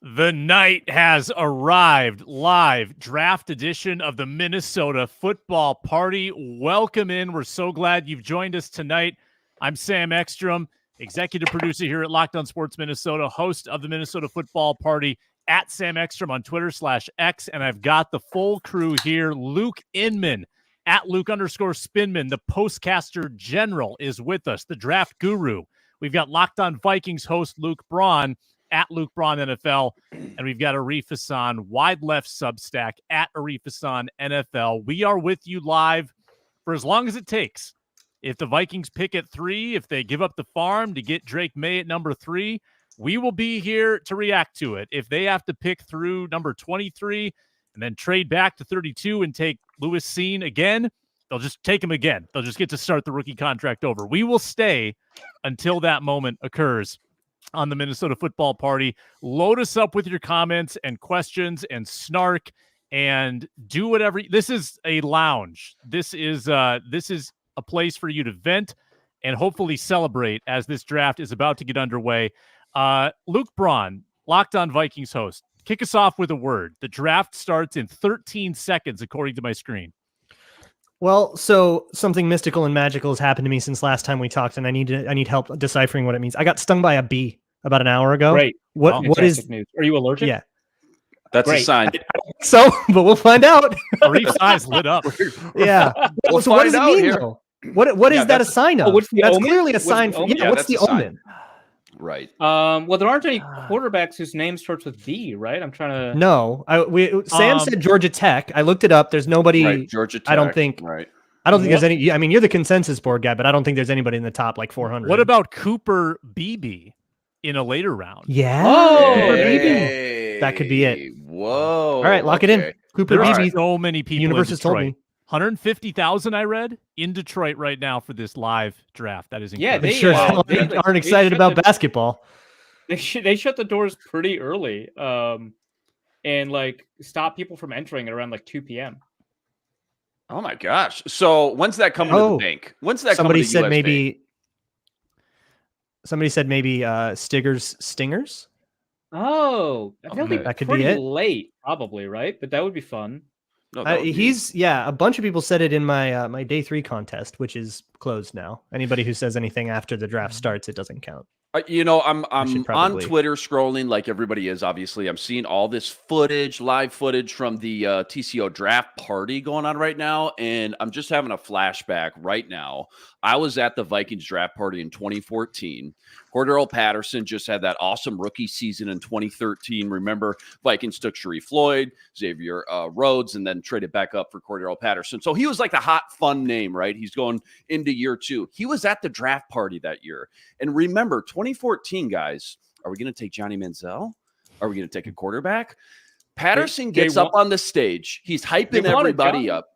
The night has arrived. Live draft edition of the Minnesota Football Party. Welcome in. We're so glad you've joined us tonight. I'm Sam Ekstrom, executive producer here at Locked On Sports Minnesota, host of the Minnesota Football Party at Sam Ekstrom on Twitter /X. And I've got the full crew here. Luke Inman at Luke_Spinman, the postcaster general, is with us, the draft guru. We've got Locked On Vikings host Luke Braun at Luke Braun NFL, and we've got Arif Hasan, wide left Substack at Arif Hasan NFL. We are with you live for as long as it takes. If the Vikings pick at 3, if they give up the farm to get Drake Maye at number 3, we will be here to react to it. If they have to pick through number 23 and then trade back to 32 and take Lewis Cine again, they'll just take him again. They'll just get to start the rookie contract over. We will stay until that moment occurs on the Minnesota Football Party. Load us up with your comments and questions and snark and do whatever. This is a lounge. This is a place for you to vent and hopefully celebrate as this draft is about to get underway. Luke Braun, Locked On Vikings host, kick us off with a word. The draft starts in 13 seconds, according to my screen. Well, so something mystical and magical has happened to me since last time we talked, and I need help deciphering what it means. I got stung by a bee about an hour ago. Great. What is news? Are you allergic? Yeah. That's Great. a sign. So, but we'll find out. Arif's eyes lit up. Yeah. We'll so what does find it out mean here. though? What is that a sign of? what's the That's omen? clearly a What's sign the for omen? Yeah, what's that's the a sign. omen? Right. Well, there aren't any quarterbacks whose name starts with D, right? I'm trying to. No. Sam said Georgia Tech. I looked it up. There's nobody. Right. Georgia Tech. I don't think. Right. I don't think there's any. I mean, you're the consensus board guy, but I don't think there's anybody in the top like 400. What about Cooper Beebe in a later round? Yeah. Oh, Hey. That could be it. Whoa. All right, lock it in. Cooper There are Beebe. so many people Universe in has told Detroit. me. 150,000 I read in Detroit right now for this live draft. That is Yeah, incredible. They sure they aren't excited shut about the- basketball. They shut the doors pretty early, and like stop people from entering at around like 2 p.m. Oh my gosh. So when's that coming to the bank? When's that Somebody coming to said US maybe. Bank? Somebody said maybe Stingers. Oh, I feel like That could pretty be it. late, probably, right? But that would be fun. No, that would be- A bunch of people said it in my my day 3 contest, which is closed now. Anybody who says anything after the draft starts, it doesn't count. I'm should on probably- Twitter scrolling like everybody is. Obviously, I'm seeing all this footage, live footage from the TCO draft party going on right now, and I'm just having a flashback right now. I was at the Vikings draft party in 2014. Cordero Patterson just had that awesome rookie season in 2013. Remember, Vikings took Sharif Floyd, Xavier Rhodes, and then traded back up for Cordero Patterson. So he was like the hot, fun name, right? He's going into year 2. He was at the draft party that year. And remember, 2014, guys, are we going to take Johnny Manziel? Are we going to take a quarterback? Patterson gets up on the stage. He's hyping everybody up.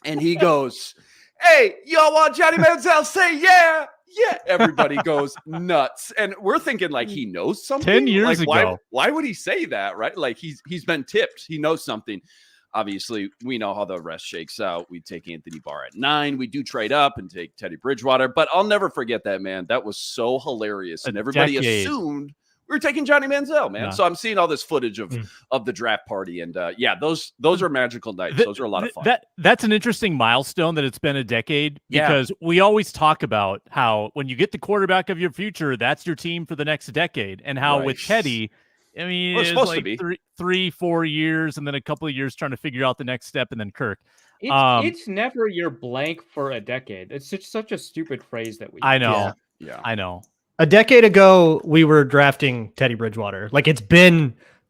And he goes, "Hey, y'all want Johnny Manziel? Say yeah." Yeah, everybody goes nuts. And we're thinking like he knows something. 10 years ago. Why would he say that, right? Like he's been tipped. He knows something. Obviously, we know how the rest shakes out. We take Anthony Barr at 9. We do trade up and take Teddy Bridgewater. But I'll never forget that, man. That was so hilarious. And everybody assumed we were taking Johnny Manziel, man. Yeah. So I'm seeing all this footage of the draft party. And those are magical nights. Those are a lot of fun. That's an interesting milestone that it's been a decade because we always talk about how when you get the quarterback of your future, that's your team for the next decade. And how with Teddy, I mean, it's it's supposed like to be 3-4 years and then a couple of years trying to figure out the next step and then Kirk. It's never your blank for a decade. It's just such a stupid phrase that we use. I know. Yeah. I know. A decade ago, we were drafting Teddy Bridgewater. Like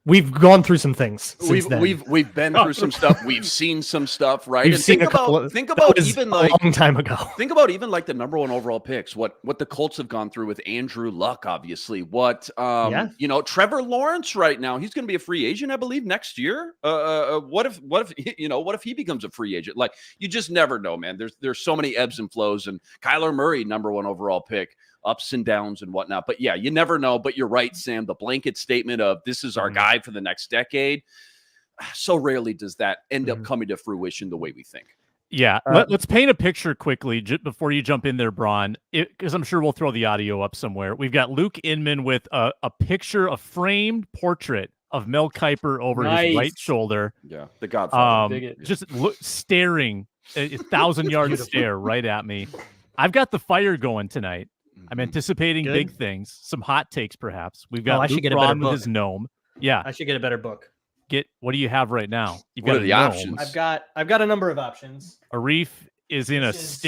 we've gone through some things. Since then. We've been through some stuff. We've seen some stuff, right? We've And seen think that about was even a like long time ago. Think about even like the number 1 overall picks. What the Colts have gone through with Andrew Luck, obviously. What Trevor Lawrence right now? He's going to be a free agent, I believe, next year. What if he becomes a free agent? Like you just never know, man. There's so many ebbs and flows. And Kyler Murray, number 1 overall pick. Ups and downs and whatnot. But yeah, you never know. But you're right, Sam. The blanket statement of this is our guy for the next decade. So rarely does that end up coming to fruition the way we think. Yeah. Let's paint a picture quickly before you jump in there, Braun, because I'm sure we'll throw the audio up somewhere. We've got Luke Inman with a picture, a framed portrait of Mel Kiper over his Nice. right shoulder. Yeah, the Godfather. Dig it. Just staring, a 1,000-yard stare right at me. I've got the fire going tonight. I'm anticipating big things, some hot takes perhaps. We've got I should Luke get a better Braun with book. his gnome. Yeah, I should get a better book. what do you have right now? You've What got are a the gnome. options? I've got a number of options. Arif is in This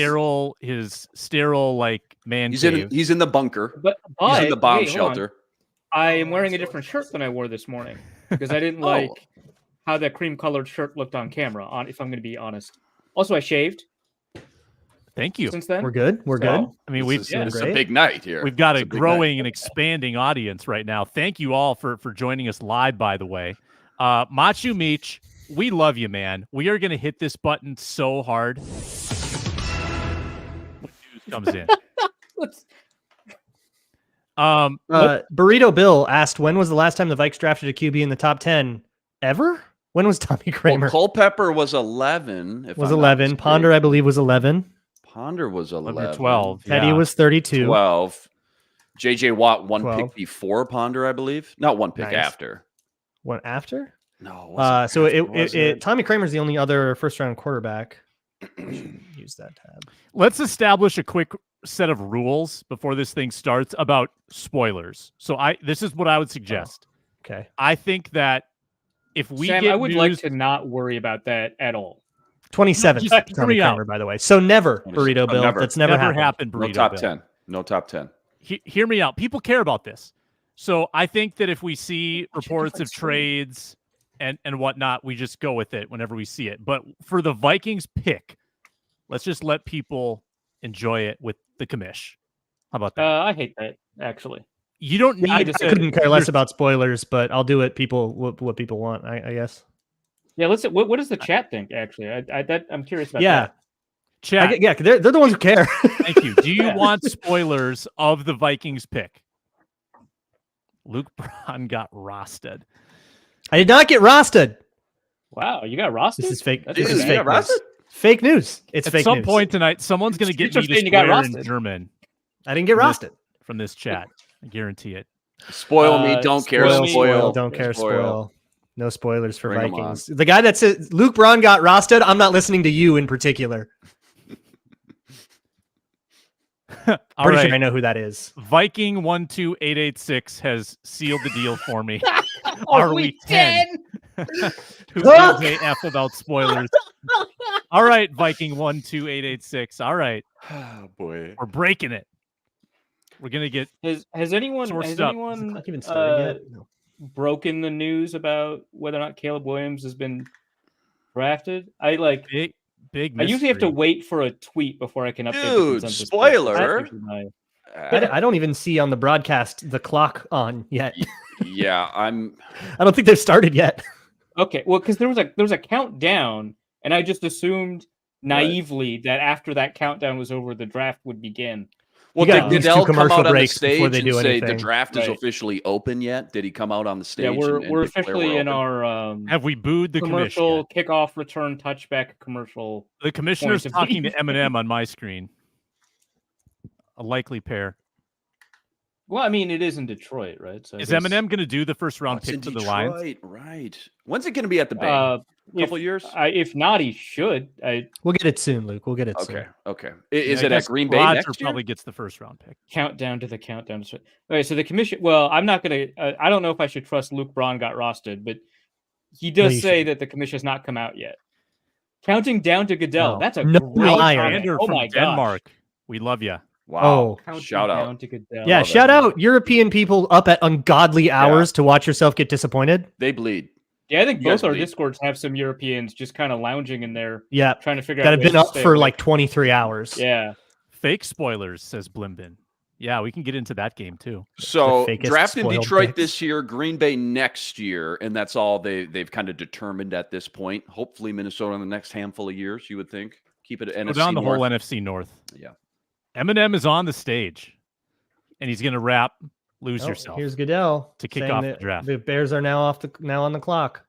his sterile like man He's cave. he's in the bunker. But He's in the bomb wait, hold on. shelter. I am wearing a different shirt than I wore this morning because I didn't Oh. like how that cream-colored shirt looked on camera. If I'm going to be honest. Also, I shaved Thank you. since then. We're good. We're good. So, I mean, we've This is a great. big night here. we've got It's a big growing night. and expanding audience right now. Thank you all for joining us live. By the way, Machu Meech, we love you, man. We are going to hit this button so hard. When news comes in. let's- Burrito Bill asked, when was the last time the Vikes drafted a QB in the top 10 ever? When was Tommy Kramer? Well, Culpepper was 11. If was I'm not 11. mistaken. Ponder, I believe, was 11. Ponder was 11. 12. Teddy yeah. was 32. 12. J.J. Watt, one 12. pick before Ponder, I believe. Not one pick Nice. after. One after? No. it wasn't So after, was it? Tommy Kramer's the only other first-round quarterback. I should use that tab. Let's establish a quick set of rules before this thing starts about spoilers. So this is what I would suggest. Okay. I think that if we Sam, get I would news, like to not worry about that at all. 27th, just hear Tommy me out. Kramer, by the way. So never, Burrito Oh, Bill. never. That's never, never happened. happened. No Burrito top Bill. 10. No top 10. Hear me out. People care about this. So I think that if we see reports of different trades and whatnot, we just go with it whenever we see it. But for the Vikings pick, let's just let people enjoy it with the commish. How about that? I hate that, actually. You don't need I to. couldn't care less about spoilers, but I'll do what people want, I guess. Yeah, let's. What does the chat think? Actually, I'm curious about Yeah. that. Chat. Yeah, they're the ones who care. Thank you. Do you Yeah. want spoilers of the Vikings pick? Luke Braun got roasted. I did not get roasted. Wow, you got rostered. This is fake. That's This is crazy. fake Yeah, roasted? news. Fake news. It's At fake some news. point tonight, someone's going to get You're me to saying you got swear in roasted. German I didn't get This- roasted. from this chat. I guarantee it. Spoil me. Don't care. spoil me. Spoil. Don't care. Spoil. No spoilers for Bring 'em Vikings. The guy that said Luke Braun got roasted. I'm not listening to you in particular. All Pretty right. sure I know who that is. Viking 12886 has sealed the deal for me. Oh, Are we 10? Who gives a F about spoilers? All right, Viking 12886. All right, Oh, boy. we're breaking it. We're gonna get Has anyone Sourced has up. anyone Clock even started yet? No. broken the news about whether or not Caleb Williams has been drafted? I like. big. I usually have to mystery. wait for a tweet before I can update. the Dude, consensus spoiler. post. That's usually my- I don't even see on the broadcast the clock on yet. Yeah, I'm. I don't think they've started yet. Okay, well, because there was a countdown, and I just assumed naively that after that countdown was over, the draft would begin. Well, You got did these two Goodell come commercial out on the breaks before stage they and do say the anything. draft is Right. officially open yet? Did he come out on the stage? Yeah, we're and we're declare officially we're in open? our Have we booed the commercial commissioner? kickoff return touchback commercial. The commissioner's point of talking to view. Eminem on my screen. A likely pair. Well, I mean, it is in Detroit, right? So Is there's- Eminem going to do the first round It's in pick to the Lions? Detroit, right? When's it going to be at the Bay? If, Couple years? if not, he should. We'll get it soon, Luke. We'll get it soon. Okay, okay. Is Yeah, I it at guess Green Bay Roger next year? probably gets the first round pick. Countdown to the countdown. Okay, so the commission. Well, I'm not gonna. I don't know if I should trust Luke Braun got rostered, but he does you say shouldn't. that the commission has not come out yet. Counting down to Goodell. No. That's a No great liar. comment. Alexander Oh from my gosh. Denmark. We love you. Wow. Oh. Counting Shout out. down to Goodell. Yeah, Love shout it. out European people up at ungodly hours to watch yourself get disappointed. They bleed. Yeah, I think You guys both our bleed. Discords have some Europeans just kind of lounging in there, Yeah, trying to figure that out have ways been to up stay for awake. like 23 hours. Yeah. Fake spoilers, says Blimbin. Yeah, we can get into that game too. So fakest draft in spoiled Detroit picks. this year, Green Bay next year, and that's all they've kind of determined at this point. Hopefully, Minnesota in the next handful of years, you would think. Keep it Go NFC down the North. whole NFC North. Yeah. Eminem is on the stage, and he's going to rap "Lose Oh, Yourself." Here's Goodell to kick saying off that the draft. The Bears are now on the clock.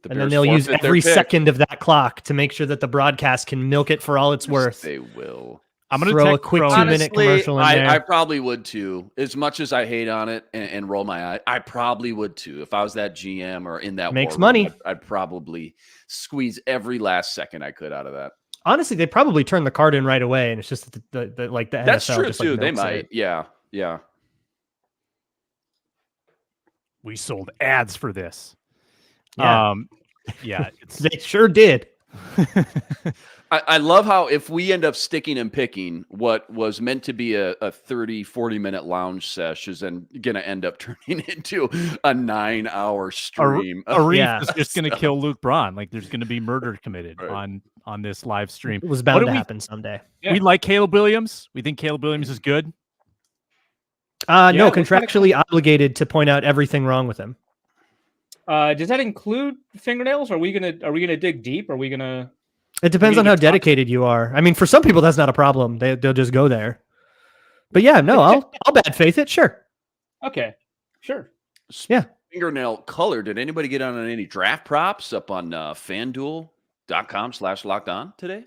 The And then Bears they'll use forfeit their every pick. second of that clock to make sure that the broadcast can milk it for all it's Yes, worth. They will. I'm gonna throw a text quick Brown. 2-minute Honestly, commercial in there. I probably would too. As much as I hate on it and roll my eye, I probably would too. If I was that GM or in that Makes war room, money. I'd probably squeeze every last second I could out of that. Honestly, they probably turn the card in right away, and it's just the That's NFL true just, too. like, They milks might. it. Yeah. We sold ads for this. Yeah. Yeah, it's They sure did. I love how if we end up sticking and picking what was meant to be a 30, 40-minute lounge sesh is then going to end up turning into a 9-hour stream. Arif Yeah. is just going to kill Luke Braun. Like, there's going to be murder committed Right. on this live stream. It was What bound do to we- happen someday. Yeah. We like Caleb Williams. We think Caleb Williams is good. No, what kind of- contractually obligated to point out everything wrong with him. Does that include fingernails? Are we gonna dig deep? Are we gonna? It depends gonna on how get toxic? dedicated you are. I mean, for some people, that's not a problem. They'll just go there. But yeah, no, I'll bad faith it. Sure. Okay, sure. Fingernail color. Did anybody get on any draft props up on FanDuel.com/locked-on today?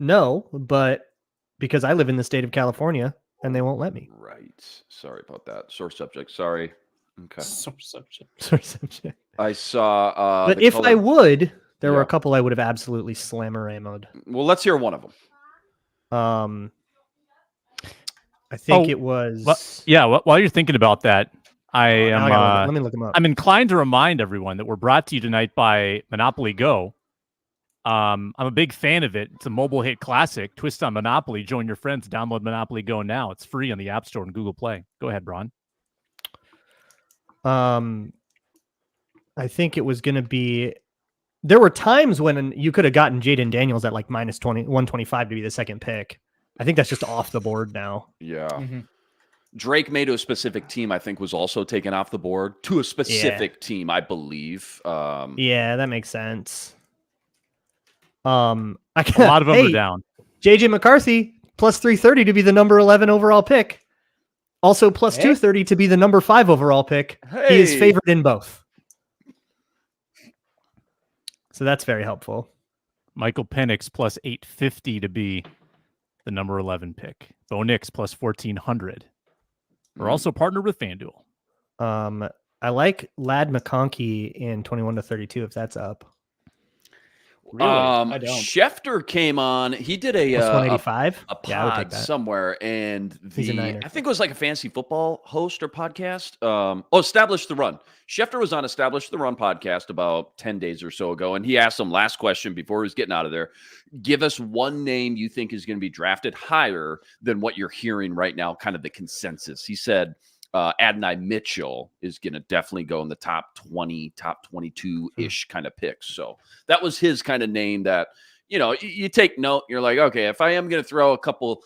No, but because I live in the state of California and they won't let me. Right. Sorry about that. Sore subject. Sorry. Okay. So subject. I saw. But the if color- I would, there were Yeah. a couple I would have absolutely slammer-amoed. Well, let's hear one of them. I think Oh, it was. While you're thinking about that, let me look them up. I'm inclined to remind everyone that we're brought to you tonight by Monopoly Go. I'm a big fan of it. It's a mobile hit classic. Twist on Monopoly. Join your friends. Download Monopoly Go now. It's free on the App Store and Google Play. Go ahead, Braun. I think it was going to be. There were times when you could have gotten Jaden Daniels at like minus 125 to be the second pick. I think that's just off the board now. Yeah. Mm-hmm. Drake Maye to a specific team, I think, was also taken off the board to a specific team, I believe. Yeah, that makes sense. A lot of them are down. J.J. McCARTHY plus 330 to be the number 11 overall pick. Also plus 230 to be the number 5 overall pick. He is Hey. favored in both. So that's very helpful. Michael Penix plus 850 to be the number 11 pick. Bo Nix plus 1400. We're also partnered with FanDuel. I like Lad McConkey in 21 to 32 if that's up. Really? I don't. Schefter came on. He did Plus a 185. a Yeah, I would take pod that. somewhere, and He's a Niner. I think it was like a fantasy football host or podcast. Establish the Run. Schefter was on Establish the Run podcast about 10 days or so ago, and he asked him last question before he was getting out of there. Give us one name you think is going to be drafted higher than what you're hearing right now, kind of the consensus. He said Adonai Mitchell is going to definitely go in the top 20, top 22-ish kind of picks. So that was his kind of name that, you take note. You're like, okay, if I am going to throw a couple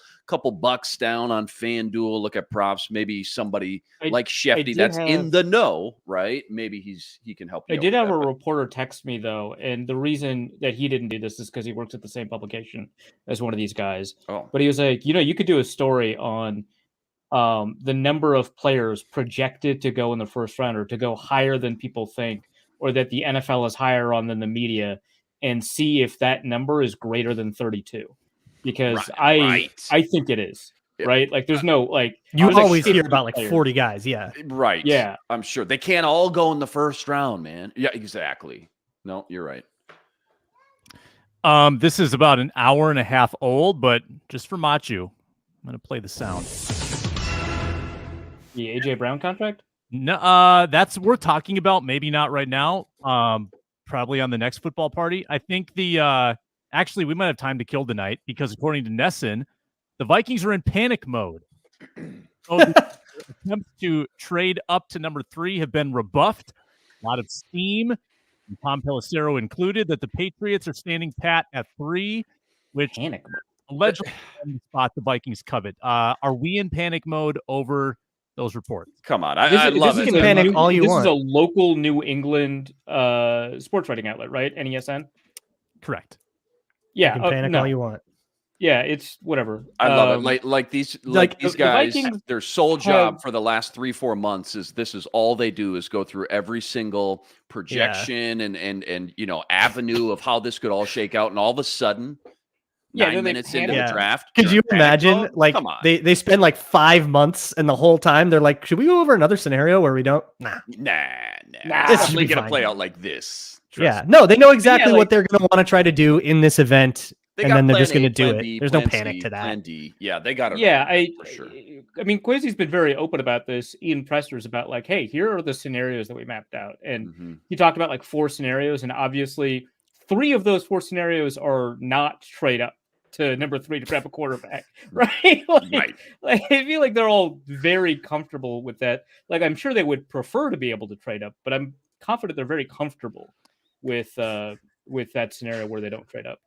bucks down on FanDuel, look at props, maybe somebody like Shefty that's in the know, right? Maybe he can help you. I did have a reporter text me, though, and the reason that he didn't do this is because he works at the same publication as one of these guys. Oh. But he was like, you could do a story on the number of players projected to go in the first round or to go higher than people think, or that the NFL is higher on than the media, and see if that number is greater than 32. Because I think it is. Yeah. Right? Like there's no like You there's like always hear 50 about like players. 40 guys. Yeah. Right. Yeah. I'm sure they can't all go in the first round, man. Yeah, exactly. No, you're right. This is about an hour and a half old, but just for Machu, I'm going to play the sound. The AJ Brown contract? No, that's what we're talking about. Maybe not right now. Probably on the next football party. I think actually we might have time to kill tonight because according to Nesson, the Vikings are in panic mode. So the attempts to trade up to number 3 have been rebuffed. A lot of steam, and Tom Pelissero included, that the Patriots are standing pat at 3, which Panic mode. allegedly is the spot the Vikings covet. Are we in panic mode over those reports? Come on. I love is it. a panic New, all you this want. is a local New England sports writing outlet, right? NESN? Correct. Yeah. You can panic no. all you want. Yeah, it's whatever. I love it. Like these the guys, Vikings their sole job have- for the last 3-4 months is this is all they do is go through every single projection and avenue of how this could all shake out, and all of a sudden, Yeah, 9 then they minutes into panic. the draft, Could you're you in panic imagine, mode? like, Come on. they spend like 5 months, and the whole time they're like, should we go over another scenario where we don't? Nah. Nah. Nah. It's This should definitely be gonna fine. play out like this. Yeah. No, they know exactly like- what they're going to want to try to do in this event, They and got then they're plan just going A, to do plan it. B, There's no plan panic C, to that. Plan D. Yeah, they got it. Yeah, for sure. I mean, Kwesi's been very open about this. Ian Presser's about like, hey, here are the scenarios that we mapped out, and Mhm. he talked about like 4 scenarios, and obviously 3 of those 4 scenarios are not trade up to number 3 to grab a quarterback, right? Right. Like, I feel like they're all very comfortable with that. Like, I'm sure they would prefer to be able to trade up, but I'm confident they're very comfortable with that scenario where they don't trade up.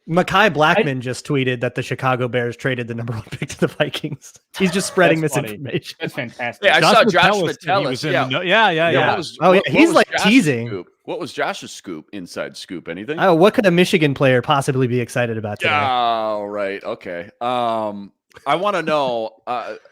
Mekhi Blackman just tweeted that the Chicago Bears traded the number 1 pick to the Vikings. He's just spreading That's this funny. information. That's fantastic. Yeah, I saw Josh said he was Metellus. in Yeah. the yeah. What he's was like Josh's teasing. scoop? What was Josh's scoop? Inside scoop? Anything? Oh, what could a Michigan player possibly be excited about today? Oh, right. Okay. I want to know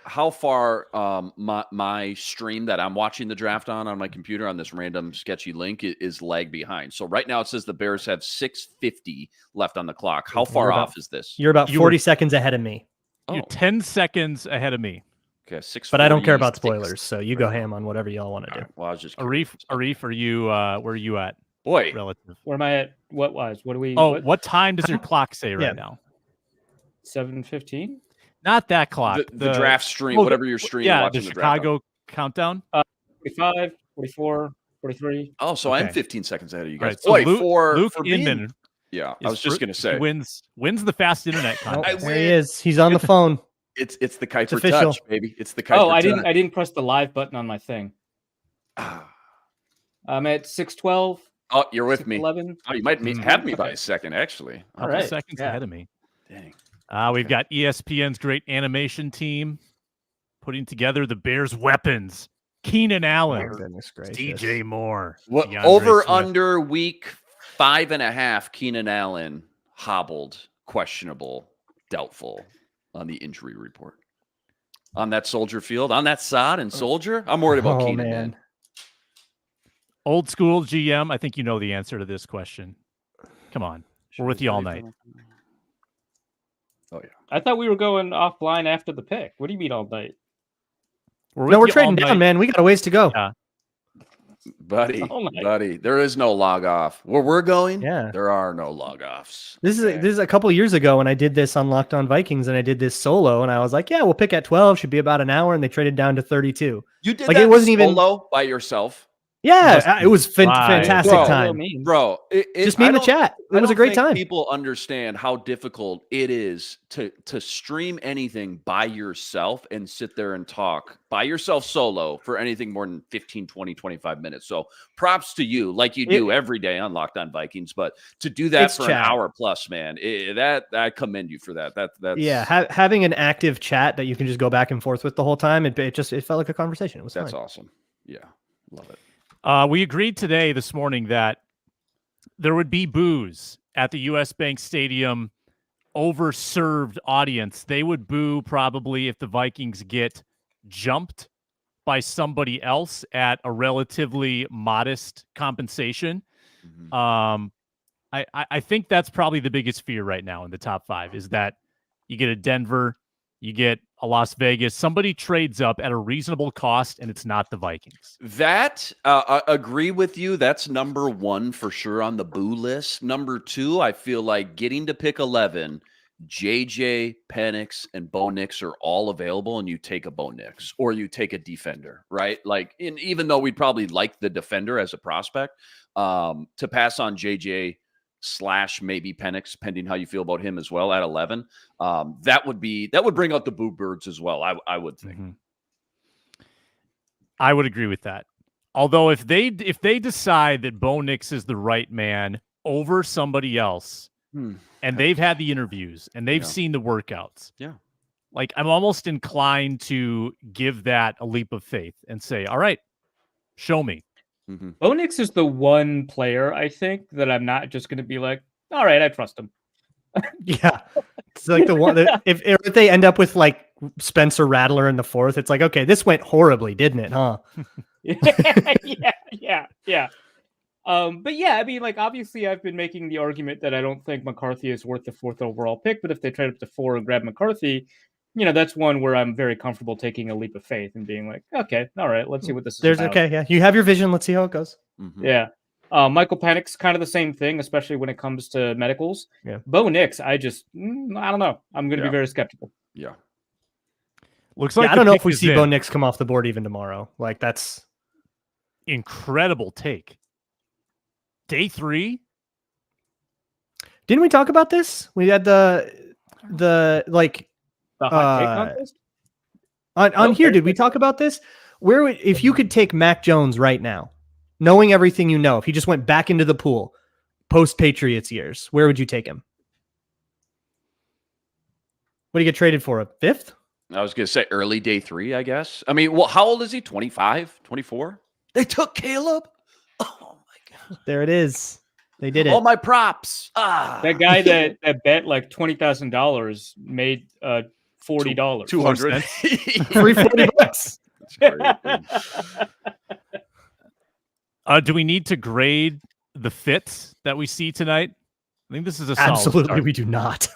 how far my stream that I'm watching the draft on my computer on this random sketchy link is lag behind. So right now it says the Bears have 6:50 left on the clock. How far off is this? You're about You 40 were- seconds ahead of me, You're 10 seconds ahead of me. Okay, 6. but I don't care about spoilers, so you go ham on whatever y'all want to do. Well, I was just Arif, are you where are you at boy. relative? Where am I at? What do we? Oh, what time does your clock say right Yeah. now? 7:15. Not that clock. The draft stream, oh, whatever your stream. Yeah, watching the the draft on. Chicago countdown. 45, 44, 43. Oh, so I am Okay. 15 seconds ahead of you All guys. right, so Boy, Luke for being- Inman. Yeah, I is was just fir- gonna say wins the fast internet Oh, contest. there he is. He's on the phone. it's the Kuiper official. touch, baby. It's the Kuiper Oh, I touch. didn't press the live button on my thing. I'm at 6:12. Oh, you're with me. 11. Oh, you might Mhm. have me by Okay. a second, actually. Couple All right, seconds yeah. ahead of me. Dang. We've got ESPN's great animation team putting together the Bears' weapons. Keenan Allen, Goodness gracious. DJ Moore, What DeAndre over Swift. under week 5.5? Keenan Allen hobbled, questionable, doubtful on the injury report. On that Soldier field, on that sod and Soldier, I'm worried about Oh, Keenan. man. Old school GM. I think you know the answer to this question. Come on, we're with you all night. Oh yeah. I thought we were going offline after the pick. What do you mean all night? We're with No, we're you all trading night. down, man. We got a ways to go. Yeah. All night. Buddy, there is no log off. Where we're going, Yeah. there are no log offs. This is a couple years ago when I did this on Locked On Vikings, and I did this solo, and I was like, yeah, we'll pick at 12. Should be about an hour, and they traded down to 32. You did Like, that it wasn't even- solo by yourself, Yeah, it was Right. fantastic Bro. time. bro. Just me in the chat. It was a great time. People understand how difficult it is to stream anything by yourself and sit there and talk by yourself solo for anything more than 15, 20, 25 minutes. So props to you, like you do every day on Locked On Vikings. But to do that It's for chat. an hour plus, man, I commend you for that. That's Yeah, having an active chat that you can just go back and forth with the whole time, it felt like a conversation. It was that's fine. awesome. Yeah, love it. We agreed this morning that there would be booze at the U.S. Bank Stadium. Overserved audience. They would boo probably if the Vikings get jumped by somebody else at a relatively modest compensation. Mhm. I think that's probably the biggest fear right now in the top 5 is that you get a Denver, you get a Las Vegas, somebody trades up at a reasonable cost, and it's not the Vikings. That I agree with you. That's number 1 for sure on the boo list. Number 2, I feel like getting to pick 11, J.J., Penix, and Bo Nix are all available, and you take a Bo Nix or you take a defender, right? Like, even though we'd probably like the defender as a prospect, to pass on J.J. / maybe Penix, pending how you feel about him as well at 11. That would bring out the boo birds as well. I would think. Mhm. I would agree with that. Although if they decide that Bo Nix is the right man over somebody else, and they've had the interviews and they've seen the workouts, like I'm almost inclined to give that a leap of faith and say, all right, show me. Mm-hmm. Bo Nix is the one player I think that I'm not just going to be like, all right, I trust him. Yeah, It's like the one that if they end up with like Spencer Rattler in the fourth, it's like, okay, this went horribly, didn't it? Huh? yeah. But yeah, I mean, like obviously, I've been making the argument that I don't think McCarthy is worth the 4th overall pick. But if they trade up to 4 and grab McCarthy, that's one where I'm very comfortable taking a leap of faith and being like, okay, all right, let's see what this is about. Okay, yeah, you have your vision. Let's see how it goes. Mhm. Yeah. Michael Penix, kind of the same thing, especially when it comes to medicals. Yeah. Bo Nix, I don't know. I'm going to be very skeptical. Yeah. Looks like I don't know pick if we is see in. Bo Nix come off the board even tomorrow. Like that's Incredible take. Day 3. Didn't we talk about this? We had the like The hot take contest? on here. Did we talk about this? If you could take Mac Jones right now, knowing everything if he just went back into the pool post Patriots years, where would you take him? What do you get traded for? A 5th? I was going to say early day 3, I guess. I mean, well, how old is he? 25, 24? They took Caleb. Oh my God. There it is. They did it. All my props. That guy that bet like $20,000 made $40. 200. Free $40. That's great. Do we need to grade the fits that we see tonight? I think this is a solid Absolutely, start. we do not.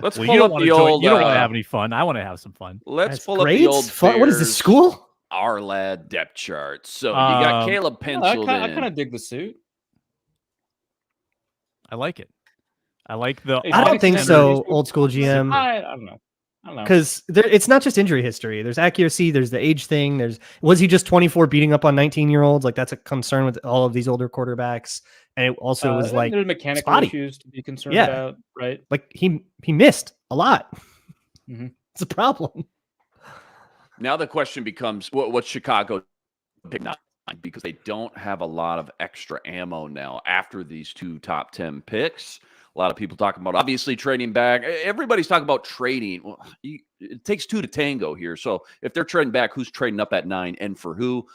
Let's Well, pull you up don't the old. You don't want to have any fun. I want to have some fun. Let's That's pull up great. the old. Fun. What is this, Bears school? Our lad depth chart. So you got Caleb I penciled kind in. of dig the suit. I like it. I like the. Hey, I don't think Alexander, so, old school GM. I don't know. Because it's not just injury history. There's accuracy. There's the age thing. Was he just 24 beating up on 19-year-olds? Like that's a concern with all of these older quarterbacks. And it also was like there's mechanical spotty. issues to be concerned about, right? Like he missed a lot. Mm-hmm. It's a problem. Now the question becomes, what's Chicago pick 9? Because they don't have a lot of extra ammo now after these 2 top 10 picks. A lot of people talking about obviously trading back. Everybody's talking about trading. Well, it takes 2 to tango here. So if they're trading back, who's trading up at 9 and for who?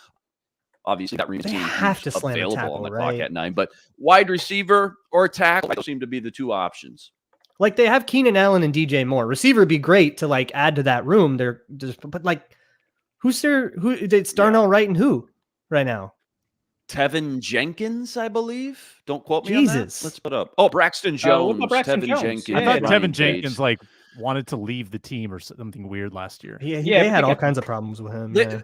Obviously, that remains have to slam a available tackle, on the right? clock at 9. But wide receiver or tackle seem to be the 2 options. Like they have Keenan Allen and DJ Moore. Receiver would be great to like add to that room. They're just, but like, who's there? It's Darnell Wright and who right now? Tevin Jenkins, I believe. Don't quote me on that. Jesus. Let's put up. Oh, Braxton Jones. what about Braxton Tevin Jones? Jenkins. Yeah, I thought Ryan Tevin Jenkins Bates. like wanted to leave the team or something weird last year. They but had they all got- kinds of problems with him. It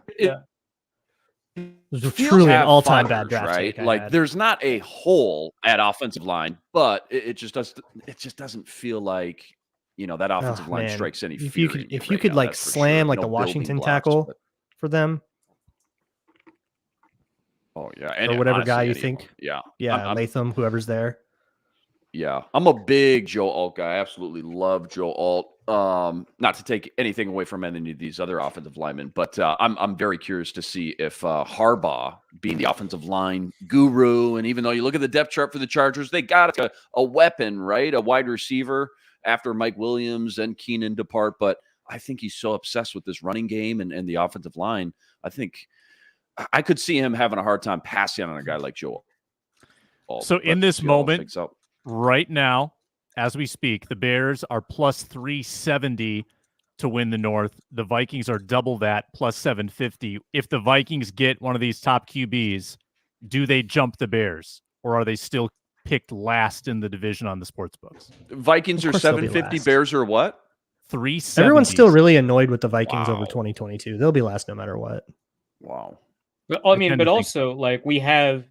It was feels truly an have all-time bad fires, draft right? take I Like had. there's not a hole at offensive line, but it just doesn't feel like that offensive line man. strikes any If fear you could, in you if you right could now, like that's for slam sure. like No the building Washington blocks, tackle but- for them, oh yeah, or whatever honestly, guy you any of think. them. Yeah, Yeah, I'm- Latham, whoever's there. Yeah, I'm a big Joe Alt guy. I absolutely love Joe Alt. Not to take anything away from any of these other offensive linemen, but I'm very curious to see if Harbaugh, being the offensive line guru, and even though you look at the depth chart for the Chargers, they got a weapon, right? A wide receiver after Mike Williams and Keenan depart. But I think he's so obsessed with this running game and the offensive line. I think I could see him having a hard time passing on a guy like Joe Alt. So in But this Joe Alt moment, thinks so. right now, as we speak, the Bears are plus 370 to win the North. The Vikings are double that, plus 750. If the Vikings get one of these top QBs, do they jump the Bears, or are they still picked last in the division on the sports books? Vikings Of are course they'll be 750. last. Bears are what? 370. Everyone's still really annoyed with the Vikings Wow. over 2022. They'll be last no matter what. Wow. But, I mean, tend but to think also like we have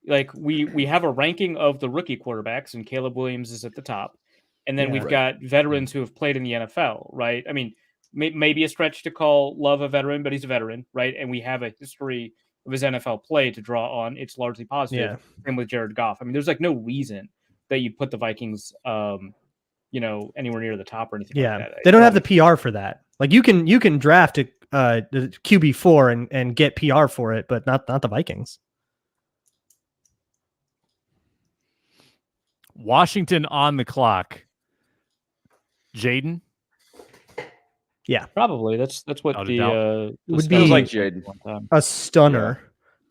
a ranking of the rookie quarterbacks, and Caleb Williams is at the top, and then Yeah. we've Right. got veterans who have played in the NFL, right? I mean, maybe a stretch to call Love a veteran, but he's a veteran, right? And we have a history of his NFL play to draw on. It's largely positive. Yeah. Same with Jared Goff. I mean, there's like no reason that you put the Vikings, anywhere near the top or anything. Yeah, like that. they don't have the PR for that. Like you can draft the QB4 and get PR for it, but not the Vikings. Washington on the clock. Jaden? Probably that's what Without a the doubt. Would the be- Feels like Steelers Jaden. one time. A stunner.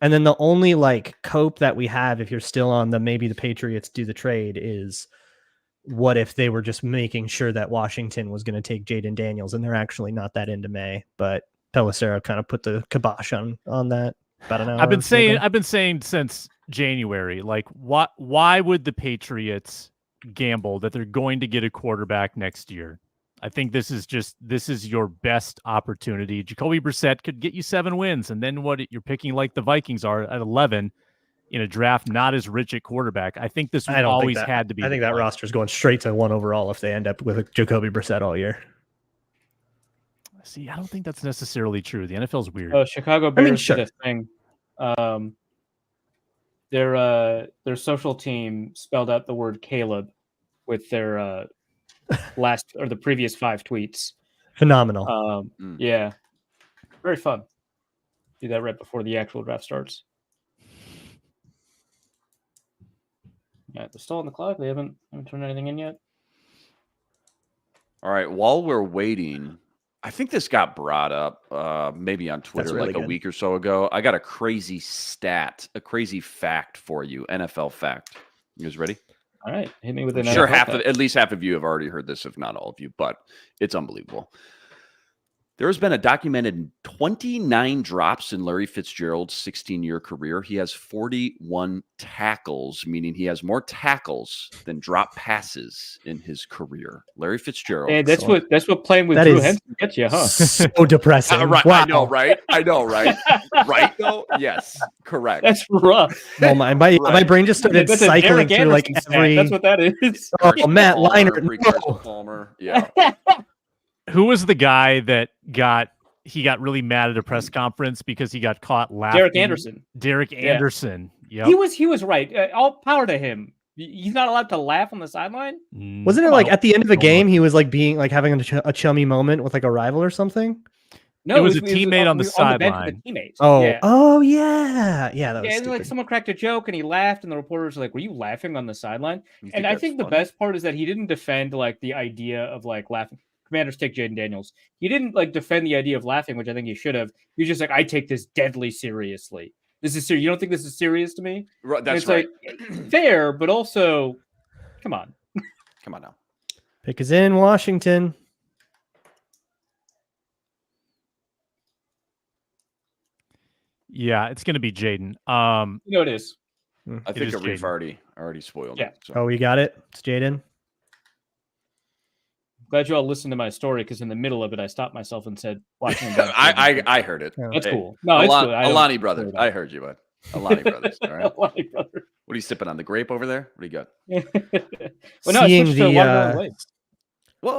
And then the only like cope that we have if you're still on maybe the Patriots do the trade is what if they were just making sure that Washington was going to take Jaden Daniels, and they're actually not that into May, but Pelissero kind of put the kibosh on that about an hour. I've been saying since January, like, why would the Patriots gamble that they're going to get a quarterback next year? I think this is your best opportunity. Jacoby Brissett could get you 7 wins, and then what? You're picking like the Vikings are at 11 in a draft not as rich at quarterback. I think this always had to be. I think that roster is going straight to 1 overall if they end up with Jacoby Brissett all year. See, I don't think that's necessarily true. The NFL's weird. Oh, Chicago Bears did a thing. Their social team spelled out the word Caleb with their last or the previous 5 tweets. Phenomenal. Yeah, very fun. Do that right before the actual draft starts. Yeah, they're still on the clock. They haven't turned anything in yet. All right. While we're waiting, I think this got brought up maybe on Twitter a week or so ago. I got a crazy stat, a crazy fact for you, NFL fact. You guys ready? All right, hit me with an. Sure, at least half of you have already heard this, if not all of you, but it's unbelievable. There has been a documented 29 drops in Larry Fitzgerald's 16-year career. He has 41 tackles, meaning he has more tackles than drop passes in his career. Larry Fitzgerald. Hey, that's what playing with Drew Henson gets you, huh? So depressing. Right, wow. I know, right? Right, though? Yes, correct. That's rough. Oh, my brain just started cycling through like every... That's what that is. Oh, Matt Leinart. No. Palmer. Yeah. Who was the guy that got really mad at a press conference because he got caught laughing? Derek Anderson. Yeah. He was right. All power to him. He's not allowed to laugh on the sideline. Wasn't it like at the end of the game he was like having a chummy moment with like a rival or something? No, it was a teammate on the sideline. Oh, yeah. That was stupid. Like someone cracked a joke and he laughed, and the reporters were like, "Were you laughing on the sideline?" And I think the best part is that he didn't defend like the idea of like laughing. Commanders take Jaden Daniels. He didn't like defend the idea of laughing, which I think he should have. He was just like, I take this deadly seriously. This is serious. You don't think this is serious to me? Right, that's right. Like, fair, but also, come on. Come on now. Pick is in Washington. Yeah, it's going to be Jaden. It is. I think Arif already spoiled it. So. Oh, we got it. It's Jaden. Glad you all listened to my story because in the middle of it, I stopped myself and said, I heard it. That's cool. No, it's cool. Alani brother. I heard you, bud. Alani brothers. All right. Alani brother. What are you sipping on? The grape over there? What do you got?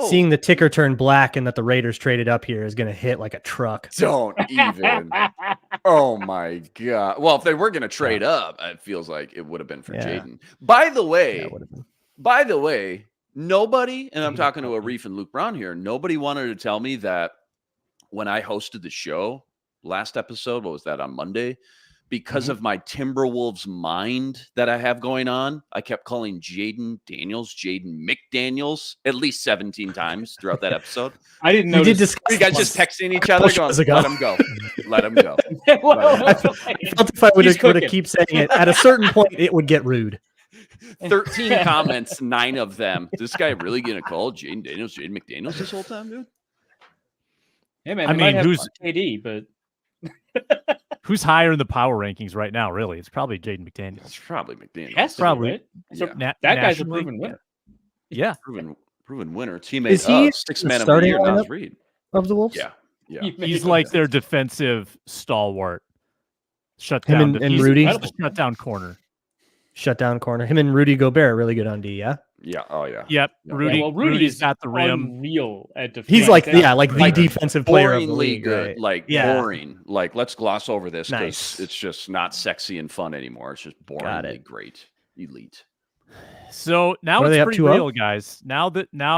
Seeing the ticker turn black and that the Raiders traded up here is going to hit like a truck. Don't even. Oh, my God. Well, if they were going to trade up, it feels like it would have been for Jaden. By the way, nobody, and I'm talking to Arif and Luke Braun here, nobody wanted to tell me that when I hosted the show last episode, what was that, on Monday? Because of my Timberwolves mind that I have going on, I kept calling Jaden McDaniels at least 17 times throughout that episode. I didn't know. You guys just texting each other going, let him go. Let him go. I felt if I were to keep saying it, at a certain point, it would get rude. 13 comments, 9 of them. This guy really going to call Jaden McDaniels this whole time, dude? Hey, man. I mean, who's KD, but who's higher in the power rankings right now? Really, it's probably Jaden McDaniels. It's probably McDaniels. That's probably that guy's a proven winner. Yeah, proven winner. Teammate, 6 man of the year. Nas Reed of the Wolves. Yeah. He's like their defensive stalwart. Shut down. And Rudy, shut down corner. Shut down corner. Him and Rudy Gobert are really good on D, yeah? Yeah. Oh, yeah. Yep. Rudy's at the rim. Unreal at defense. He's like the defensive player of the league. Good. Right? Boring. Like, let's gloss over this because it's just not sexy and fun anymore. It's just boringly great. Elite. So now it's pretty real, guys. Now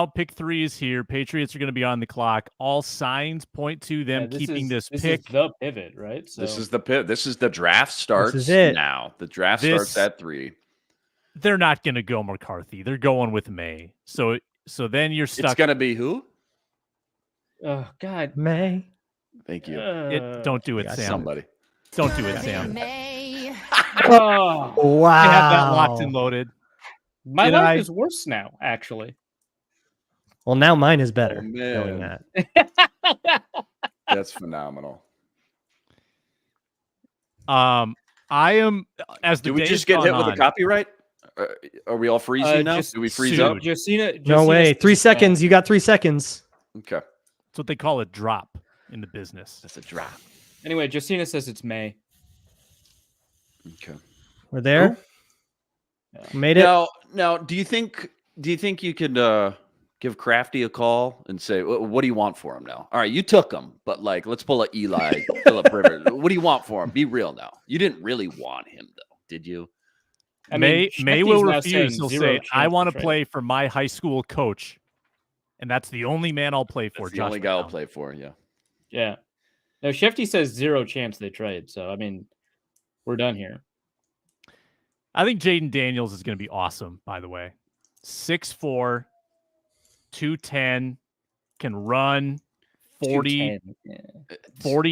pick 3 is here. Patriots are going to be on the clock. All signs point to them keeping this pick. This is the pivot, right? So. This is the pivot. This is the draft starts now. The draft starts at 3. They're not going to go McCarthy. They're going with May. So then you're stuck. It's going to be who? Oh, God. May. Thank you. Don't do it, Sam. Somebody. Don't do it, Sam. Oh, wow. I have that locked and loaded. My life is worse now, actually. Well, now mine is better. Oh, Knowing man. that. That's phenomenal. I am as the Do we days just get gone hit with on, a copyright? Are we all freezing now? Do we freeze up? No way. 3 seconds. You got 3 seconds. Okay. That's what they call a drop in the business. That's a drop. Anyway, Justina says it's May. Okay. We're there. Yeah. Made it. Now, do you think you could give Crafty a call and say, what do you want for him now? All right, you took him, but like, let's pull a Eli, Phillip Rivers. What do you want for him? Be real now. You didn't really want him though, did you? I mean, May will Shefty's now refuse. saying He'll 0 say, "I chance want to to trade play him. for my high school coach, and that's the only man I'll play for." That's the Josh only guy I'll McCown. play for. Yeah. Yeah. No, Shefty says 0 chance they trade. So, I mean, we're done here. I think Jaden Daniels is going to be awesome, by the way. 6'4", 210, can run 40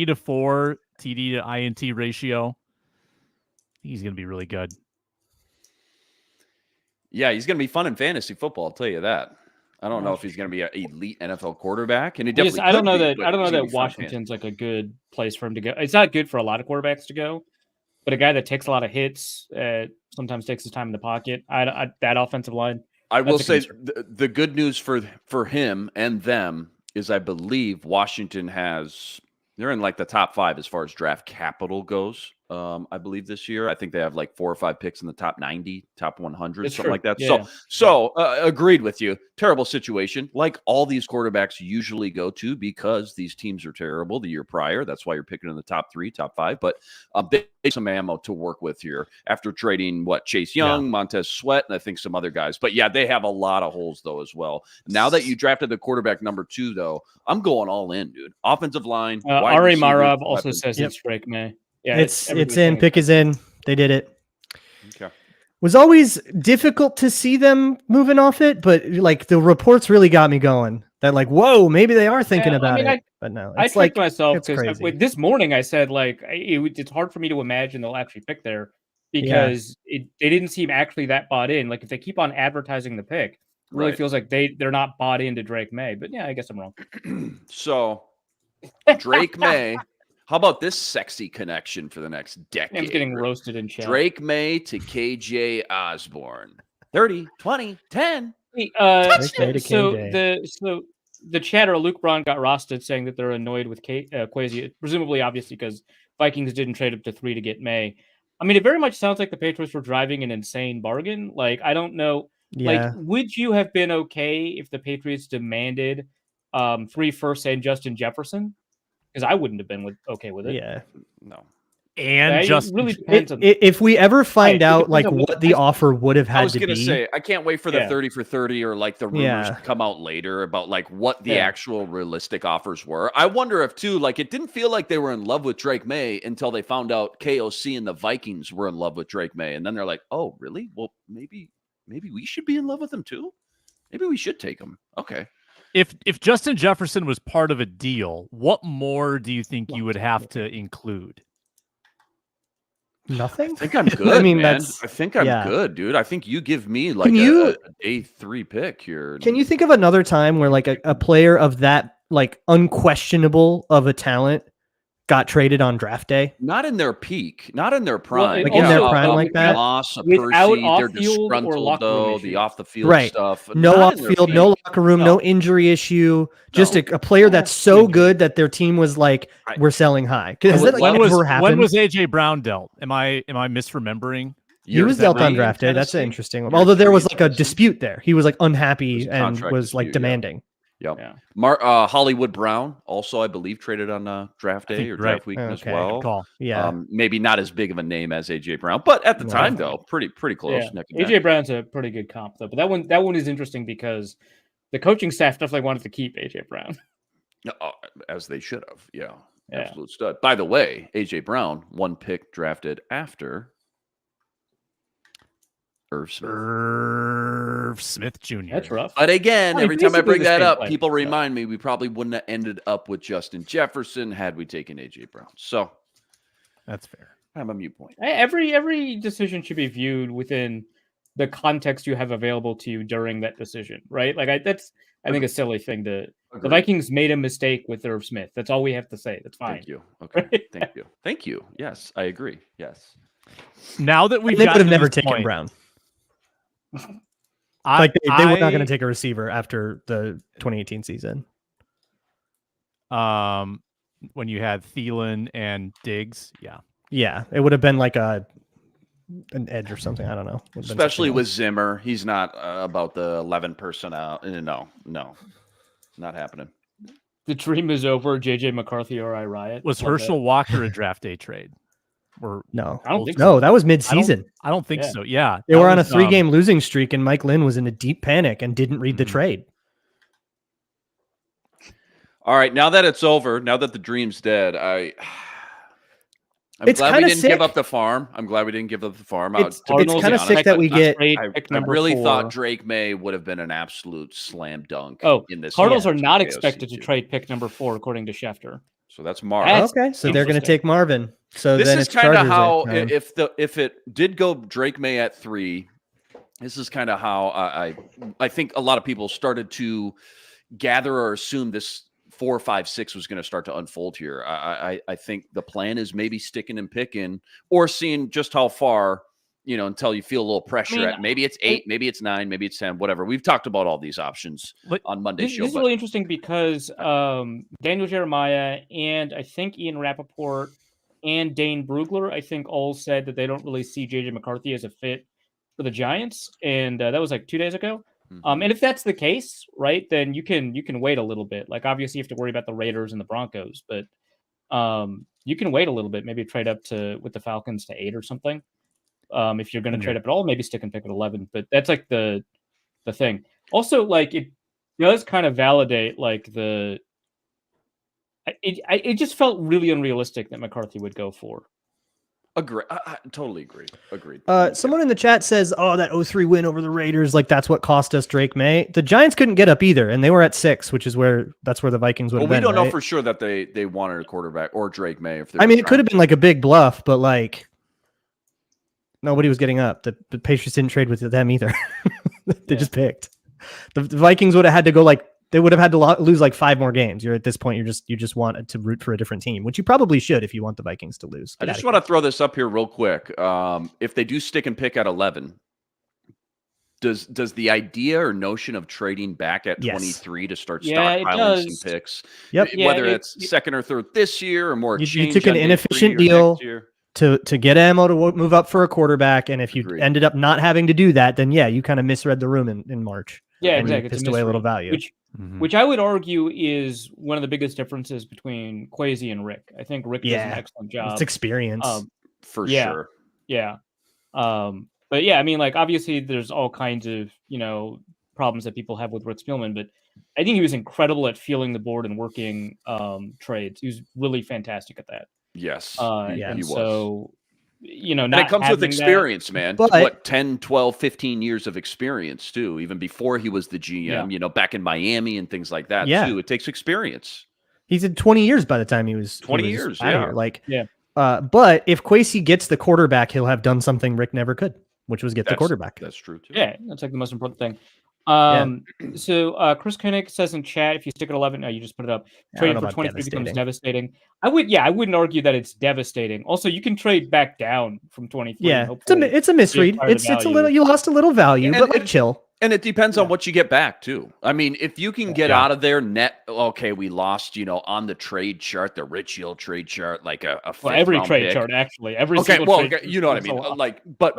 to 4 TD to INT ratio. He's going to be really good. Yeah, he's going to be fun in fantasy football. I'll tell you that. I don't know if he's going to be an elite NFL quarterback, and he definitely. I don't know could be, that. I don't know he's gonna that be fun Washington's like a good place for him to go. It's not good for a lot of quarterbacks to go, but a guy that takes a lot of hits, sometimes takes his time in the pocket. That offensive line. I will say the good news for him and them is I believe Washington they're in like the top 5 as far as draft capital goes. I believe this year. I think they have like 4 or 5 picks in the top 90, top 100, something like that. Yeah. So agreed with you. Terrible situation, like all these quarterbacks usually go to because these teams are terrible the year prior. That's why you're picking in the top 3, top 5. But they have some ammo to work with here after trading Chase Young, Montez Sweat, and I think some other guys. But yeah, they have a lot of holes though as well. Now that you drafted the quarterback number 2, though, I'm going all in, dude. Offensive line. Ari Marov also says it's Drake Maye. Yeah, it's in. Pick is in. They did it. Okay. Was always difficult to see them moving off it, but like the reports really got me going. That like, whoa, maybe they are thinking about it. But no, I tricked myself because this morning I said like it's hard for me to imagine they'll actually pick there because they didn't seem actually that bought in. Like if they keep on advertising the pick, it really feels like they're not bought into Drake Maye. But yeah, I guess I'm wrong. So Drake Maye. How about this sexy connection for the next decade? I'm getting roasted in chat. Drake Maye to KJ Osborne. 30, 20, 10. So the chatter, Luke Braun got roasted saying that they're annoyed with Kwesi, presumably obviously because Vikings didn't trade up to 3 to get Maye. I mean, it very much sounds like the Patriots were driving an insane bargain. Like, I don't know. Yeah. Like, would you have been okay if the Patriots demanded 3 firsts and Justin Jefferson? Because I wouldn't have been okay with it. Yeah, no. And just really depends on if we ever find out like what the offer would have had to be. I was going to say I can't wait for the 30 for 30 or like the rumors to come out later about like what the actual realistic offers were. I wonder if too like it didn't feel like they were in love with Drake Maye until they found out KOC and the Vikings were in love with Drake Maye, and then they're like, oh really? Well maybe we should be in love with him too. Maybe we should take him. Okay. If Justin Jefferson was part of a deal, what more do you think you would have to include? Nothing. I think I'm good. I mean, man. I think I'm yeah. good, dude. I think you give me like a day 3 pick here. Can you think of another time where like a player of that like unquestionable of a talent got traded on draft day? Not in their peak, not in their prime. Like in their prime like that? Loss of Without Percy, they're off-field or disgruntled locker room though, issue. the off the field stuff. No off field, no locker room, no injury issue. Just a player that's so good that their team was like, we're selling high. When was AJ Brown dealt? Am I misremembering? He was dealt on draft day. That's an interesting one. Although there was like a dispute there. He was like unhappy and was like demanding. Yep. Yeah. Hollywood Brown also, I believe, traded on draft day or draft weekend as well. Good call. Yeah. Maybe not as big of a name as AJ Brown, but at the time though, pretty close. Yeah. AJ Brown's a pretty good comp though, but that one is interesting because the coaching staff definitely wanted to keep AJ Brown. As they should have. Yeah. Absolute stud. By the way, AJ Brown, 1 pick drafted after Irv Smith Jr. That's rough. But again, every time I bring that up, people remind me we probably wouldn't have ended up with Justin Jefferson had we taken AJ Brown. So that's fair. I have a mute point. Every decision should be viewed within the context you have available to you during that decision, right? Like I think a silly thing to. The Vikings made a mistake with Irv Smith. That's all we have to say. That's fine. Thank you. Okay. Thank you. Thank you. Yes, I agree. Yes. Now that we've they would gotten have never to this taken point, Brown. Like they were not going to take a receiver after the 2018 season. When you had Thielen and Diggs, Yeah, it would have been like an edge or something. I don't know. Especially with Zimmer, he's not about the 11 personnel. No, not happening. The dream is over. J.J. McCARTHY or I riot. was Herschel Walker a draft day trade? No, I don't think no, so. that was mid-season. I don't think so. Yeah, they were on a 3-game losing streak, and Mike Lynn was in a deep panic and didn't read the trade. All right, now that it's over, now that the dream's dead, I'm It's glad we kinda didn't sick. give up the farm. I'm glad we didn't give up the farm. It's Cardinals kind of and sick that we get. I really thought Drake Maye would have been an absolute slam dunk. Oh, in this Cardinals are game. not AFC expected to too. trade pick number 4, according to Schefter. So that's Marv. Okay, so they're going to take Marvin. So This then is it's kind of Chargers how at time. if it did go Drake Maye at 3, this is kind of how I think a lot of people started to gather or assume this 4, 5, 6 was going to start to unfold here. I think the plan is maybe sticking and picking or seeing just how far, until you feel a little pressure at maybe it's 8, maybe it's 9, maybe it's 10, whatever. We've talked about all these options on Monday's show. This is really interesting because Daniel Jeremiah and I think Ian Rappaport and Dane Brugler, I think all said that they don't really see J.J. McCARTHY as a fit for the Giants. And that was like 2 days ago. And if that's the case, right, then you can wait a little bit. Like obviously you have to worry about the Raiders and the Broncos, but you can wait a little bit, maybe trade up with the Falcons to 8 or something. If you're going to trade up at all, maybe stick and pick at 11. But that's like the thing. Also, like it does kind of validate like it just felt really unrealistic that McCARTHY would go 4. Agree. I totally agree. Agreed. Someone in the chat says, "Oh, that 0-3 win over the Raiders, like that's what cost us Drake Maye." The Giants couldn't get up either, and they were at 6, which is where the Vikings would have been. We don't know right? for sure that they wanted a quarterback or Drake Maye. It could have been like a big bluff, but like nobody was getting up. The Patriots didn't trade with them either. They just picked. The Vikings would have had to go they would have had to lose like 5 more games. You're at this point, you just want to root for a different team, which you probably should if you want the Vikings to lose. I just want to throw this up here real quick. If they do stick and pick at 11, does the idea or notion of trading back at 23 to start stockpiling some picks, whether it's second or third this year or more, you took an inefficient deal to get ammo to move up for a quarterback, and if you ended up not having to do that, then you kind of misread the room in March. Yeah, and exactly. Pissed away a little value. Which I would argue is one of the biggest differences between Kwesi and Rick. I think Rick does an excellent job. It's experience. For sure. Yeah. But yeah, I mean, like obviously there's all kinds of, problems that people have with Rick Spielman, but I think he was incredible at feeling the board and working trades. He was really fantastic at that. Yes. He was. So, and it comes with experience, man. But, what, 10, 12, 15 years of experience too, even before he was the GM, back in Miami and things like that too. It takes experience. He's in 20 years by the time he was 20 years. Here. But if Kwesi gets the quarterback, he'll have done something Rick never could, which was get the quarterback. That's true too. Yeah, that's like the most important thing. So Chris Koenig says in chat, if you stick at 11, no, you just put it up. Trading for 23 becomes devastating. I wouldn't argue that it's devastating. Also, you can trade back down from 23. Yeah, it's a misread. It's a little. You lost a little value, but chill. And it depends on what you get back too. I mean, if you can get out of there net, okay, we lost, on the trade chart, the Rich Hill trade chart, like a every trade pick. chart actually, you know what I mean. But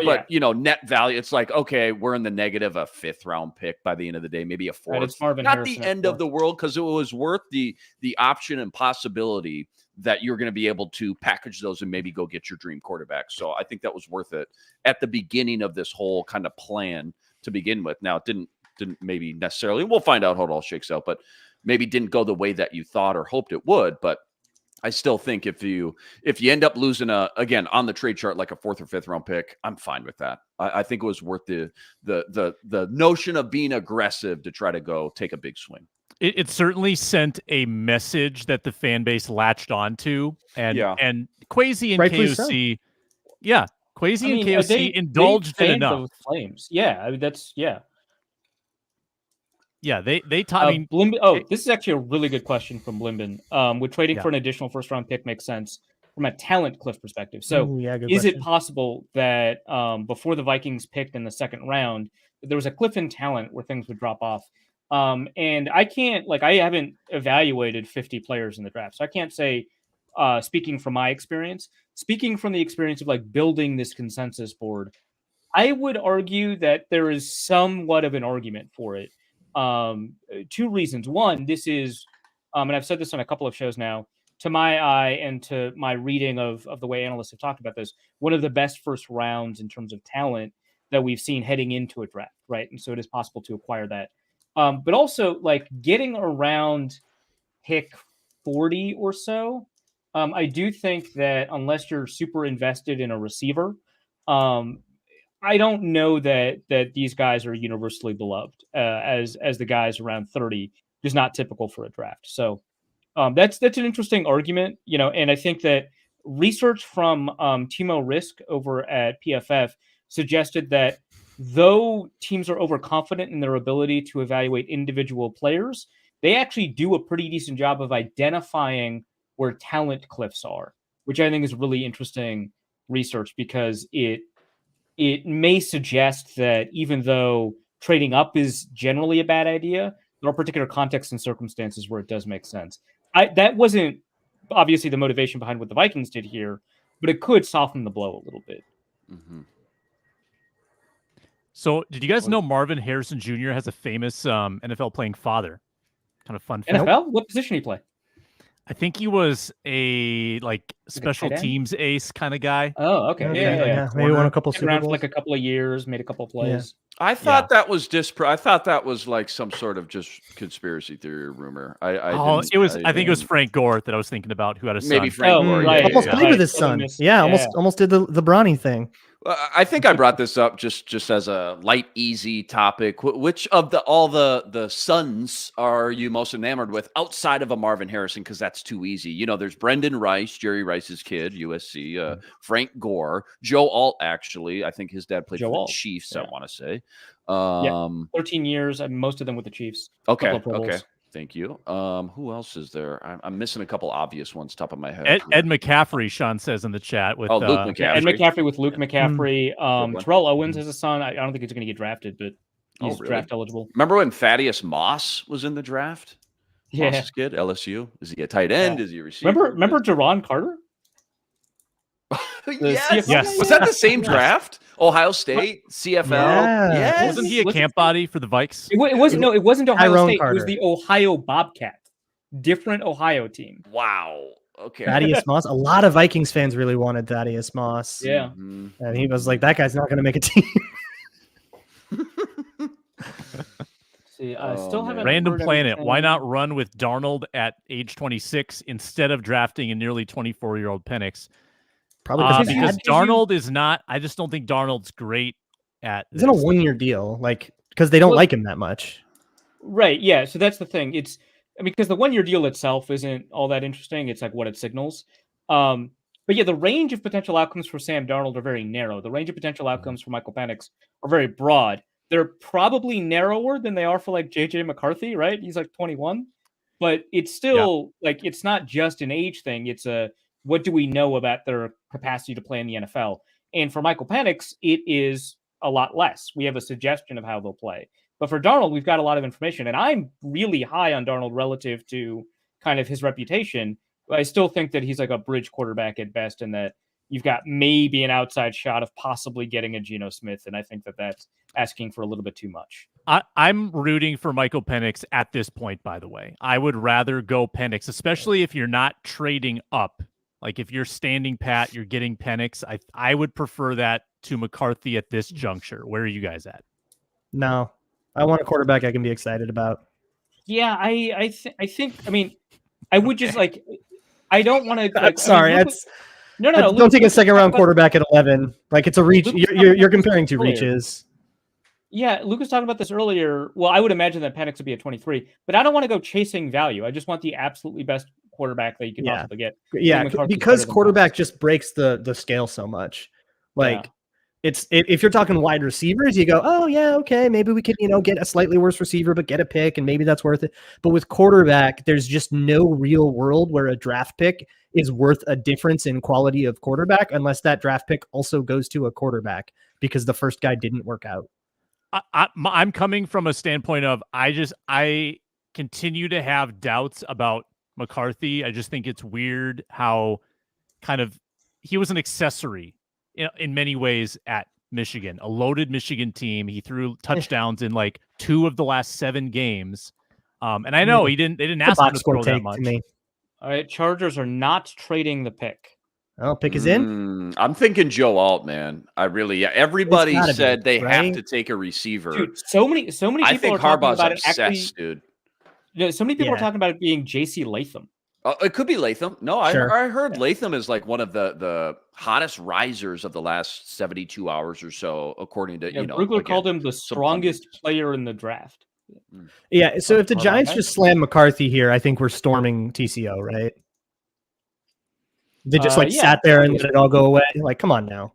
net value, it's like, okay, we're in the negative, a 5th round pick by the end of the day, maybe a 4th. Right, it's Marvin Not Harrison the end of the world, because it was worth the option and possibility that you're going to be able to package those and maybe go get your dream quarterback. So I think that was worth it at the beginning of this whole kind of plan to begin with. Now, it didn't maybe necessarily, we'll find out how it all shakes out, but maybe didn't go the way that you thought or hoped it would. But I still think if you end up losing again on the trade chart, like a 4th or 5th round pick, I'm fine with that. I think it was worth the notion of being aggressive to try to go take a big swing. It certainly sent a message that the fan base latched onto, and Kwesi and Rightfully KOC, Kwesi and they KOC indulged in fanned enough. the Flames. Yeah, I mean that's Yeah, they taught. I mean, this is actually a really good question from Blimbin. Would trading for an additional first round pick make sense from a talent cliff perspective? So, good is question. it possible that before the Vikings picked in the second round, there was a cliff in talent where things would drop off? And I can't, I haven't evaluated 50 players in the draft, so I can't say, speaking from my experience, speaking from the experience of building this consensus board, I would argue that there is somewhat of an argument for it. Two reasons. One, this is, and I've said this on a couple of shows now, to my eye and to my reading of the way analysts have talked about this, one of the best first rounds in terms of talent that we've seen heading into a draft, right? And so it is possible to acquire that. But also, getting around pick 40 or so, I do think that unless you're super invested in a receiver, I don't know that these guys are universally beloved as the guys around 30, just not typical for a draft. So that's an interesting argument, and I think that research from Timo Risk over at PFF suggested that though teams are overconfident in their ability to evaluate individual players, they actually do a pretty decent job of identifying where talent cliffs are, which I think is really interesting research because it may suggest that even though trading up is generally a bad idea, there are particular contexts and circumstances where it does make sense. That wasn't obviously the motivation behind what the Vikings did here, but it could soften the blow a little bit. Mm-hmm. So, did you guys know Marvin Harrison Jr. has a famous NFL playing father? Kind of fun fact. NFL? What position did he play? I think he was a special teams ace kind of guy. Oh, okay. Yeah. Maybe won a couple Super Bowls. Bowls For a couple of years, made a couple of plays. I thought that was I thought that was some sort of just conspiracy theory rumor. I think it was Frank Gore that I was thinking about, who had a son. Maybe Frank Gore. Right. Almost played with his son. Almost did the Bronny thing. I think I brought this up just as a light, easy topic. Which of all the sons are you most enamored with outside of a Marvin Harrison? Because that's too easy. There's Brendan Rice, Jerry Rice's kid, USC. Frank Gore, Joe Alt. Actually, I think his dad played for the Chiefs. I want to say. 13 years, and most of them with the Chiefs. Okay. Thank you. Who else is there? I'm missing a couple obvious ones top of my head. Ed McCaffrey, Sean says in the chat. With Luke McCaffrey. Ed McCaffrey with Luke McCaffrey. Terrell Owens has a son. I don't think he's going to get drafted, but he's draft eligible. Remember when Thaddeus Moss was in the draft? Yeah. Moss's kid, LSU. Is he a tight end? Is he a receiver? Remember Jaron Carter? Yes. Was that the same draft? Ohio State, CFL. Yes. Wasn't he a camp body for the Vikes? It wasn't. No, it wasn't Ohio Tyrone State. Carter. It was the Ohio Bobcats. Different Ohio team. Wow. Okay. Thaddeus Moss. A lot of Vikings fans really wanted Thaddeus Moss. Yeah. And he was like, that guy's not going to make a team. See, I still haven't. Random planet. Why not run with Darnold at age 26 instead of drafting a nearly 24-year-old Penix? Probably because Darnold is not. I just don't think Darnold's great at. It's in a 1-year deal, because they don't like him that much. Right. Yeah. So that's the thing. Because the 1-year deal itself isn't all that interesting. It's what it signals. But yeah, the range of potential outcomes for Sam Darnold are very narrow. The range of potential outcomes for Michael Penix are very broad. They're probably narrower than they are for J.J. McCARTHY, right? He's 21, but it's still it's not just an age thing. It's what do we know about their capacity to play in the NFL? And for Michael Penix, it is a lot less. We have a suggestion of how they'll play. But for Darnold, we've got a lot of information. And I'm really high on Darnold relative to kind of his reputation. But I still think that he's a bridge quarterback at best, and that you've got maybe an outside shot of possibly getting a Geno Smith. And I think that that's asking for a little bit too much. I'm rooting for Michael Penix at this point, by the way. I would rather go Penix, especially if you're not trading up. If you're standing pat, you're getting Penix. I would prefer that to McCarthy at this juncture. Where are you guys at? No, I want a quarterback I can be excited about. Yeah, I think. I would just I don't want to. Sorry, no. Don't take a second round quarterback at 11. It's a reach. You're comparing two reaches. Yeah, Luke was talking about this earlier. Well, I would imagine that Penix would be at 23, but I don't want to go chasing value. I just want the absolutely best quarterback that you can possibly get. Yeah, because quarterback just breaks the scale so much. Like, if you're talking wide receivers, you go, oh yeah, okay, maybe we could, get a slightly worse receiver, but get a pick, and maybe that's worth it. But with quarterback, there's just no real world where a draft pick is worth a difference in quality of quarterback unless that draft pick also goes to a quarterback because the first guy didn't work out. I'm coming from a standpoint of I continue to have doubts about McCarthy. I just think it's weird how kind of he was an accessory in many ways at Michigan, a loaded Michigan team. He threw touchdowns in like 2 of the last 7 games. And I know they didn't ask him to throw that much. All right, Chargers are not trading the pick. Oh, pick is in? I'm thinking Joe Alt, man. Everybody said they have to take a receiver. Dude, so many people I think are talking Harbaugh's about obsessed, it. dude. So many people are talking about it being J.C. Latham. It could be Latham. No, I heard Latham is like one of the hottest risers of the last 72 hours or so, according to Brugler called him the strongest player in the draft. Yeah, so if the Giants just slam McCarthy here, I think we're storming TCO, right? They just sat there and let it all go away. Like, come on now.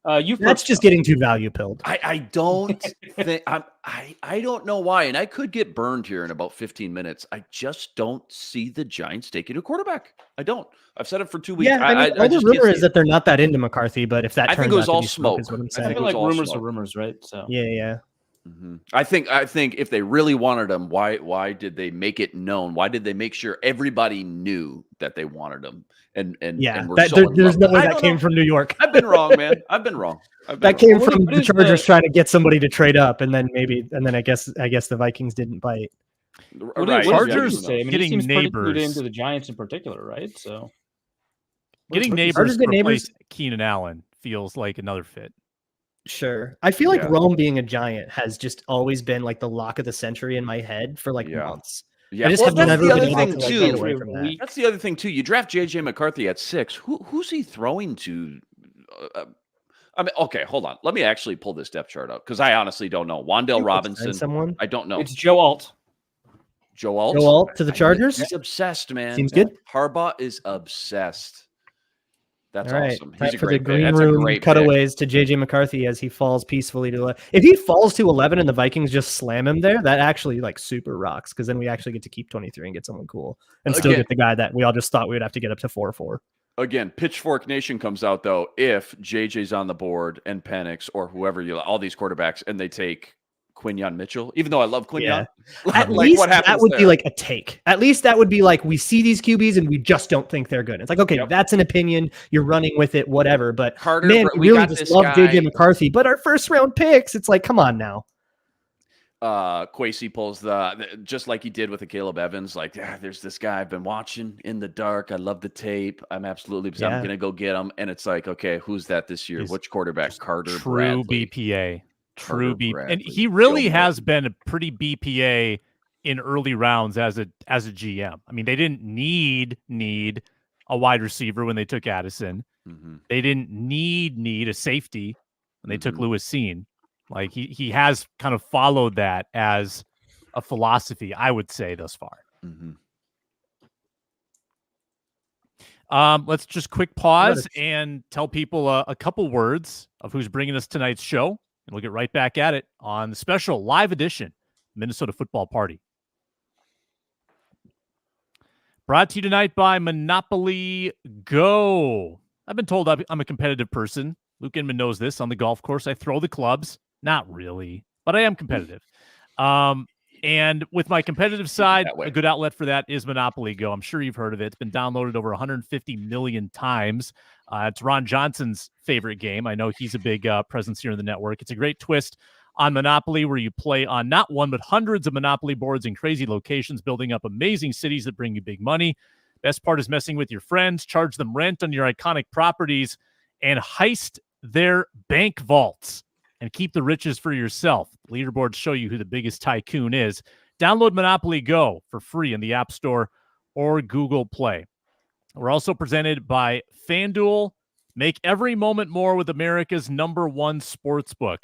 That's just getting too value pilled. I don't think I don't know why, and I could get burned here in about 15 minutes. I just don't see the Giants taking a quarterback. I don't. I've said it for 2 weeks. Yeah, all the rumor is that they're not that into McCarthy, but if that I think it was all smoke. Is what I'm saying. I feel like rumors are rumors, right? So yeah. Mm-hmm. I think if they really wanted him, why did they make it known? Why did they make sure everybody knew that they wanted him? And there's no way that came from New York. I've been wrong, man. I've been wrong. That came from the Chargers trying to get somebody to trade up, and then I guess the Vikings didn't bite. Right. Chargers getting neighbors into the Giants in particular, right? So getting neighbors to replace Keenan Allen feels like another fit. Sure. I feel like Rome being a Giant has just always been like the lock of the century in my head for months. Yeah, that's the other thing too. That's the other thing too. You draft J.J. McCarthy at 6. Who's he throwing to? Okay, hold on. Let me actually pull this depth chart up because I honestly don't know. Wan'Dale Robinson. Someone? I don't know. It's Joe Alt. Joe Alt? Joe Alt to the Chargers? He's obsessed, man. Seems good. Harbaugh is obsessed. That's all right. awesome. He's a great pick. That's room a great cutaways pick. To J.J. McCarthy as he falls peacefully to 11. If he falls to 11 and the Vikings just slam him there, that actually super rocks because then we actually get to keep 23 and get someone cool and still get the guy that we all just thought we would have to get up to 4-4. Again, Pitchfork Nation comes out though if J.J.'s on the board and Penix or whoever all these quarterbacks and they take Quinyon Mitchell, even though I love Quinyon. At least what that would be like a take. At least that would be like we see these QBs and we just don't think they're good. It's like, okay, that's an opinion. You're running with it, whatever. But Carter, man, we really just love JJ McCarthy. But our first round picks, it's like, come on now. Kwesi pulls just like he did with the Caleb Evans. Like, there's this guy I've been watching in the dark. I love the tape. I'm gonna go get him. And it's like, okay, who's that this year? Which quarterback? Carter Bradley. BPA. True BPA. And he really has been a pretty BPA in early rounds as a GM. I mean, they didn't need a wide receiver when they took Addison. Mm-hmm. They didn't need a safety when they took Lewis Seen. Like he has kind of followed that as a philosophy, I would say, thus far. Mm-hmm. Let's just quick pause and tell people a couple words of who's bringing us tonight's show. And we'll get right back at it on the special live edition Minnesota Football Party. Brought to you tonight by Monopoly Go. I've been told I'm a competitive person. Luke Inman knows this. On the golf course, I throw the clubs. Not really, but I am competitive. And with my competitive side, a good outlet for that is Monopoly Go. I'm sure you've heard of it. It's been downloaded over 150 million times. It's Ron Johnson's favorite game. I know he's a big presence here in the network. It's a great twist on Monopoly where you play on not one, but hundreds of Monopoly boards in crazy locations, building up amazing cities that bring you big money. Best part is messing with your friends, charge them rent on your iconic properties, and heist their bank vaults and keep the riches for yourself. Leaderboards show you who the biggest tycoon is. Download Monopoly Go for free in the App Store or Google Play. We're also presented by FanDuel. Make every moment more with America's #1 sportsbook.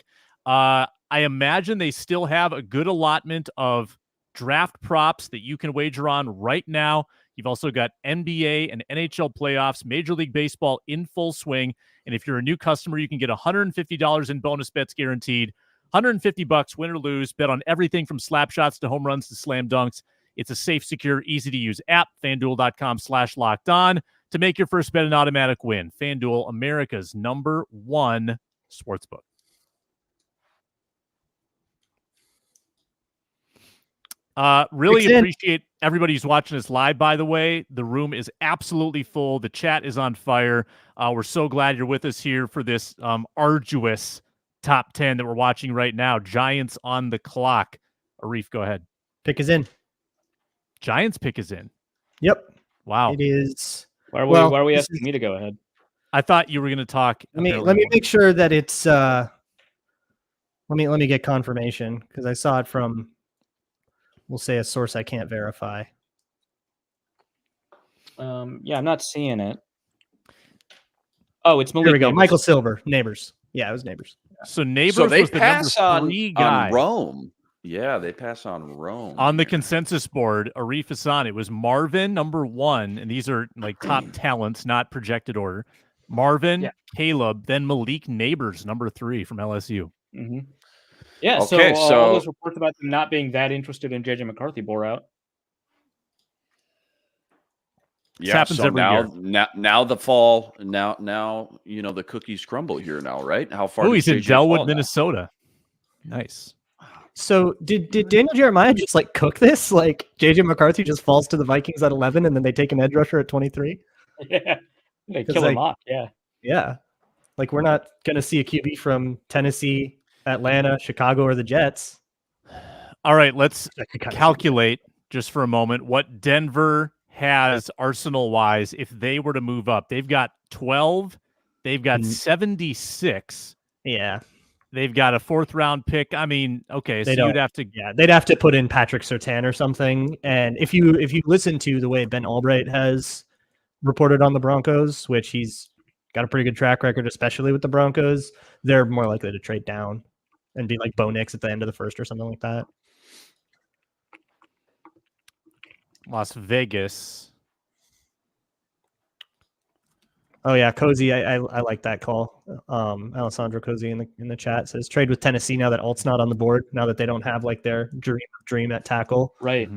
I imagine they still have a good allotment of draft props that you can wager on right now. You've also got NBA and NHL playoffs, Major League Baseball in full swing. And if you're a new customer, you can get $150 in bonus bets guaranteed. $150, win or lose. Bet on everything from slap shots to home runs to slam dunks. It's a safe, secure, easy-to-use app. FanDuel.com/lockedon to make your first bet an automatic win. FanDuel, America's #1 sportsbook. Really appreciate everybody who's watching us live, by the way. The room is absolutely full. The chat is on fire. We're so glad you're with us here for this arduous top 10 that we're watching right now. Giants on the clock. Arif, go ahead. Pick is in. Giants pick is in. Yep. Wow. It is. Why are we asking me to go ahead? I thought you were going to talk. Let me make sure that it's. Let me get confirmation because I saw it from. We'll say a source I can't verify. Yeah, I'm not seeing it. Oh, it's Malik. Here we go. Neighbors. Michael Silver, Neighbors. Yeah, it was Neighbors. So Neighbors So they was the pass number 3 guy. on Rome. Yeah, they pass on Rome. On the consensus board, Arif Hasan, it was Marvin, number 1, and these are like top talents, not projected order. Marvin, Caleb, then Malik Neighbors, number 3 from LSU. Mm-hmm. Yeah, okay, so all those reports about them not being that interested in J.J. McCARTHY bore out. Yeah, happens so every year. Now the fall, now the cookies crumble here now, right? How far? Oh, he's in Delwood, Minnesota. Nice. So did Daniel Jeremiah just like cook this? Like JJ McCarthy just falls to the Vikings at 11, and then they take an edge rusher at 23. Yeah, they kill him off. Yeah. Like we're not gonna see a QB from Tennessee, Atlanta, Chicago, or the Jets. All right, let's calculate just for a moment what Denver has Arsenal-wise if they were to move up. They've got 12. They've got 76. Yeah. They've got a 4th-round pick. I mean, okay, so you'd have to... Yeah, they'd have to put in Patrick Surtain or something. And if you listen to the way Ben Albright has reported on the Broncos, which he's got a pretty good track record, especially with the Broncos, they're more likely to trade down and be like Bo Nix at the end of the 1st or something like that. Las Vegas. Oh yeah, Cozy. I like that call. Alessandro Cozy in the chat says trade with Tennessee now that Alt's not on the board. Now that they don't have like their dream at tackle. Right.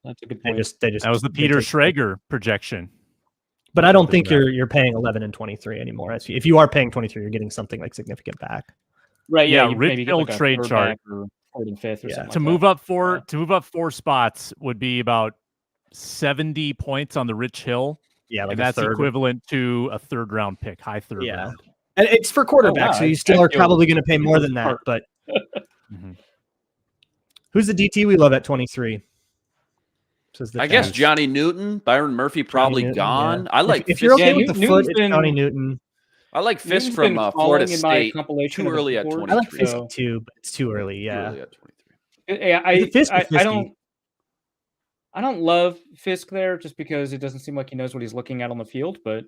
That's a good point. They just that was the Peter Schrager projection. But I don't think you're paying 11 and 23 anymore. If you are paying 23, you're getting something like significant back. Right. Yeah. Rich Hill like trade chart or 4th and 5th or something. To move up four spots would be about 70 points on the Rich Hill. Yeah, like and that's equivalent to a 3rd-round pick, high 3rd round. And it's for quarterback, so you still are probably going to pay more than that. But who's the DT we love at 23? I guess Johnny Newton, Byron Murphy probably gone. Yeah. I like if you're okay with the foot, it's Johnny Newton. I like Fisk from Florida State. Too early at 23. I like Fisk too, but it's too early. Yeah, too early at 23. Yeah, I don't love Fisk there just because it doesn't seem like he knows what he's looking at on the field. But,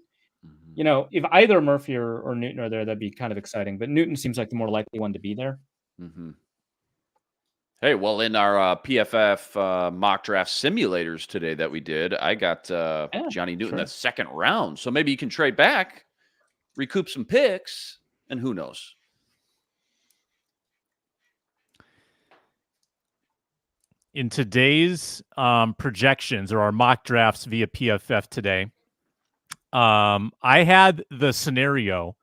if either Murphy or Newton are there, that'd be kind of exciting. But Newton seems like the more likely one to be there. Mm-hmm. Hey, well, in our PFF mock draft simulators today that we did, I got Johnny Newton the 2nd round. So maybe you can trade back, recoup some picks, and who knows? In today's projections or our mock drafts via PFF today, I had the scenario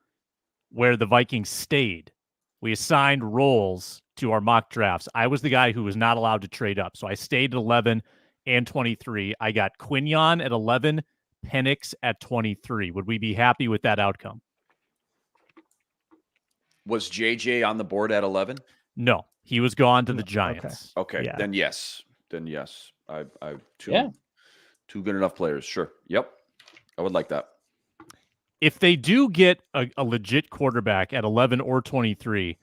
where the Vikings stayed. We assigned roles to our mock drafts. I was the guy who was not allowed to trade up. So I stayed at 11 and 23. I got Quinion at 11, Penix at 23. Would we be happy with that outcome? Was J.J. on the board at 11? No. He was gone to the Giants. Okay. Yeah. Then yes. I two good enough players. Sure. Yep. I would like that. If they do get a legit quarterback at 11 or 23,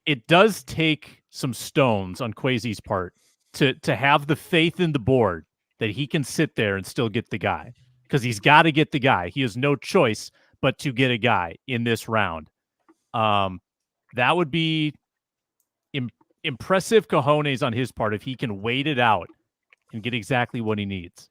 it does take some stones on Kwesi's part to have the faith in the board that he can sit there and still get the guy, because he's got to get the guy. He has no choice but to get a guy in this round. That would be impressive cojones on his part if he can wait it out and get exactly what he needs.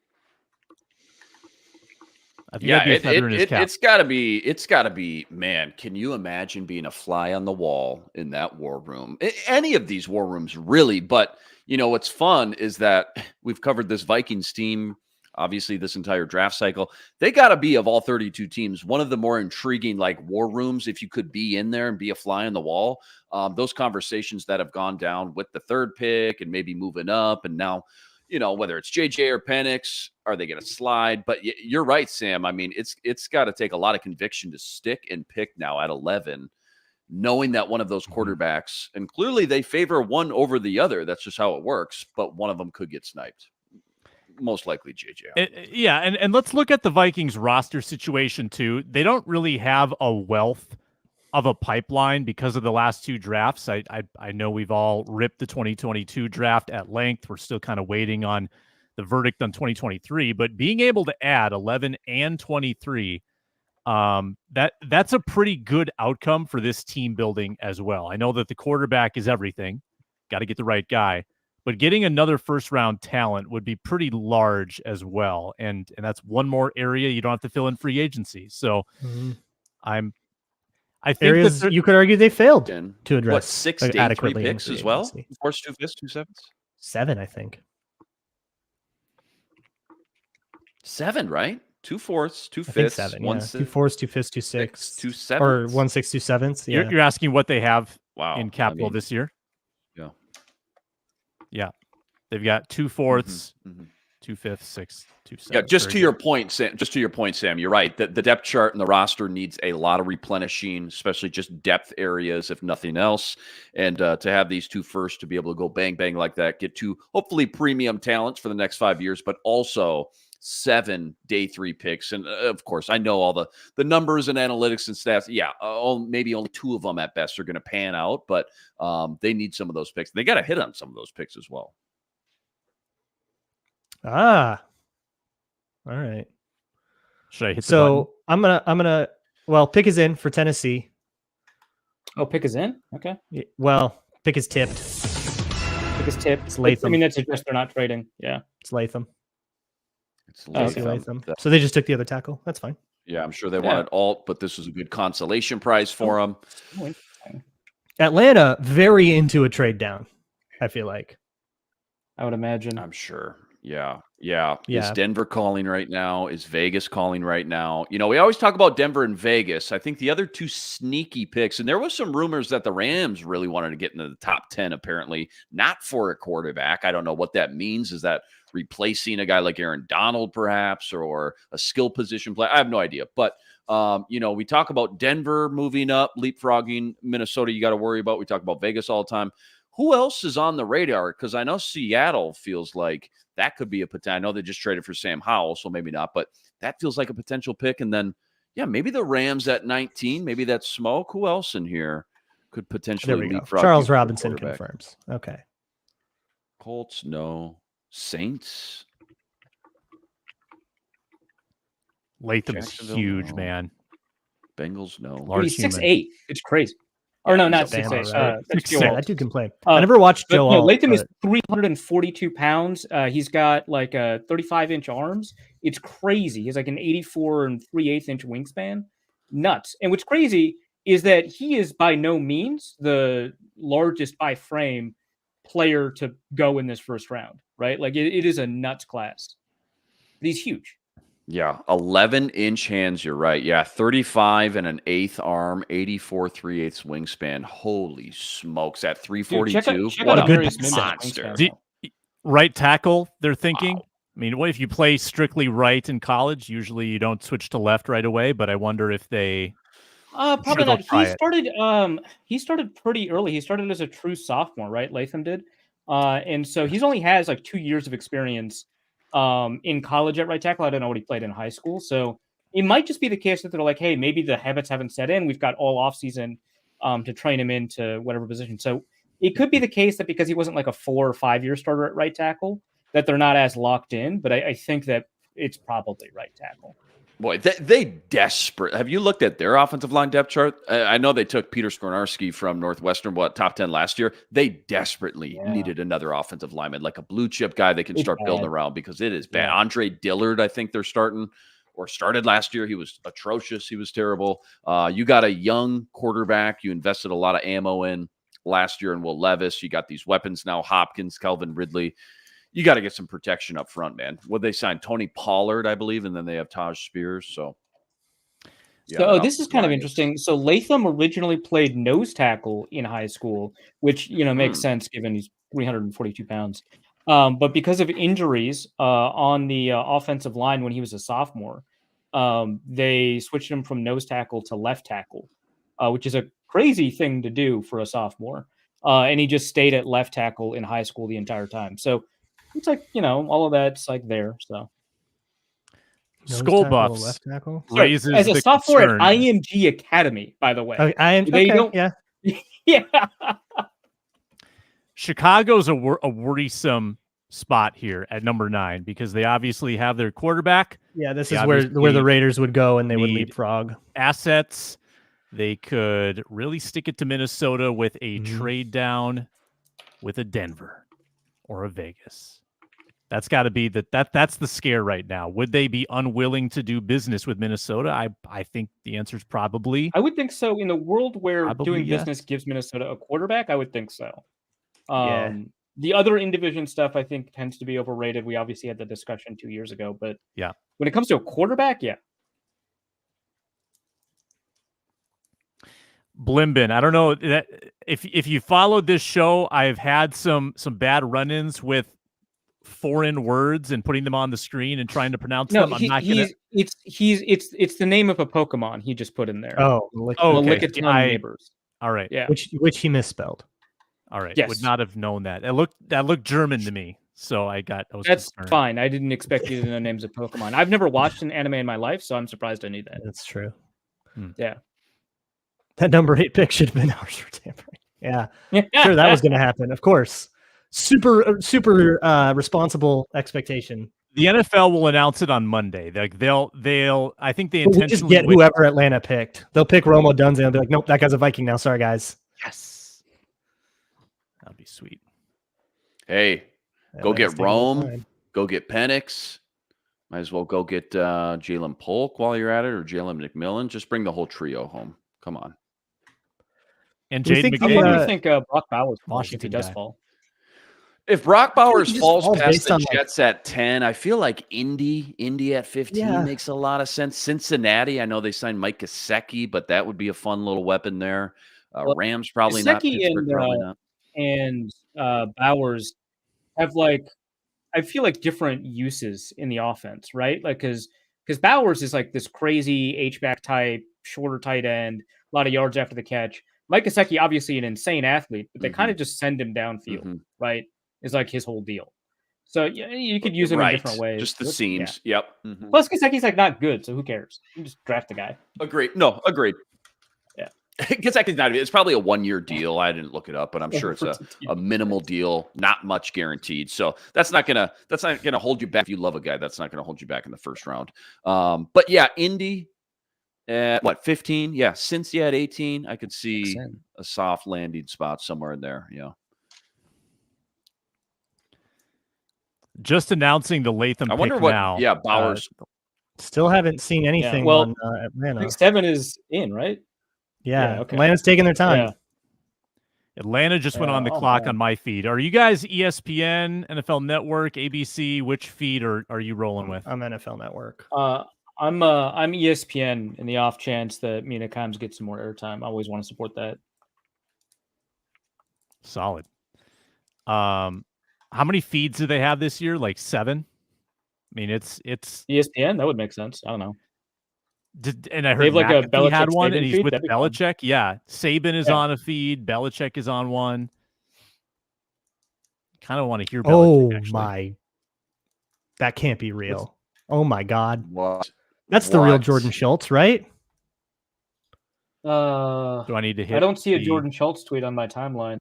I think that'd be a feather in his cap. It's gotta be, man, can you imagine being a fly on the wall in that war room? Any of these war rooms, really. But, what's fun is that we've covered this Vikings team, obviously, this entire draft cycle. They got to be, of all 32 teams, one of the more intriguing, war rooms, if you could be in there and be a fly on the wall. Those conversations that have gone down with the third pick and maybe moving up, and now, whether it's J.J. or Penix, are they going to slide? But you're right, Sam. I mean, it's got to take a lot of conviction to stick and pick now at 11, knowing that one of those quarterbacks, and clearly they favor one over the other. That's just how it works. But one of them could get sniped. Most likely J.J. Yeah, and let's look at the Vikings roster situation, too. They don't really have a wealth of a pipeline because of the last two drafts. I know we've all ripped the 2022 draft at length. We're still kind of waiting on the verdict on 2023, but being able to add 11 and 23, that's a pretty good outcome for this team building as well. I know that the quarterback is everything. Got to get the right guy, but getting another first-round talent would be pretty large as well, and that's one more area you don't have to fill in free agency. So I think areas you could argue they failed to address. What, 6 day 3 picks as well? 4 2/5, 2 7s? 7, I think. 7, right? 2 4ths, 2 I think 5ths, 7. 1 2 4s, 2 5ths, 2 6, 2 7s, or 1 6, 2 7s. Yeah. You're asking what they have in I capital mean, this year? Yeah. They've got 2 4ths, 2 5ths, 6, 2 7s. Yeah, just to your point, Sam, you're right. The depth chart and the roster needs a lot of replenishing, especially just depth areas, if nothing else. And to have these 2 firsts to be able to go bang, bang like that, get 2 hopefully premium talents for the next 5 years, but also 7 day 3 picks. And of course, I know all the numbers and analytics and stats. Yeah, maybe only 2 of them at best are going to pan out, but they need some of those picks. They got to hit on some of those picks as well. All right. Should I hit so I'm gonna well, pick is in for Tennessee. Oh, pick is in? Okay. Well, pick is tipped. Pick is tipped. It's Latham. I mean, that suggests they're not trading. Yeah. It's Latham. It's Latham. So they just took the other tackle. That's fine. Yeah, I'm sure they wanted Alt, but this was a good consolation prize for them. Atlanta, very into a trade down, I feel like. I would imagine. I'm sure. Yeah. Is Denver calling right now? Is Vegas calling right now? We always talk about Denver and Vegas. I think the other 2 sneaky picks, and there was some rumors that the Rams really wanted to get into the top 10, apparently, not for a quarterback. I don't know what that means. Is that replacing a guy like Aaron Donald, perhaps, or a skill position player? I have no idea. But, we talk about Denver moving up, leapfrogging. Minnesota, you got to worry about. We talk about Vegas all the time. Who else is on the radar? Because I know Seattle feels like that could be a potential. I know they just traded for Sam Howell, so maybe not, but that feels like a potential pick. And then, maybe the Rams at 19, maybe that's smoke. Who else in here could potentially leapfrog? Charles Robinson confirms. Okay. Colts, no. Saints. Latham's huge, man. Bengals, no. He's 6'8". It's crazy. Or no, not 6'8". That dude can play. I never watched Joe. No, Latham is 342 pounds. He's got like 35-inch arms. It's crazy. He's like an 84 3/8-inch wingspan. Nuts. And what's crazy is that he is by no means the largest by frame player to go in this first round, right? Like it is a nuts class. But he's huge. Yeah, 11-inch hands. You're right. Yeah, 35 and an 1/8 arm, 84 3/8 wingspan. Holy smokes! At 342, check what out a good monster! Right tackle, they're thinking. Wow. I mean, what if you play strictly right in college? Usually, you don't switch to left right away. But I wonder if they probably not. He started pretty early. He started as a true sophomore, right? Latham did, and so he's only has like 2 years of experience. In college at right tackle. I don't know what he played in high school. So it might just be the case that they're like, hey, maybe the habits haven't set in. We've got all offseason to train him into whatever position. So it could be the case that because he wasn't like a 4 or 5 year starter at right tackle, that they're not as locked in. But I think that it's probably right tackle. Boy, they desperate. Have you looked at their offensive line depth chart? I know they took Peter Skornarski from Northwestern, top 10 last year. They desperately needed another offensive lineman, like a blue chip guy they can start building around because it is bad. Andre Dillard, I think they're starting, or started last year. He was atrocious. He was terrible. You got a young quarterback. You invested a lot of ammo in last year in Will Levis. You got these weapons now, Hopkins, Calvin Ridley. You got to get some protection up front, man. Would they sign Tony Pollard, I believe, and then they have Taj Spears. So, yeah, So this is kind of interesting. So Latham originally played nose tackle in high school, which makes sense given he's 342 pounds. But because of injuries on the offensive line when he was a sophomore, they switched him from nose tackle to left tackle, which is a crazy thing to do for a sophomore. And he just stayed at left tackle in high school the entire time. So it's like, all of that's like there. So Skull Buffs left tackle raises as a the sophomore concern. at IMG Academy, by the way. Yeah. Yeah. Chicago's a worrisome spot here at number 9 because they obviously have their quarterback. Yeah, this is where the Raiders would go and they would leapfrog. Assets. They could really stick it to Minnesota with a trade down with a Denver or a Vegas. That's got to be that's the scare right now. Would they be unwilling to do business with Minnesota? I think the answer is probably. I would think so. In the world where doing business gives Minnesota a quarterback, I would think so. The other in-division stuff I think tends to be overrated. We obviously had the discussion 2 years ago, but when it comes to a quarterback, Blimbin, I don't know that if you followed this show, I've had some bad run-ins with foreign words and putting them on the screen and trying to pronounce them. I'm not gonna. It's the name of a Pokemon he just put in there. Okay. Neighbors. All right. Yeah. Which he misspelled. All right. Yes. Would not have known that. That looked German to me. So That's concerned. Fine. I didn't expect you to know names of Pokemon. I've never watched an anime in my life, so I'm surprised I knew that. That's true. Yeah. That number 8 pick should have been ours for tampering. Yeah. Sure, that was going to happen. Of course. Super responsible expectation. The NFL will announce it on Monday. Like they'll I think they intentionally just get whoever Atlanta picked. They'll pick Romo Dunze and be like, nope, that guy's a Viking now. Sorry, guys. Yes. That'd be sweet. Hey, go get Rome. Go get Penix. Might as well go get Jalen Polk while you're at it, or Jalen McMillan. Just bring the whole trio home. Come on. And Jaden McCain. How do you think Brock Bowers falls if he does fall? If Brock Bowers falls past the Jets at 10, I feel like Indy at 15 makes a lot of sense. Cincinnati, I know they signed Mike Gesicki, but that would be a fun little weapon there. Rams probably not. Pittsburgh probably not. And Bowers have I feel like different uses in the offense, right? Like because Bowers is like this crazy H-back type, shorter tight end, a lot of yards after the catch. Mike Gesicki, obviously an insane athlete, but they kind of just send him downfield, right? Is like his whole deal. So you could use him in different ways. Just the seams. Yeah. Yep. Mm-hmm. Plus, Gesicki's like not good, so who cares? You just draft the guy. Agreed. No, agreed. Yeah. Gesicki's not. It's probably a 1-year deal. I didn't look it up, but I'm sure it's a minimal deal, not much guaranteed. So that's not gonna hold you back. If you love a guy, that's not gonna hold you back in the first round. But yeah, Indy at 15? Yeah, Cincy at 18. I could see a soft landing spot somewhere in there. Yeah. Just announcing the Latham pick now. Yeah, Bowers. Still haven't seen anything on Atlanta. Pick 7 is in, right? Yeah, okay. Atlanta's taking their time. Yeah. Atlanta just went on the clock on my feed. Are you guys ESPN, NFL Network, ABC? Which feed are you rolling with? I'm NFL Network. I'm ESPN in the off chance that Mina Kimes gets some more airtime. I always want to support that. Solid. How many feeds do they have this year? Like 7? I mean, it's ESPN. That would make sense. I don't know. And I heard like a Belichick had one, Saban and he's feed? with Belichick. Yeah, Saban is on a feed. Belichick is on one. Kind of want to hear Belichick. Oh my! That can't be real. Oh my God! What? That's the real Jordan Schultz, right? Do I need to hit? I don't see a Jordan Schultz tweet on my timeline.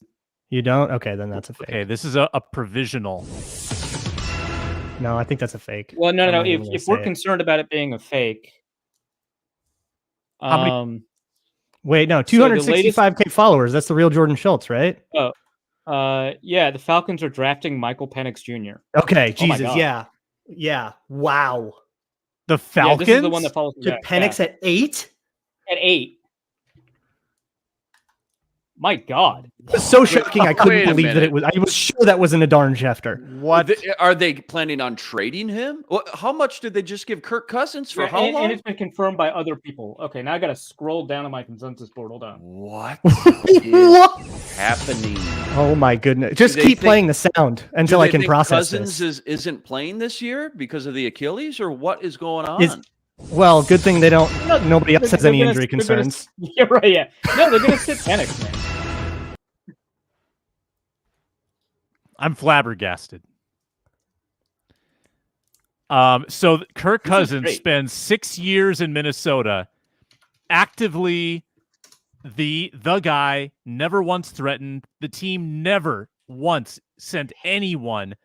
You don't? Okay, then that's a fake. Okay, this is a provisional. No, I think that's a fake. Well, no. If we're concerned about it being a fake, how many? Wait, no, 265K followers. That's the real Jordan Schultz, right? Yeah, the Falcons are drafting Michael Penix Jr. Okay, Jesus, yeah. Wow. The Yeah, Falcons? this is the one that follows me Took back. Penix at 8. At 8. My God. It was so shocking. I wait couldn't a believe that minute. it was. I was sure that wasn't a Darn Schefter. What? Are they planning on trading him? How much did they just give Kirk Cousins for? Yeah, How long? and it's been confirmed by other people. Okay, now I got to scroll down on my consensus board. Hold on. What What? is happening? Oh my goodness! Just they keep think- playing the sound until I can process Cousins this. isn't playing this year because of the Achilles, or what is going on? Well, good thing they don't. Nobody else has They're any gonna- injury they're gonna- concerns. Yeah, right. Yeah. No, they're gonna sit Penix, man. I'm flabbergasted. So Kirk This is Cousins great. spends 6 years in Minnesota, actively the guy, never once threatened. The team never once sent anyone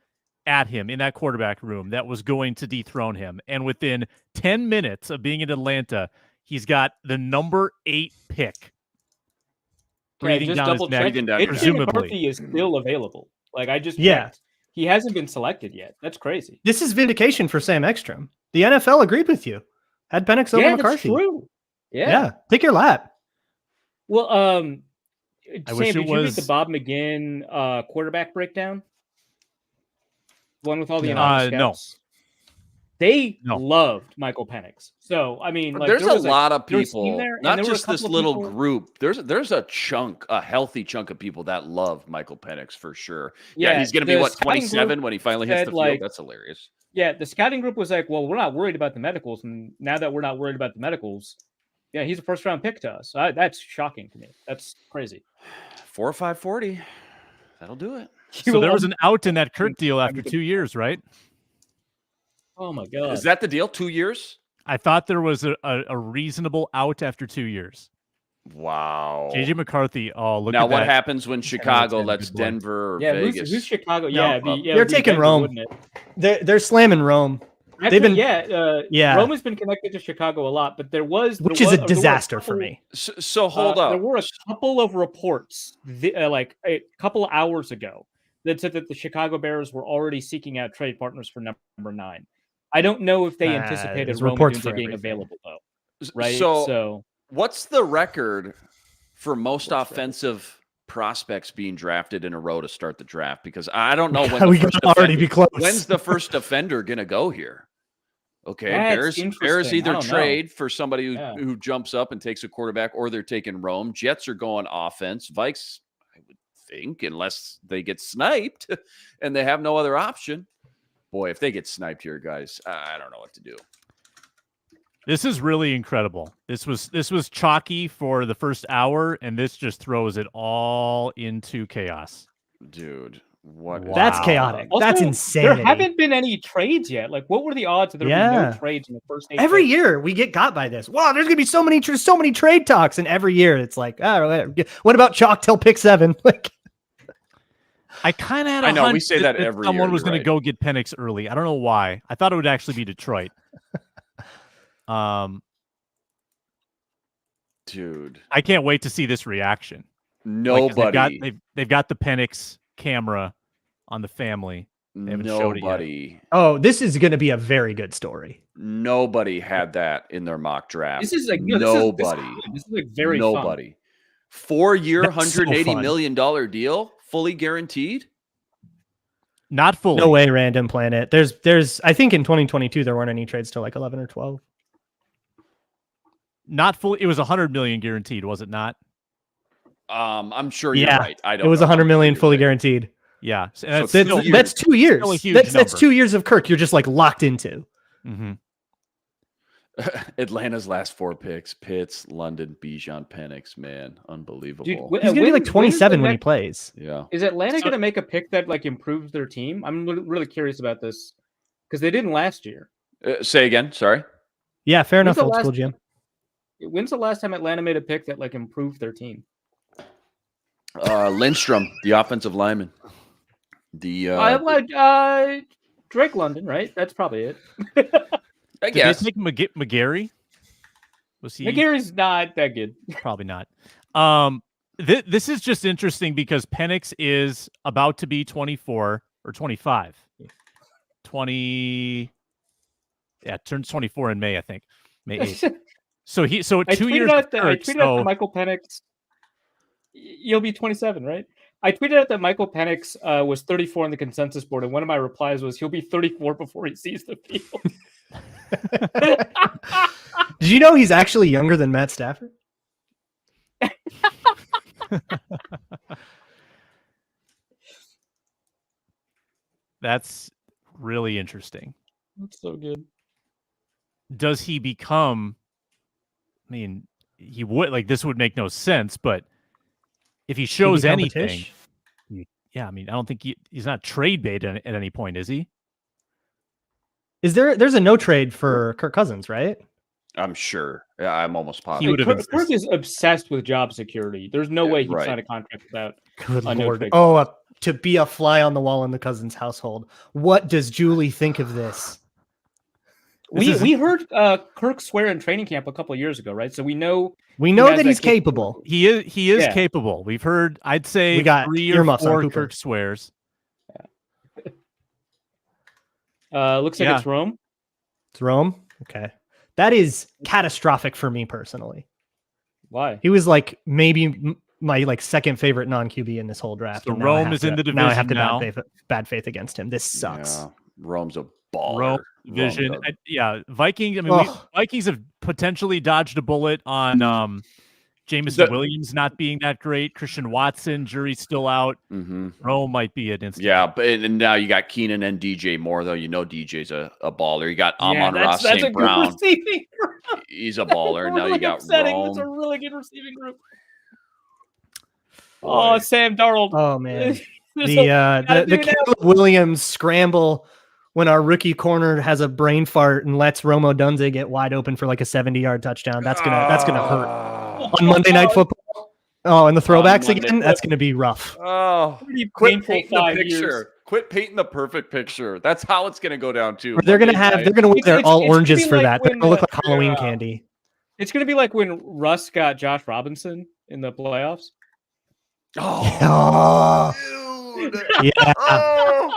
at him in that quarterback room that was going to dethrone him. And within 10 minutes of being in Atlanta, he's got the number 8 pick. Breathing just down his double neck, check. Breathing down It your neck. presumably. McCarthy is still available. Like I just Yeah. checked. He hasn't been selected yet. That's crazy. This is vindication for Sam Ekstrom. The NFL agreed with you. Had Penix over Yeah, McCarthy. that's true. Yeah, take your lap. Well, I Sam, wish did it you read was- the Bob McGinn quarterback breakdown? The one with all the No. anonymous No. scouts? They No. loved Michael Penix. So I mean, like, There's there a was lot of there was him people, there, and not there were a just this couple of little people- group. There's a healthy chunk of people that love Michael Penix for sure. Yeah, he's going to be the what, scouting 27 group when he finally hits said, the field. like- That's hilarious. Yeah, the scouting group was like, "Well, we're not worried about the medicals, and now that we're not worried about the medicals, yeah, he's a first round pick to us." That's shocking to me. That's crazy. 4 or 540. That'll do it. So there was an out in that Kirk deal after 2 years, right? Oh my god! Is that the deal? 2 years? I thought there was a reasonable out after 2 years. Wow. JJ McCarthy. Oh, look Now, at what that. happens when Chicago 10, lets good boy. Denver or Yeah, Vegas? who's Chicago? No, Yeah, they're it'd be taking Denver, Rome. wouldn't it? They're slamming Rome, Actually, They've been- yeah. yeah. Rome has been connected to Chicago a lot, but there was which there is was- a there were disaster for couple- me. So hold There up. were a couple of reports, like a couple of hours ago, that said that the Chicago Bears were already seeking out trade partners for number 9. I don't know if they anticipated there's Rome reports for being everything. available though. Right? So what's the record for most offensive prospects being drafted in a row to start the draft? Because I don't know when we the could first already be close. When's the first defender gonna go here? Okay, That's Bears interesting. I either don't know. trade for somebody Yeah. who jumps up and takes a quarterback, or they're taking Rome. Jets are going offense. Vikes, I would think, unless they get sniped and they have no other option. Boy, if they get sniped here, guys, I don't know what to do. This is really incredible. This was chalky for the first hour, and this just throws it all into chaos. Dude, what? Wow. That's chaotic. Also, That's insanity. There haven't been any trades yet. Like, what were the odds of there being Yeah. no trades in the first 8 Every picks? year we get got by this. Wow, there's gonna be so many trade talks, and every year it's like, what about chalk till pick 7? Like, I kind of had a I know, we hunch say that every someone year, was you're going right. to go get Penix early. I don't know why. I thought it would actually be Detroit. Dude, I can't wait to see this reaction. Like, 'cause nobody, they've got the Penix camera on the family. haven't showed it yet. nobody, oh, this is gonna be a very good story. nobody had that in their mock draft. This is like nobody. This is like very fun. Nobody. 4-year, That's so $180 fun. million deal, fully guaranteed. Not fully. No way, Random Planet. There's I think in 2022 there weren't any trades till like 11 or 12. Not fully. It was 100 million guaranteed, was it not? I'm sure you're Yeah, right. I don't. It was know. 100 million You're fully right. guaranteed. Yeah. And So that's it's still, still- That's 2 years. still a huge That's number. 2 years of Kirk. You're just like locked into. Mhm. Atlanta's last 4 picks: Pitts, London, Bijan, Penix. Man, unbelievable. Dude, He's gonna be like 27 when he plays. yeah. Is Atlanta So- going to make a pick that like improves their team? I'm really curious about this because they didn't last year. Say again. Sorry. Yeah, fair enough, the old last- school Jim. When's the last time Atlanta made a pick that like improved their team? Lindstrom, the offensive lineman. The Drake London, right? That's probably it. I Did guess. they take McGarry? Was he? McGarry's not that good. Probably not. This is just interesting because Penix is about to be 24 or 25. Yeah, turns 24 in May, I think. May 8th. So I 2 tweeted years. out that Michael Penix. You'll be 27, right? I tweeted out that Michael Penix was 34 on the consensus board, and one of my replies was, "He'll be 34 before he sees the field." Did you know he's actually younger than Matt Stafford? That's really interesting. That's so good. Does he become? I mean, he would this would make no sense, but if he shows anything, yeah, I mean, I don't think he's not trade bait at any point, is he? There's a no trade for Kirk Cousins, right? I'm sure. Yeah, I'm almost positive. He would have. Kirk is obsessed with job security. There's no way he'd sign a contract without. Good no Lord! trade. To be a fly on the wall in the Cousins household. What does Julie think of this? We heard Kirk swear in training camp a couple of years ago, right? So we know that he's capable. He is capable. We've heard. I'd say we got 3 or 4 Kirk swears. Looks like it's Rome. It's Rome. Okay, that is catastrophic for me personally. Why? He was maybe my second favorite non-QB in this whole draft. So Rome is in the division now. I have to bad faith against him. This sucks. Yeah. Rome's a baller. Rome division. Vikings. I mean, Vikings have potentially dodged a bullet on Jameson Williams not being that great. Christian Watson, jury's still out. Rome might be an instant. Yeah, and now you got Keenan and DJ Moore, though. You know DJ's a baller. You got Amon-Ra St. Brown. He's a baller. Now you got Rome. That's a really good receiving group. Oh, Sam Darnold. Oh man, the Caleb Williams scramble when our rookie corner has a brain fart and lets Rome Odunze get wide open for a 70-yard touchdown. That's gonna hurt on Monday Night Football. Oh, and the throwbacks again. That's gonna be rough. Oh, quit painting the picture. Quit painting the perfect picture. That's how it's gonna go down too. They're gonna wear their all oranges for that. They're gonna look like Halloween candy. It's gonna be like when Russ got Josh Robinson in the playoffs. Oh, dude. Yeah. Oh.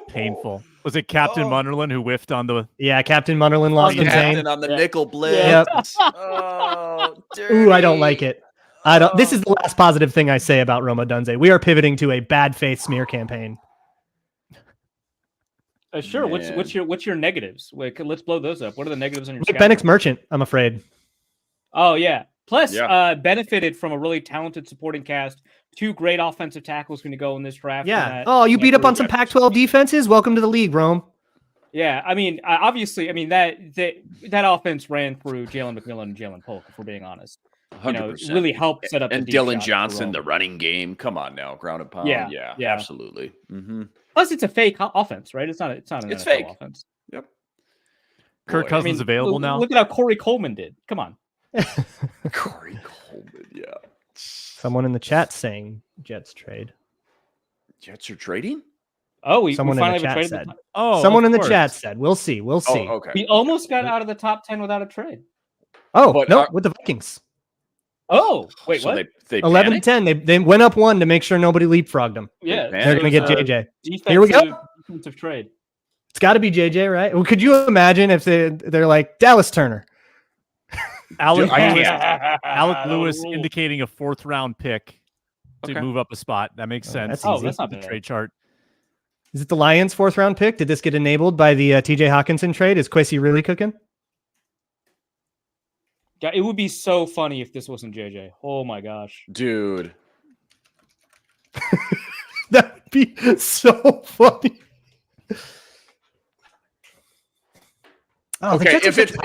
Painful. Was it Captain Munderland who whiffed on the? Yeah, Captain Munderland lost contain on the nickel blitz. Yep. Oh, ooh, I don't like it. I don't. This is the last positive thing I say about Rome Odunze. We are pivoting to a bad faith smear campaign. Sure. Man. What's your negatives? Wait, let's blow those up. What are the negatives on your? Penix Merchant, I'm afraid. Oh yeah. Plus, benefited from a really talented supporting cast. 2 great offensive tackles going to go in this draft. Yeah. Oh, you beat up on some Pac-12 defenses? Welcome to the league, Rome. Yeah. I mean, obviously, that offense ran through Jalen McMillan and Jalen Polk, if we're being honest. 100%. Really helped set up and Dylan Johnson, the running game. Come on now, ground and pound. Yeah, absolutely. Plus, it's a fake offense, right? It's not an NFL fake offense. Yep. Kirk Cousins available now. Look at how Corey Coleman did. Come on. Corey Coleman, yeah. Someone in the chat saying Jets trade. Jets are trading? Oh, someone in the chat said. Someone in the chat said. We'll see. We'll see. Oh, okay. We almost got out of the top 10 without a trade. Oh, but, no, with the Vikings. Oh, wait, so what? They 11-10. They went up 1 to make sure nobody leapfrogged them. Yeah, they're going to get JJ. Here we go. Defensive trade. It's got to be JJ, right? Well, could you imagine if they're like Dallas Turner? Alec Lewis indicating a 4th round pick to move up a spot. That makes sense. That's not the trade chart. Is it the Lions' 4th round pick? Did this get enabled by the TJ Hawkinson trade? Is Kwesi really cooking? Yeah, it would be so funny if this wasn't JJ. Oh my gosh, dude, that'd be so funny. Okay, if it's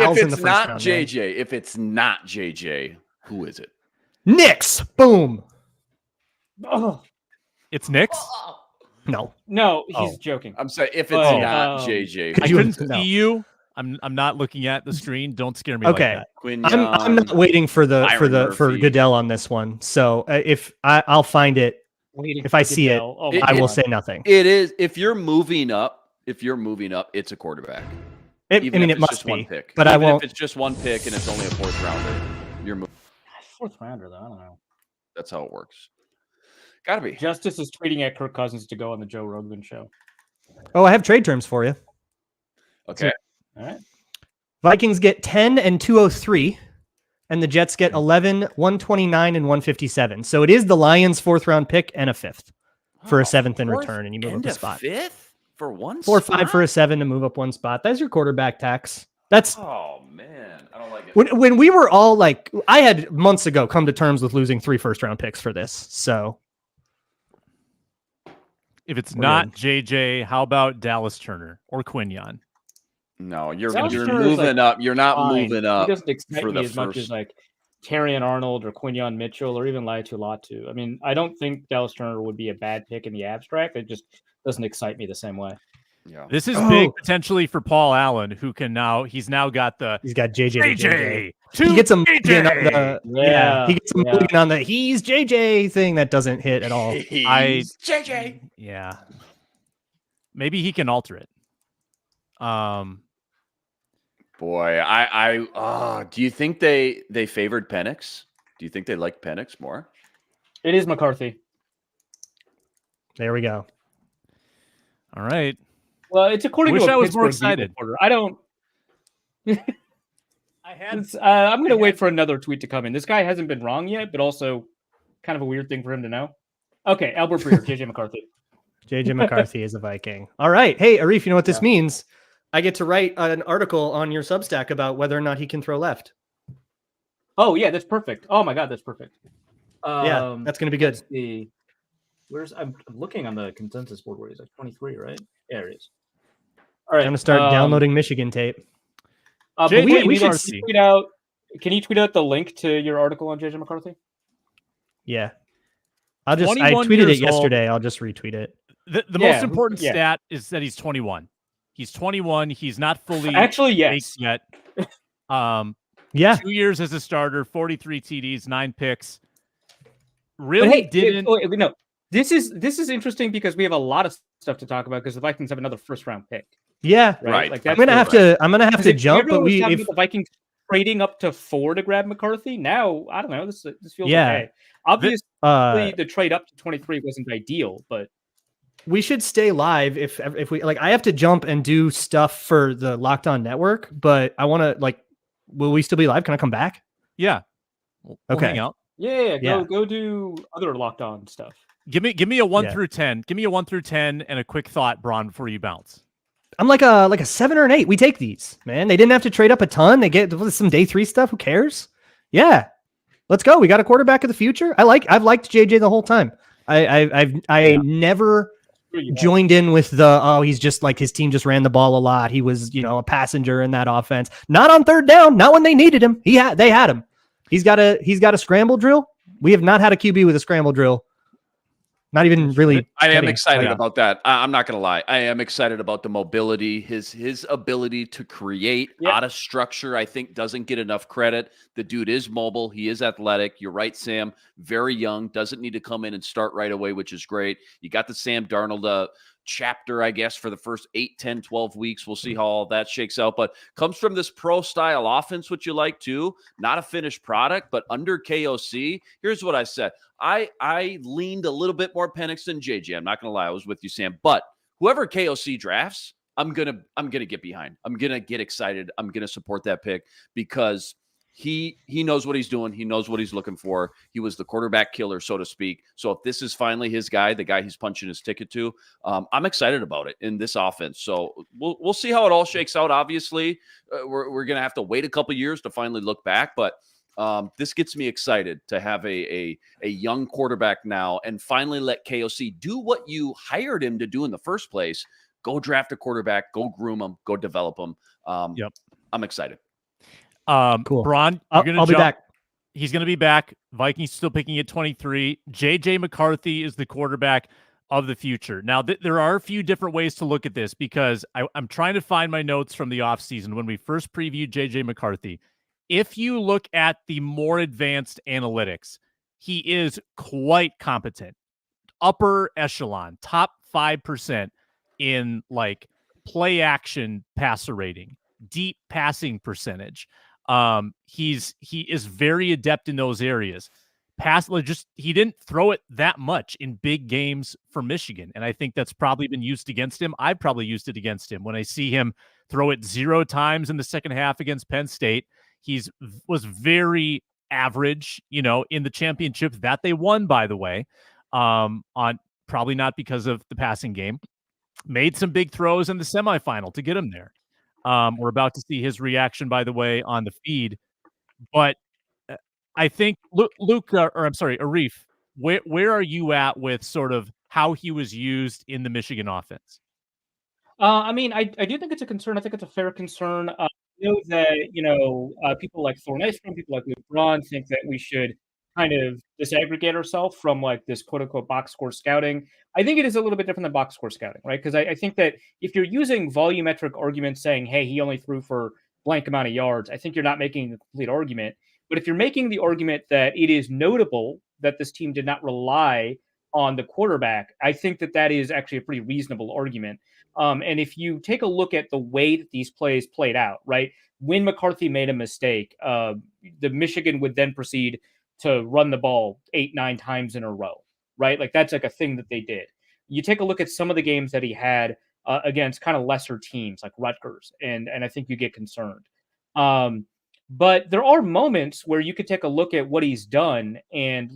not JJ, if it's not JJ, who is it? Knicks. Boom. Oh, it's Knicks. No, he's joking. I'm saying if it's not JJ, I couldn't see you. I'm not looking at the screen. Don't scare me. Okay, like that. I'm not waiting for Goodell on this one. So if I'll find it, if I see it, I will say nothing. It is if you're moving up, it's a quarterback. It must be. One pick. But even I won't. If it's just 1 pick and it's only a 4th rounder, you're moving. 4th rounder though. I don't know. That's how it works. Gotta be. Justice is tweeting at Kirk Cousins to go on the Joe Rogan show. Oh, I have trade terms for you. Okay. All right. Vikings get 10 and 203, and the Jets get 11, 129, and 157. So it is the Lions' 4th-round pick and a 5th for a 7th in return, and you move up a spot. 5th for 1 4 or spot? 5 for a 7 to move up 1 spot. That's your quarterback tax. That's Oh man, I don't like it. when we were all like, I had months ago come to terms with losing 3 first-round picks for this. So If it's We're not good. JJ, how about Dallas Turner or Quinyon? No, you're Dallas you're Turner's, moving like, up. You're not Fine. moving He up doesn't excite for me the as much as first. like Terrion Arnold or Quinyon Mitchell or even Laiatu Latu. I mean, I don't think Dallas Turner would be a bad pick in the abstract. It just doesn't excite me the same way. Yeah. This is Oh. big potentially for Paul Allen, who can he's now got the he's got JJ. to JJ. JJ. He gets a JJ. mulligan on the he gets a Yeah. mulligan on the he's JJ thing that doesn't hit at all. He's JJ. Yeah. Maybe he can alter it. Boy, do you think they favored Penix? Do you think they like Penix more? It is McCarthy. There we go. All right. Well, it's according Wish to a I was more Pittsburgh Beat excited. reporter. I don't. I had I'm going to wait for another tweet to come in. This guy hasn't been wrong yet, but also kind of a weird thing for him to know. Okay, Albert Breer, JJ McCarthy. JJ McCarthy is a Viking. All right. Hey, Arif, you know what this means? I get to write an article on your Substack about whether or not he can throw left. Oh, yeah, that's perfect. Oh, my God, that's perfect. Yeah, that's going to be good. Let's see. I'm looking on the consensus board where he's like 23, right? Yeah, there he is. All right. I'm going to start downloading Michigan tape. But JJ we should McCarthy. tweet out. Can you tweet out the link to your article on JJ McCarthy? Yeah. I 21 tweeted it years old. yesterday. I'll just retweet it. The Yeah, most important yeah. stat is that he's 21. He's 21. He's not fully Actually, baked yes. yet. Yeah. 2 years as a starter, 43 TDs, 9 picks. But Really hey, didn't. no. This is interesting because we have a lot of stuff to talk about because the Vikings have another first-round pick. Yeah. Right. Like I'm that's going to have to jump, but about the Vikings trading up to 4 to grab McCarthy. Now, I don't know. This feels okay. Obviously, the trade up to 23 wasn't ideal, but we should stay live if we like. I have to jump and do stuff for the Locked On Network, but I want to will we still be live? Can I come back? Yeah. We'll Okay. hang out. yeah, Yeah. go do other Locked On stuff. Give me a 1 Yeah. through 10. Give me a 1 through 10 and a quick thought, Braun, before you bounce. I'm like a 7 or an 8. We take these, man. They didn't have to trade up a ton. They get some day 3 stuff. Who cares? Yeah. Let's go. We got a quarterback of the future. I've liked JJ the whole time. I never joined in with he's just like his team just ran the ball a lot. He was, a passenger in that offense. Not on third down, not when they needed him. They had him. He's got a scramble drill. We have not had a QB with a scramble drill. Not even really. I am excited about that. I'm not going to lie. I am excited about the mobility, his ability to create out of structure. I think doesn't get enough credit. The dude is mobile. He is athletic. You're right, Sam. Very young. Doesn't need to come in and start right away, which is great. You got the Sam Darnold chapter, I guess, for the first 8, 10, 12 weeks. We'll see how all that shakes out. But comes from this pro-style offense, which you like too. Not a finished product, but under KOC. Here's what I said. I leaned a little bit more Penix than JJ. I'm not going to lie. I was with you, Sam. But whoever KOC drafts, I'm gonna get behind. I'm going to get excited. I'm going to support that pick because he knows what he's doing. He knows what he's looking for. He was the quarterback killer, so to speak. So if this is finally his guy, the guy he's punching his ticket to, I'm excited about it in this offense. So we'll see how it all shakes out. Obviously, we're going to have to wait a couple years to finally look back, but this gets me excited to have a young quarterback now and finally let KOC do what you hired him to do in the first place. Go draft a quarterback, go groom him, go develop him. I'm excited. Cool. Braun, I'll be back. He's going to be back. Vikings still picking at 23. JJ McCarthy is the quarterback of the future. Now, there are a few different ways to look at this because I'm trying to find my notes from the offseason when we first previewed JJ McCarthy. If you look at the more advanced analytics, he is quite competent. Upper echelon, top 5% in play action passer rating, deep passing percentage. He is very adept in those areas. He didn't throw it that much in big games for Michigan, and I think that's probably been used against him. I've probably used it against him when I see him throw it 0 times in the second half against Penn State. Was very average, in the championship that they won, by the way, on probably not because of the passing game. Made some big throws in the semifinal to get him there. We're about to see his reaction, by the way, on the feed. But I think Luke, or I'm sorry, Arif, where are you at with sort of how he was used in the Michigan offense? I mean, I do think it's a concern. I think it's a fair concern. I know that, people like Thorne Ekstrom, people like Luke Braun think that we should kind of disaggregate ourselves from like this quote unquote box score scouting. I think it is a little bit different than box score scouting, right? Because I think that if you're using volumetric arguments saying, hey, he only threw for blank amount of yards, I think you're not making the complete argument. But if you're making the argument that it is notable that this team did not rely on the quarterback, I think that that is actually a pretty reasonable argument. And if you take a look at the way that these plays played out, right, when McCarthy made a mistake, the Michigan would then proceed to run the ball 8-9 times in a row, right? Like that's like a thing that they did. You take a look at some of the games that he had against kind of lesser teams like Rutgers, and I think you get concerned. But there are moments where you could take a look at what he's done and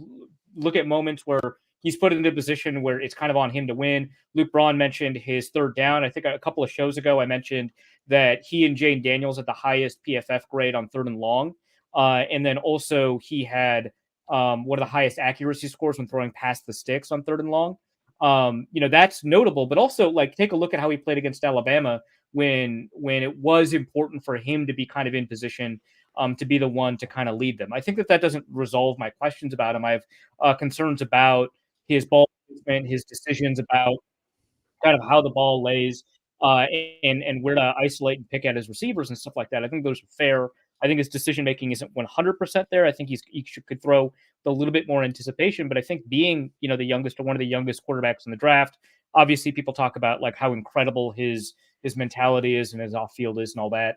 look at moments where he's put into a position where it's kind of on him to win. Luke Braun mentioned his third down. I think a couple of shows ago, I mentioned that he and Jane Daniels had the highest PFF grade on 3rd and long. And then also he had one of the highest accuracy scores when throwing past the sticks on 3rd and long. That's notable, but also like take a look at how he played against Alabama when it was important for him to be kind of in position to be the one to kind of lead them. I think that doesn't resolve my questions about him. I have concerns about his ball placement, his decisions about kind of how the ball lays, and where to isolate and pick at his receivers and stuff like that. I think those are fair. I think his decision making isn't 100% there. I think could throw a little bit more anticipation, but I think being the youngest or one of the youngest quarterbacks in the draft, obviously people talk about like how incredible his mentality is and his off field is and all that.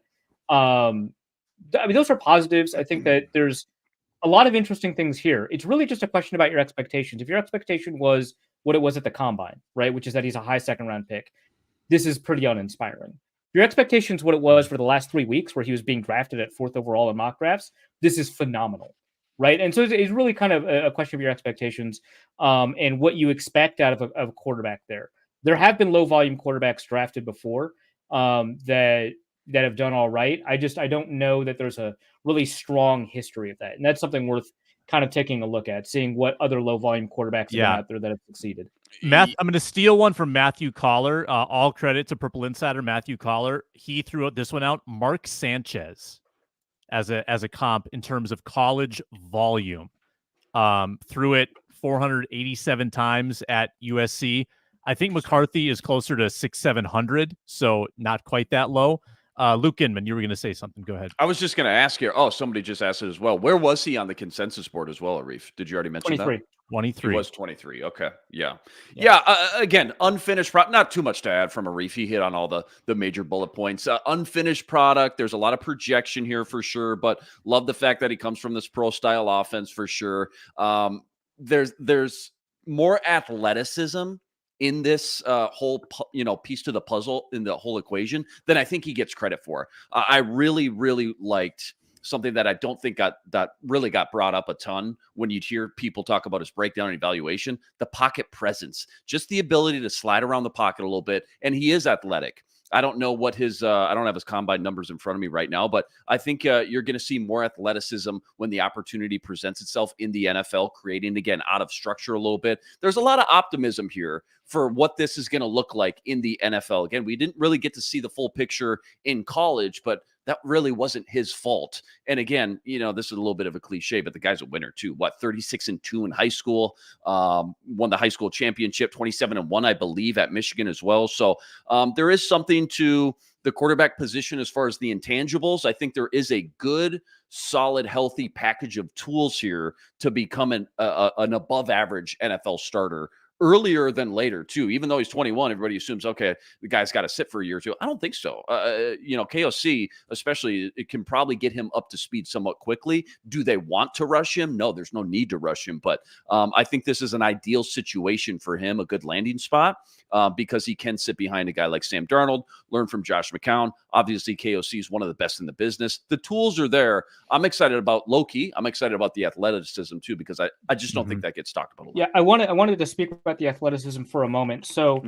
I mean, those are positives. I think that there's a lot of interesting things here. It's really just a question about your expectations. If your expectation was what it was at the combine, right, which is that he's a high 2nd round pick, this is pretty uninspiring. If your expectations what it was for the last 3 weeks where he was being drafted at 4th overall in mock drafts, this is phenomenal, right? And so it's really kind of a question of your expectations and what you expect out of a quarterback there. There have been low volume quarterbacks drafted before that have done all right. I don't know that there's a really strong history of that. And that's something worth kind of taking a look at, seeing what other low volume quarterbacks have been out there that have succeeded. I'm going to steal one from Matthew Collar. All credit to Purple Insider, Matthew Collar. He threw this one out. Mark Sanchez as a comp in terms of college volume. Threw it 487 times at USC. I think McCarthy is closer to 600-700, so not quite that low. Luke Inman, you were going to say something. Go ahead. I was just going to ask here. Oh, somebody just asked it as well. Where was he on the consensus board as well, Arif? Did you already mention 23. that? 23. He was 23. Okay. Yeah. Again, unfinished product. Not too much to add from Arif. He hit on all the major bullet points. Unfinished product. There's a lot of projection here for sure, but love the fact that he comes from this pro style offense for sure. There's more athleticism in this whole piece to the puzzle in the whole equation than I think he gets credit for. I really, really liked something that I don't think got brought up a ton when you hear people talk about his breakdown and evaluation, the pocket presence, just the ability to slide around the pocket a little bit. And he is athletic. I don't know what his I don't have his combine numbers in front of me right now, but I think you're going to see more athleticism when the opportunity presents itself in the NFL, creating, again, out of structure a little bit. There's a lot of optimism here for what this is going to look like in the NFL. Again, we didn't really get to see the full picture in college, but that really wasn't his fault. And again, this is a little bit of a cliche, but the guy's a winner too. 36-2 in high school, won the high school championship, 27-1, I believe, at Michigan as well. So there is something to the quarterback position as far as the intangibles. I think there is a good, solid, healthy package of tools here to become an above average NFL starter earlier than later too. Even though he's 21, everybody assumes, okay, the guy's got to sit for a year or two. I don't think so. KOC, especially, it can probably get him up to speed somewhat quickly. Do they want to rush him? No, there's no need to rush him. But I think this is an ideal situation for him, a good landing spot, because he can sit behind a guy like Sam Darnold, learn from Josh McCown. Obviously, KOC is one of the best in the business. The tools are there. I'm excited about Loki. I'm excited about the athleticism too, because I just don't think that gets talked about a lot. Yeah, I wanted to speak about the athleticism for a moment. So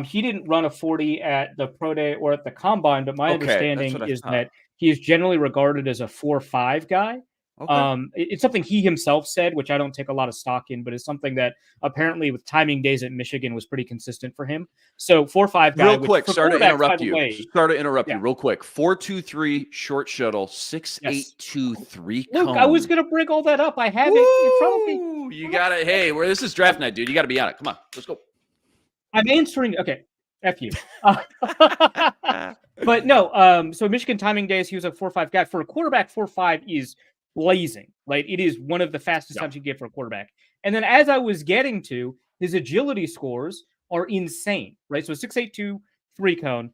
he didn't run a 40 at the pro day or at the combine, but my understanding is that he is generally regarded as a 4.5 guy. Okay. It's something he himself said, which I don't take a lot of stock in, but it's something that apparently with timing days at Michigan was pretty consistent for him. So 4.5 guy. Real quick, sorry to interrupt you. Real quick. 4.23 short shuttle, 6.823. Look, I was going to bring all that up. I have it in front of me. You got it. Hey, this is draft night, dude. You got to be on it. Come on, let's go. I'm answering. Okay, F you. But no. So Michigan timing days, he was a 4.5 guy. For a quarterback, 4.5 is blazing, right? It is one of the fastest times you get for a quarterback. And then as I was getting to, his agility scores are insane, right? So 6.82 3 cone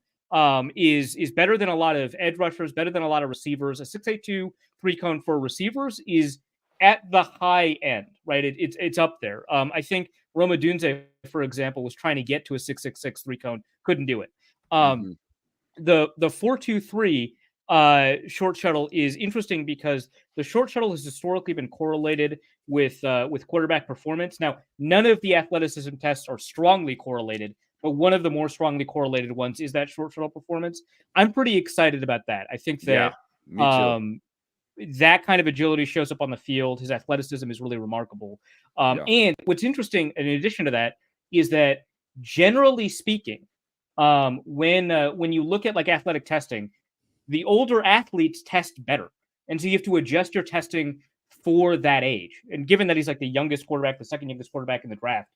is better than a lot of edge rushers, better than a lot of receivers. A 6.82 3 cone for receivers is at the high end, right? It's up there. I think Roma Dunze, for example, was trying to get to a 6.66 3 cone, couldn't do it. The 4.23 short shuttle is interesting because the short shuttle has historically been correlated with quarterback performance. Now, none of the athleticism tests are strongly correlated, but one of the more strongly correlated ones is that short shuttle performance. I'm pretty excited about that. I think that that kind of agility shows up on the field. His athleticism is really remarkable. And what's interesting, in addition to that, is that generally speaking, when you look at like athletic testing, the older athletes test better. And so you have to adjust your testing for that age. And given that he's like the youngest quarterback, the second youngest quarterback in the draft,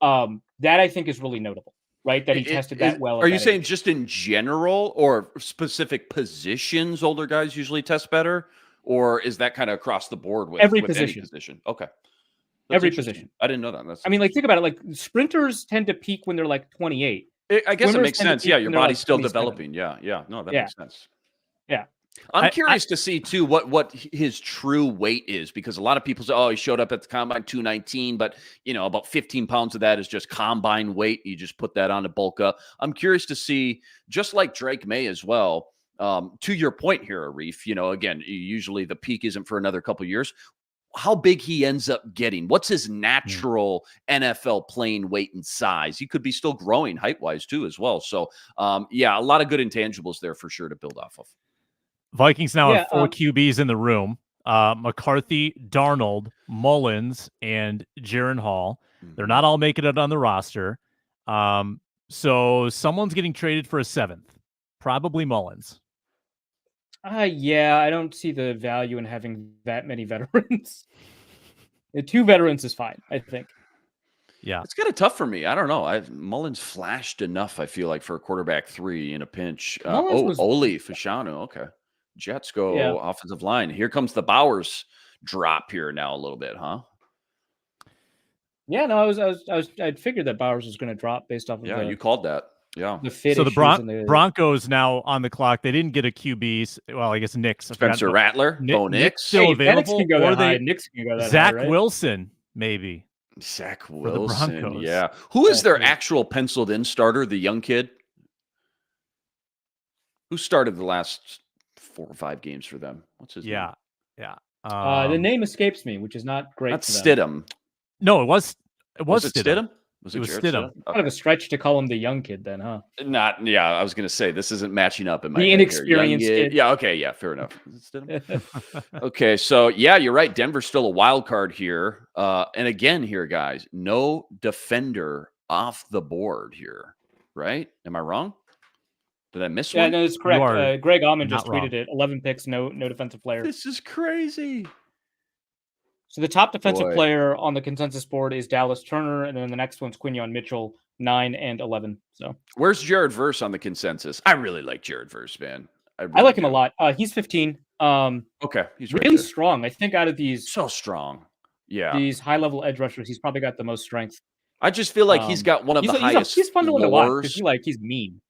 that I think is really notable, right? That he tested that well. Are you saying just in general or specific positions, older guys usually test better? Or is that kind of across the board with every position? Any position? Okay. Every position. I didn't know that. I mean, like, think about it. Like, sprinters tend to peak when they're like 28. I guess it makes sense. Yeah, your body's still developing. Yeah. No, that makes sense. Yeah. I'm curious to see, too, what his true weight is, because a lot of people say, oh, he showed up at the combine 219, but, about 15 pounds of that is just combine weight. You just put that on to bulk up. I'm curious to see, just like Drake Maye as well, to your point here, Arif, again, usually the peak isn't for another couple of years, how big he ends up getting. What's his natural NFL playing weight and size? He could be still growing height-wise, too, as well. So, a lot of good intangibles there for sure to build off of. Vikings now have 4 QBs in the room. McCarthy, Darnold, Mullins, and Jaron Hall. They're not all making it on the roster. So someone's getting traded for a 7th. Probably Mullins. I don't see the value in having that many veterans. 2 veterans is fine, I think. Yeah. It's kind of tough for me. I don't know. Mullins flashed enough, I feel like, for a quarterback 3 in a pinch. Oli Fashanu. Okay. Jets go offensive line. Here comes the Bowers drop here now a little bit, huh? Yeah, no, I'd figured that Bowers was going to drop based off of you called that. Yeah. So the Broncos now on the clock. They didn't get a QB. Well, I guess Nick's Spencer Rattler. Nick's still available. Can go that Nick's can go that Zach high, right? Wilson, maybe. Zach Wilson. Yeah. Who is their actual penciled in starter? The young kid who started the last 4 or 5 games for them. What's his name? Yeah. The name escapes me, which is not great. That's Stidham. No, it was Stidham. It was Stidham. Kind of a stretch to call him the young kid, then, huh? I was going to say this isn't matching up in my the inexperienced kid. Yeah. Okay. Yeah. Fair enough. Okay. So you're right. Denver's still a wild card here. And again, here, guys, no defender off the board here, right? Am I wrong? Did I miss one? Yeah, no, it's correct. Greg Allman just tweeted it. 11 picks, no defensive player. This is crazy. So the top defensive player on the consensus board is Dallas Turner, and then the next one's Quinyon Mitchell, 9 and 11. So where's Jared Verse on the consensus? I really like Jared Verse, man. I like him a lot. He's 15. Okay, he's really strong. I think out of these, so strong. Yeah, these high-level edge rushers, he's probably got the most strength. I just feel like he's got one of the highest He's fun to watch floors. because he's mean.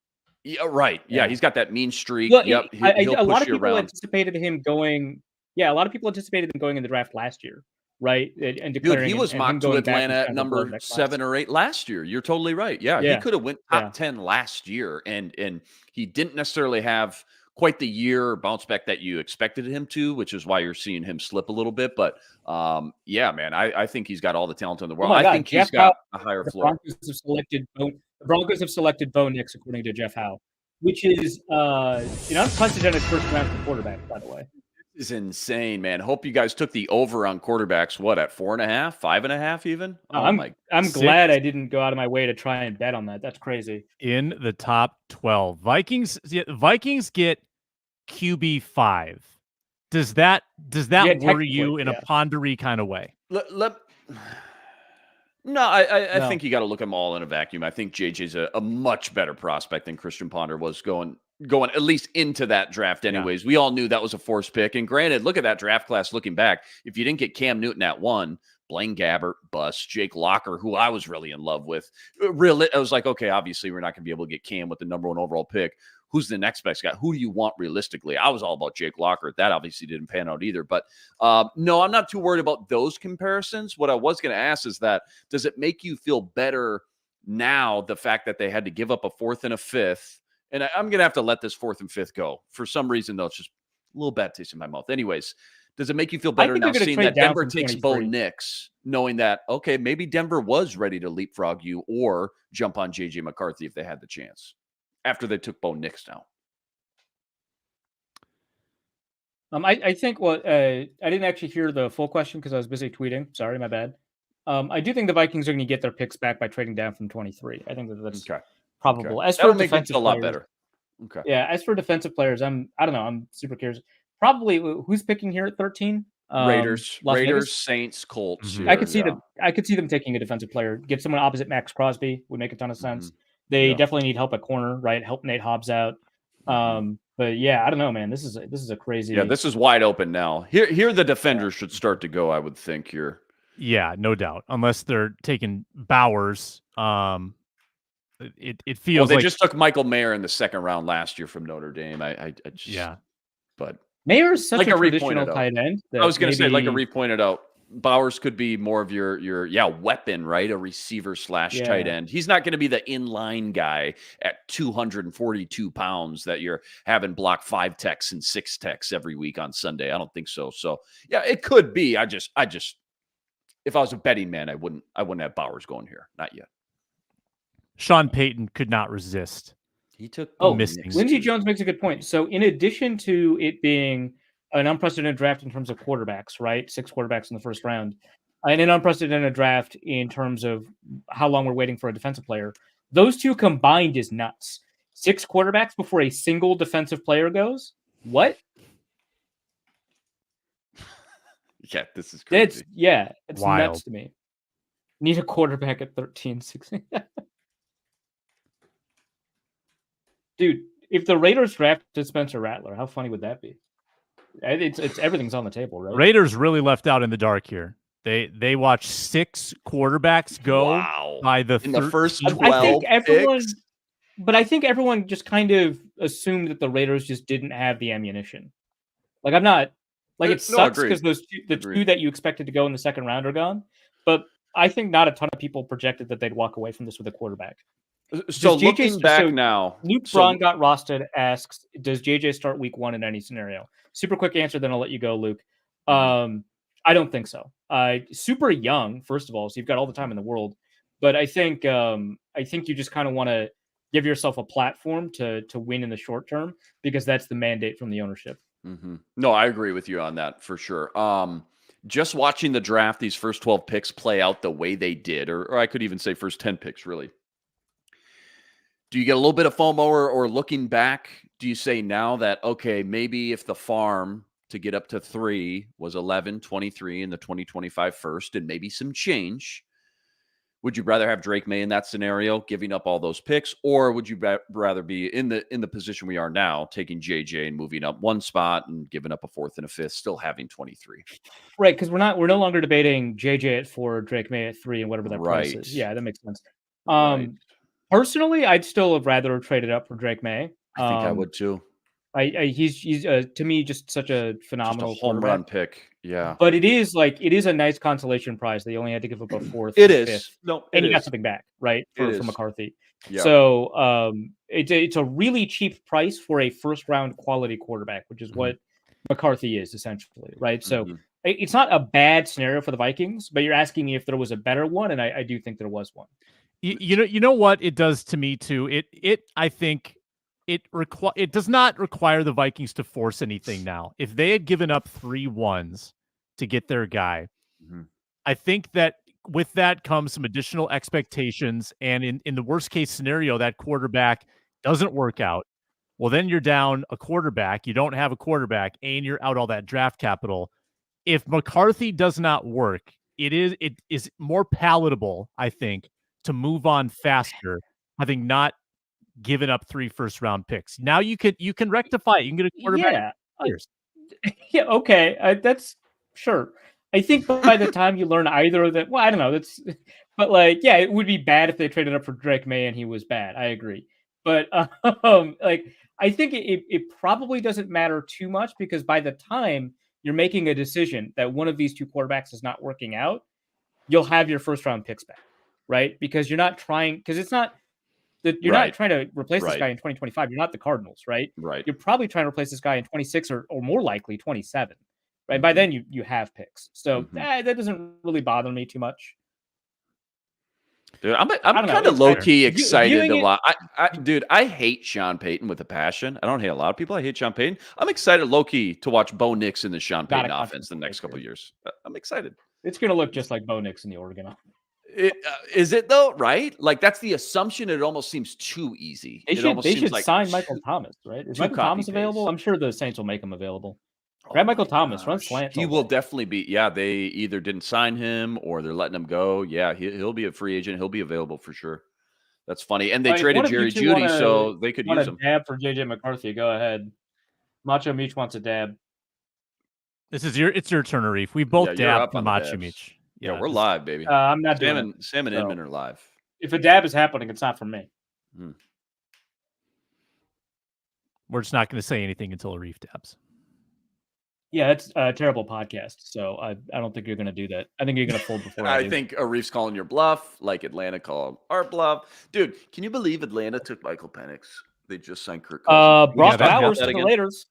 Yeah, right. Yeah, he's got that mean streak. Well, Yep, he'll a lot push of you people around. anticipated him going. Yeah, a lot of people anticipated him going in the draft last year, right? And Dude, declaring he was and him mocked to going back Atlanta and at kind of number that class. 7 or 8 last year. You're totally right. Yeah, he could have went top 10 last year, and he didn't necessarily have quite the year or bounce back that you expected him to, which is why you're seeing him slip a little bit. But yeah, man, I think he's got all the talent in the world. Oh my God, I think Jeff he's got Howe, a higher the floor. The Broncos have selected Bo Nix according to Jeff Howe, which is an unprecedented first round for quarterback, by the way. This is insane, man. Hope you guys took the over on quarterbacks. What, at 4.5, 5.5 even? I'm glad I didn't go out of my way to try and bet on that. That's crazy. In the top 12, Vikings get QB 5. Does that worry you in a pondery kind of way? No, I think you got to look at them all in a vacuum. I think JJ's a much better prospect than Christian Ponder was going at least into that draft anyways. Yeah. We all knew that was a forced pick. And granted, look at that draft class looking back. If you didn't get Cam Newton at 1, Blaine Gabbert, bust, Jake Locker, who I was really in love with. I was like, okay, obviously we're not going to be able to get Cam with the number 1 overall pick. Who's the next best guy? Who do you want realistically? I was all about Jake Locker. That obviously didn't pan out either. But no, I'm not too worried about those comparisons. What I was going to ask is that, does it make you feel better now, the fact that they had to give up a 4th and a 5th? And I'm going to have to let this 4th and 5th go. For some reason, though, it's just a little bad taste in my mouth. Anyways, does it make you feel better now seeing that Denver takes Bo Nix, knowing that, okay, maybe Denver was ready to leapfrog you or jump on J.J. McCARTHY if they had the chance after they took Bo Nix down? I think I didn't actually hear the full question because I was busy tweeting. Sorry, my bad. I do think the Vikings are going to get their picks back by trading down from 23. I think that's probable. Okay. As for defensive players, a lot better. Okay. Yeah, as for defensive players, I don't know. I'm super curious. Probably who's picking here at 13? Raiders, Saints, Colts. Mm-hmm. I could see them taking a defensive player. Get someone opposite Max Crosby would make a ton of sense. Mm-hmm. They definitely need help at corner, right? Help Nate Hobbs out. But yeah, I don't know, man. This is a crazy. Yeah, this is wide open now. Here the defenders should start to go, I would think here. Yeah, no doubt. Unless they're taking Bowers. It feels they like just took Michael Mayer in the 2nd round last year from Notre Dame. I just but Mayer's such a traditional tight end. I was going to say, like Arif pointed out, Bowers could be more of your weapon, right? A receiver / tight end. He's not going to be the inline guy at 242 pounds that you're having block 5 techs and 6 techs every week on Sunday. I don't think so. So yeah, it could be. I just if I was a betting man, I wouldn't have Bowers going here. Not yet. Sean Payton could not resist. He took missing. Lindsey Jones makes a good point. So in addition to it being an unprecedented draft in terms of quarterbacks, right? 6 quarterbacks in the first round, and an unprecedented draft in terms of how long we're waiting for a defensive player. Those two combined is nuts. 6 quarterbacks before a single defensive player goes? What? Yeah, this is crazy. It's nuts to me. Need a quarterback at 13, 16. Dude, if the Raiders drafted Spencer Rattler, how funny would that be? It's everything's on the table, right? Raiders really left out in the dark here. They watched 6 quarterbacks go by the first 12 picks. But I think everyone just kind of assumed that the Raiders just didn't have the ammunition. Like I'm not like it sucks because the two that you expected to go in the 2nd round are gone. But I think not a ton of people projected that they'd walk away from this with a quarterback. So looking back now, Luke Braun got rostered. Asks, does JJ start week 1 in any scenario? Super quick answer, then I'll let you go, Luke. I don't think so. Super young, first of all, so you've got all the time in the world. But I think you just kind of want to give yourself a platform to win in the short term because that's the mandate from the ownership. Mm-hmm. No, I agree with you on that for sure. Just watching the draft, these first 12 picks play out the way they did, or I could even say first 10 picks, really. Do you get a little bit of FOMO or looking back, do you say now that, okay, maybe if the farm to get up to 3 was 11, 23 in the 2025 first and maybe some change, Would you rather have Drake Maye in that scenario, giving up all those picks, or would you rather be in the position we are now, taking JJ and moving up one spot and giving up a 4th and a 5th, still having 23? Right, because we're no longer debating JJ at 4, Drake Maye at 3, and whatever that price is. Right. Yeah, that makes sense. Right. Personally, I'd still have rather traded up for Drake Maye. I think I would too. He's to me just such a phenomenal Just a home run pick. Yeah. But it is a nice consolation prize. They only had to give up a 4th. It and is. 5th, No, and it you got is. something back, right? For McCarthy. Yeah. So it's a really cheap price for a first round quality quarterback, which is what McCarthy is essentially, right? So it's not a bad scenario for the Vikings, but you're asking me if there was a better one, and I do think there was one. You know what it does to me too. I think it does not require the Vikings to force anything now. If they had given up 3 1s to get their guy, I think that with that comes some additional expectations. And in the worst case scenario, that quarterback doesn't work out. Well, then you're down a quarterback. You don't have a quarterback, and you're out all that draft capital. If McCarthy does not work, it is more palatable, I think, to move on faster, having not given up 3 first-round picks. Now you can rectify it. You can get a quarterback. Yeah, okay, that's sure. I think by the time you learn either of them, well, I don't know. But like, yeah, it would be bad if they traded up for Drake Maye and he was bad. I agree, but like, I think it probably doesn't matter too much, because by the time you're making a decision that one of these 2 quarterbacks is not working out, you'll have your first-round picks back, right? Because you're not trying, because it's not. You're not trying to replace this guy in 2025. You're not the Cardinals, right? Right. You're probably trying to replace this guy in 26 or more likely 27, right? By then you have picks. So that doesn't really bother me too much. Dude, I'm kind of low key excited a lot. Dude, I hate Sean Payton with a passion. I don't hate a lot of people. I hate Sean Payton. I'm excited low key to watch Bo Nix in the Sean Payton offense the next couple of years. I'm excited. It's going to look just like Bo Nix in the Oregon offense. Is it though? Right? Like, that's the assumption. It almost seems too easy. They should sign Michael Thomas, right? Is Michael Thomas available? I'm sure the Saints will make him available. Grab Michael Thomas, run slant. He will definitely be. Yeah, they either didn't sign him or they're letting him go. Yeah, he'll be a free agent. He'll be available for sure. That's funny. And they traded Jerry Jeudy, so they could use him. Dab for J.J. McCarthy. Go ahead. Macho Meach wants a dab. It's your turn, Arif. We both dabbed for Macho Meach. Yeah, we're live, baby. I'm not doing it. Sam and Inman are live. If a dab is happening, it's not from me. We're just not going to say anything until Arif dabs. Yeah, it's a terrible podcast. So I don't think you're going to do that. I think you're going to fold before I do. think Arif's calling your bluff, like Atlanta called our bluff. Dude, can you believe Atlanta took Michael Penix? They just signed Kirk Cousins. Brock Bowers to the Raiders.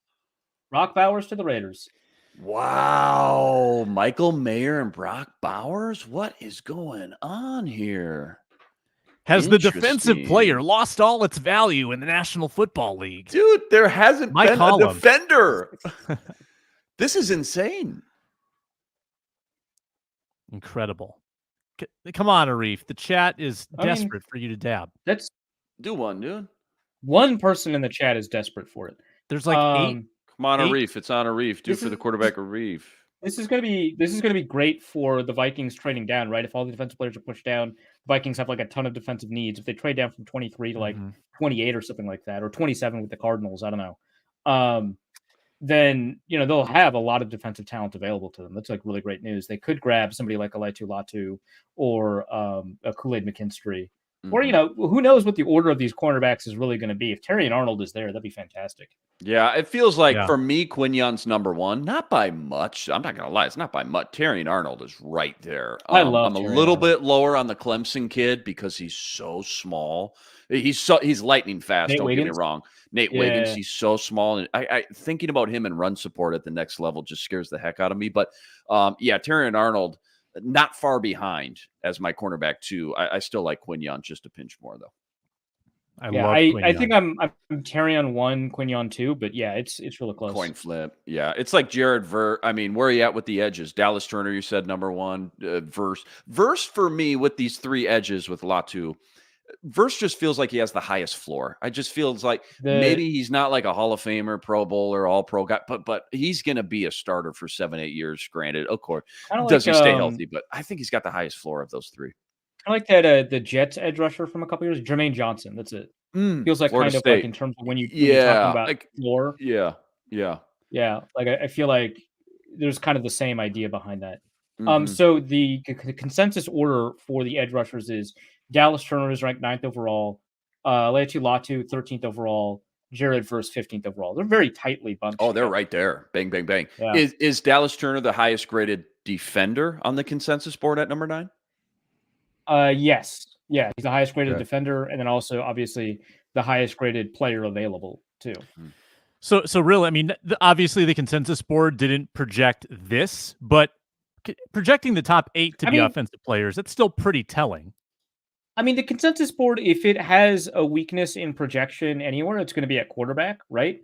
Brock Bowers to the Raiders. Wow, Michael Mayer and Brock Bowers? What is going on here? Has the defensive player lost all its value in the National Football League? Dude, there hasn't been a defender. This is insane. Incredible. Come on, Arif. The chat is desperate for you to dab. Do one, dude. One person in the chat is desperate for it. There's like 8. Come on, Arif. It's on Arif. Do it for the quarterback, Arif. This is gonna be great for the Vikings trading down, right? If all the defensive players are pushed down, the Vikings have like a ton of defensive needs. If they trade down from 23 to like 28 or something like that, or 27 with the Cardinals, I don't know. Then they'll have a lot of defensive talent available to them. That's like really great news. They could grab somebody like Alaitu Latu or a Kool-Aid McKinstry. Or, who knows what the order of these cornerbacks is really going to be. If Terrion Arnold is there, that'd be fantastic. Yeah, it feels like for me, Quinyon's number one. Not by much. I'm not going to lie. It's not by much. Terrion Arnold is right there. I love I'm a little bit lower on the Clemson kid because he's so small. He's lightning fast. Don't get me wrong. Nate Wiggins, he's so small. And I thinking about him and run support at the next level just scares the heck out of me. But Terrion Arnold, not far behind as my cornerback too. I still like Quinyon just a pinch more though. I think I'm Terrion 1, Quinyon 2, but it's really close. Coin flip. Yeah, it's like Jared Ver. I mean, where are you at with the edges? Dallas Turner, you said number 1. Verse for me with these 3 edges with Latu. Verse just feels like he has the highest floor. I just feels like maybe he's not like a Hall of Famer, Pro Bowler, All Pro guy, but he's going to be a starter for 7-8 years. Granted, of course, does he stay healthy? But I think he's got the highest floor of those 3. I like that the Jets edge rusher from a couple years, Jermaine Johnson. That's it. Feels like Florida kind of like State. in terms of when you're talking about like floor. yeah. Yeah, like I feel like there's kind of the same idea behind that. Mhm. So the consensus order for the edge rushers is Dallas Turner is ranked 9th overall, Laiatu Latu 13th overall, Jared Verse 15th overall. They're very tightly bunched. Oh, they're together. right there. Bang, bang, bang. Yeah. Is Dallas Turner the highest graded defender on the consensus board at number 9? Yes. Yeah, he's the highest graded Okay. defender, and then also obviously the highest graded player available too. So really, I mean, obviously the consensus board didn't project this, but projecting the top 8 to be offensive players, that's still pretty telling. I mean, the consensus board, if it has a weakness in projection anywhere, it's going to be at quarterback, right?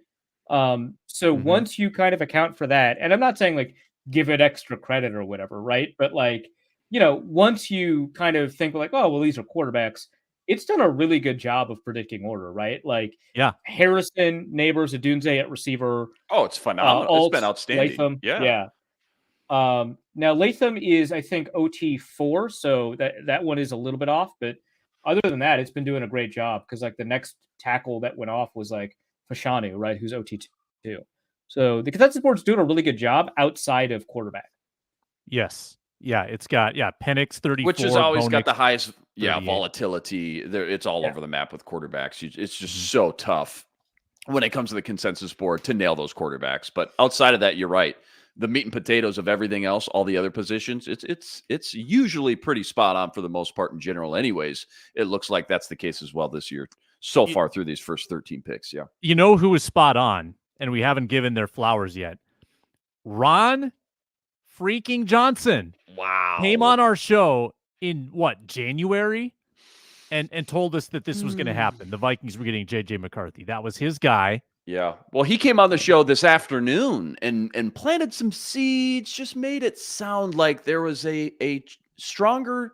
So once you kind of account for that, and I'm not saying like give it extra credit or whatever, right? But like, once you kind of think like, oh, well, these are quarterbacks, it's done a really good job of predicting order, right? Like, yeah, Harrison, Neighbors, Adunze at receiver. Oh, it's phenomenal. It's been outstanding. Latham, Yeah. Now Latham is, I think, OT4, so that one is a little bit off, but other than that, it's been doing a great job because like the next tackle that went off was like Fashanu, right? Who's OT2. So the consensus board's doing a really good job outside of quarterback. Yes. Yeah, it's got Penix 34, Which has always got Bonix, the highest 38. volatility. It's all over the map with quarterbacks. It's just so tough when it comes to the consensus board to nail those quarterbacks. But outside of that, you're right. The meat and potatoes of everything else, all the other positions, it's usually pretty spot on for the most part in general. Anyways, it looks like that's the case as well this year so far through these first 13 picks. Yeah. You know who was spot on, and we haven't given their flowers yet? Ron freaking Johnson. Wow. Came on our show in January and told us that this was going to happen. The Vikings were getting J.J. McCARTHY. That was his guy. Yeah. Well, he came on the show this afternoon and planted some seeds, just made it sound like there was a stronger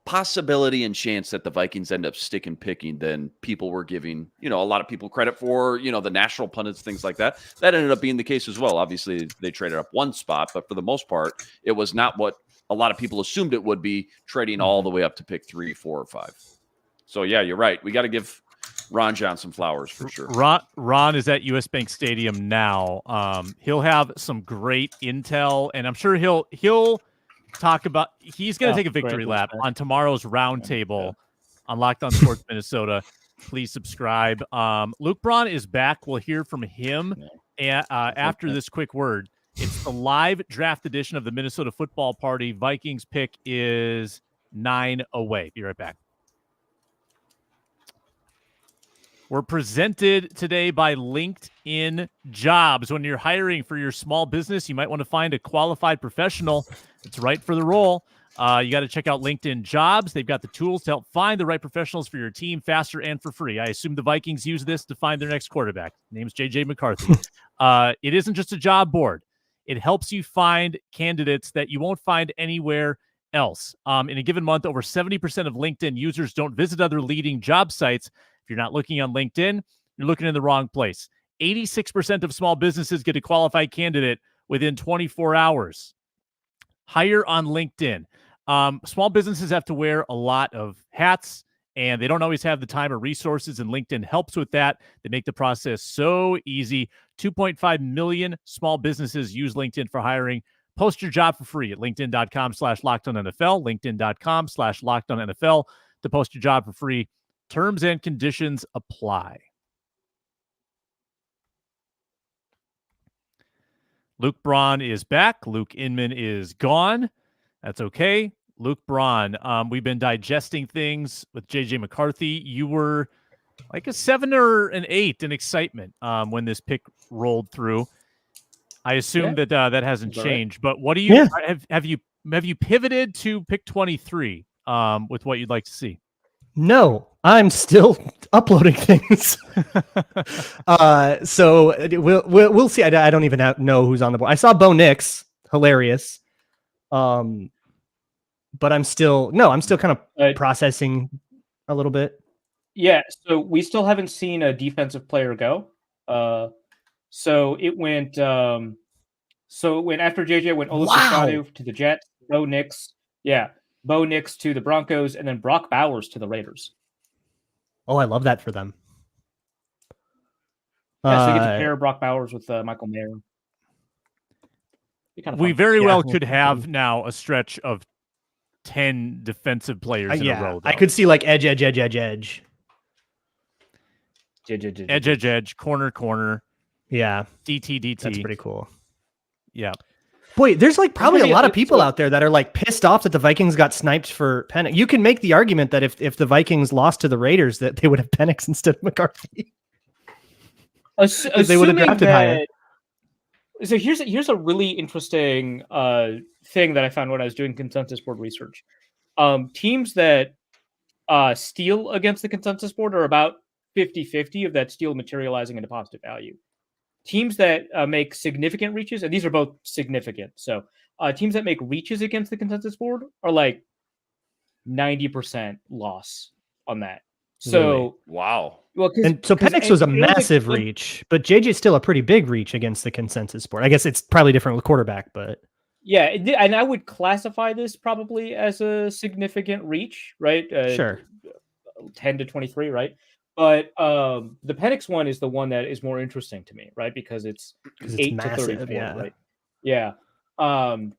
possibility and chance that the Vikings end up picking than people were giving, a lot of people credit for, the national pundits, things like that. That ended up being the case as well. Obviously, they traded up one spot, but for the most part, it was not what a lot of people assumed it would be, trading all the way up to pick 3, 4, or 5. So, yeah, you're right. We got to give Ron Johnson flowers for sure. Ron is at US Bank Stadium now. He'll have some great intel, and I'm sure he'll talk about. He's going to take a victory lap on tomorrow's roundtable on Locked On Sports Minnesota. Please subscribe. Luke Braun is back. We'll hear from him after this quick word. It's the live draft edition of the Minnesota Football Party. Vikings pick is 9 away. Be right back. We're presented today by LinkedIn Jobs. When you're hiring for your small business, you might want to find a qualified professional that's right for the role. You got to check out LinkedIn Jobs. They've got the tools to help find the right professionals for your team faster and for free. I assume the Vikings use this to find their next quarterback. Name's J.J. McCARTHY. It isn't just a job board. It helps you find candidates that you won't find anywhere else. In a given month, over 70% of LinkedIn users don't visit other leading job sites. If you're not looking on LinkedIn, you're looking in the wrong place. 86% of small businesses get a qualified candidate within 24 hours. Hire on LinkedIn. Small businesses have to wear a lot of hats, and they don't always have the time or resources, and LinkedIn helps with that. They make the process so easy. 2.5 million small businesses use LinkedIn for hiring. Post your job for free at linkedin.com/LockedOnNFL, linkedin.com/LockedOnNFL to post your job for free. Terms and conditions apply. Luke Braun is back. Luke Inman is gone. That's okay. Luke Braun, we've been digesting things with J.J. McCARTHY. You were like a 7 or an 8 in excitement when this pick rolled through. I assume that hasn't changed. But what do you have you pivoted to pick 23 with what you'd like to see? No, I'm still uploading things. So we'll see. I don't even know who's on the board. I saw Bo Nix, hilarious. But I'm still kind of processing a little bit. Yeah, so we still haven't seen a defensive player go. So it went after JJ went Olu Fashanu to the Jets, Bo Nix. Yeah. Bo Nix to the Broncos, and then Brock Bowers to the Raiders. Oh, I love that for them. Yeah, so you get to pair Brock Bowers with Michael Mayer. Kind of we fun. very Yeah. well could have now a stretch of 10 defensive players in a row. Though. I could see like edge. Edge, corner. Yeah, DT. that's pretty cool. Yeah. Boy, there's like probably a lot of it's people so- out there that are like pissed off that the Vikings got sniped for Penix. You can make the argument that if the Vikings lost to the Raiders, that they would have Penix instead of McCarthy. They would have drafted higher. So here's a really interesting thing that I found when I was doing consensus board research. Teams that steal against the consensus board are about 50-50 of that steal materializing into positive value. Teams that make significant reaches, and these are both significant. So teams that make reaches against the consensus board are like 90% loss on that. So Really? Wow. well, And so Penix was a massive reach, but JJ's still a pretty big reach against the consensus board. I guess it's probably different with quarterback, but yeah, and I would classify this probably as a significant reach, right? Sure. 10 to 23, right? But the Penix one is the one that is more interesting to me, right? Because it's 8 massive, to 34, yeah. right? Yeah. And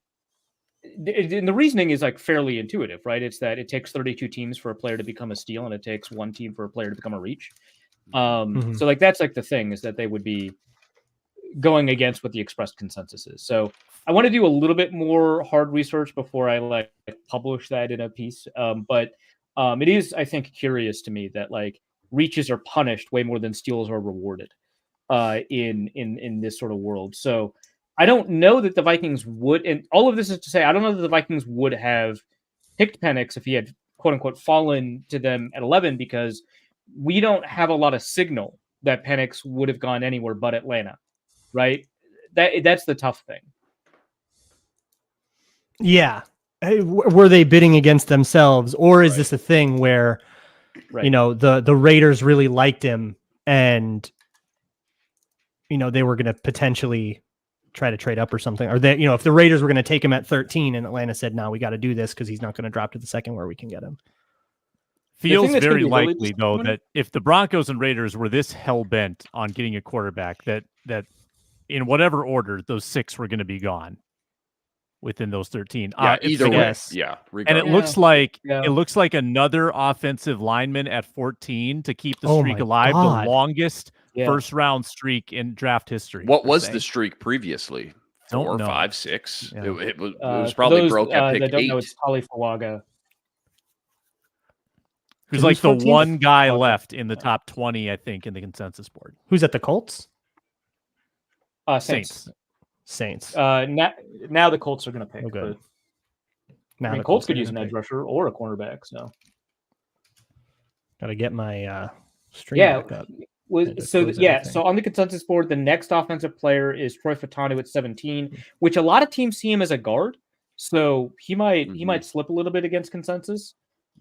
the reasoning is like fairly intuitive, right? It's that it takes 32 teams for a player to become a steal, and it takes one team for a player to become a reach. So like that's like the thing is that they would be going against what the expressed consensus is. So I want to do a little bit more hard research before I like publish that in a piece. But it is, I think, curious to me that like reaches are punished way more than steals are rewarded in this sort of world. So I don't know that the Vikings would, and all of this is to say, I don't know that the Vikings would have picked Penix if he had quote unquote fallen to them at 11, because we don't have a lot of signal that Penix would have gone anywhere but Atlanta, right? That's the tough thing. yeah. Were they bidding against themselves, or is this a thing where Right. you know the Raiders really liked him and you know they were going to potentially try to trade up or something, or that, you know, if the Raiders were going to take him at 13 and Atlanta said, no, we got to do this because he's not going to drop to the second where we can get him. Feels that's very gonna be really likely, though, that if the Broncos and Raiders were this hell-bent on getting a quarterback, that in whatever order, those 6 were going to be gone within those 13. Yeah, either way. guess. Yeah. And it looks like another offensive lineman at 14 to keep the Oh streak my alive, God. the longest Yeah. first-round streak in draft history. What per was se. the streak previously? Don't 4, know. 5, 6? Yeah. It was For probably those, broke at that pick don't 8. know, it's Tali Fawaga. Who's Who's like the 14th? one guy left in the top 20, I think, in the consensus board. Who's at the Colts? Saints. Saints. Now the Colts are going to pick. Oh, good. But, Now I mean, the Colts are could use an gonna edge pick. rusher or a cornerback. So Got to get my stream yeah. back up. So close yeah, everything. so on the consensus board, the next offensive player is Troy Fautanu at 17, which a lot of teams see him as a guard. So he might slip a little bit against consensus.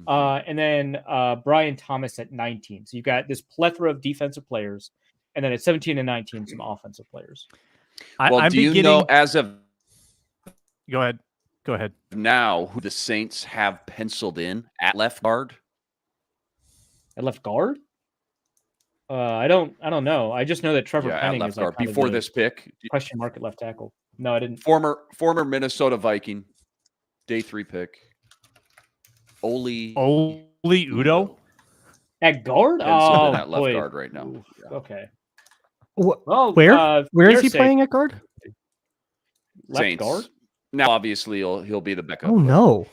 And then Brian Thomas at 19. So you've got this plethora of defensive players, and then at 17 and 19, some offensive players. Well, I'm do you beginning... know as of Go ahead. now who the Saints have penciled in at left guard? At left guard? I don't know. I just know that Trevor At Penning left is like guard kind of before the this pick. question mark at left tackle. No, I didn't. Former Minnesota Viking, day 3 pick. Oli Udo? At guard? penciled in at left boy. guard right now. Ooh, okay. Wh- Well, Where is he Bears playing at guard? left Saints. guard? Now, obviously, he'll be the backup. Oh no.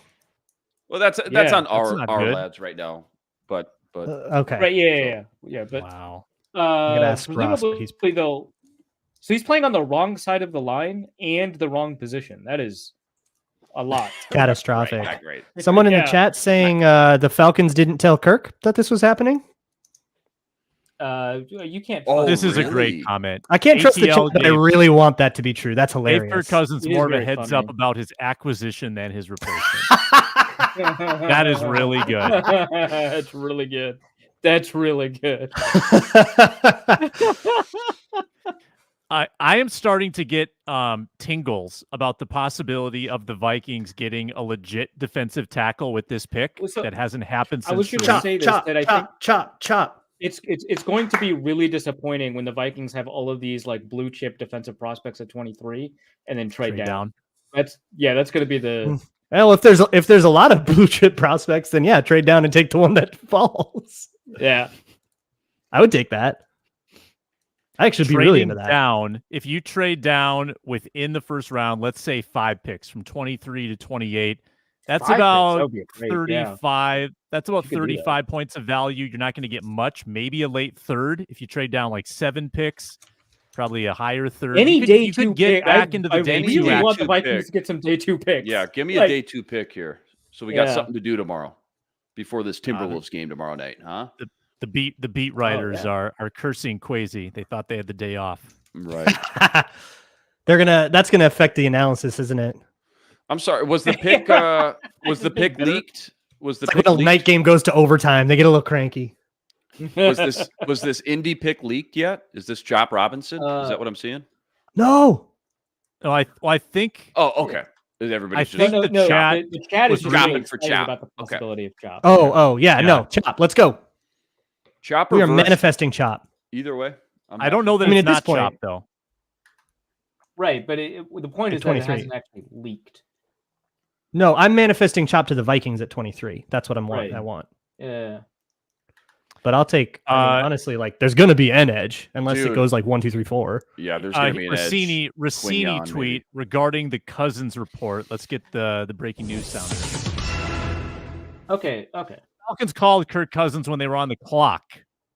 Well, that's Yeah, on that's our not good. lads right now. But Okay. Right, yeah. But Wow. gonna ask Ross, but presumably they'll. So he's playing on the wrong side of the line and the wrong position. That is a lot. Catastrophic. not great. Someone in Yeah. the chat saying the Falcons didn't tell Kirk that this was happening. You can't. Oh, This is a really? great comment. I can't trust the chat, ATL but I gave- really want that to be true. That's Gave hilarious. Kirk Cousins It is more of a very heads funny. up about his acquisition than his replacement. That is really good. That's really good. That's really good. I am starting to get tingles about the possibility of the Vikings getting a legit defensive tackle with this pick. Well, so that hasn't happened since. I was going to Chop, say this, chop, that I chop, think chop. it's going to be really disappointing when the Vikings have all of these like blue chip defensive prospects at 23 and then trade down. That's going to be the. Well, if there's a lot of blue chip prospects, then yeah, trade down and take the one that falls. Yeah, I would take that. I actually be really into that. Down, if you trade down within the first round, let's say 5 picks from 23 to 28, that's about 35. That's about 35 points of value. You're not going to get much, maybe a late third. If you trade down like 7 picks, probably a higher third. You could get back into the day 2 action. I really want the Vikings Vikings to get some day 2 picks. Yeah, give me a day 2 pick here. So we got something to do tomorrow before this Timberwolves game tomorrow night, huh? The beat writers are cursing Kwesi. They thought they had the day off. Right. That's gonna affect the analysis, isn't it? I'm sorry. Was the pick leaked? Was the pick when the night game goes to overtime? They get a little cranky. Was this Indy pick leaked yet? Is this Chop Robinson? Is that what I'm seeing? No. No, I think. Oh, okay. Everybody's I think the chat is just dropping for Chop. about the possibility of Chop. Oh, yeah. No, Chop. Let's go. Chop. We are manifesting Chop. Either way. I don't know that it's not Chop though. Right, but the point is that it hasn't actually leaked. No, I'm manifesting Chop to the Vikings at 23. That's what I want. Yeah. But I'll take honestly, like there's gonna be an edge unless it goes like 1, 2, 3, 4. Yeah, there's gonna be an edge. Rossini tweet regarding the Cousins report. Let's get the breaking news sound. Okay. Falcons called Kirk Cousins when they were on the clock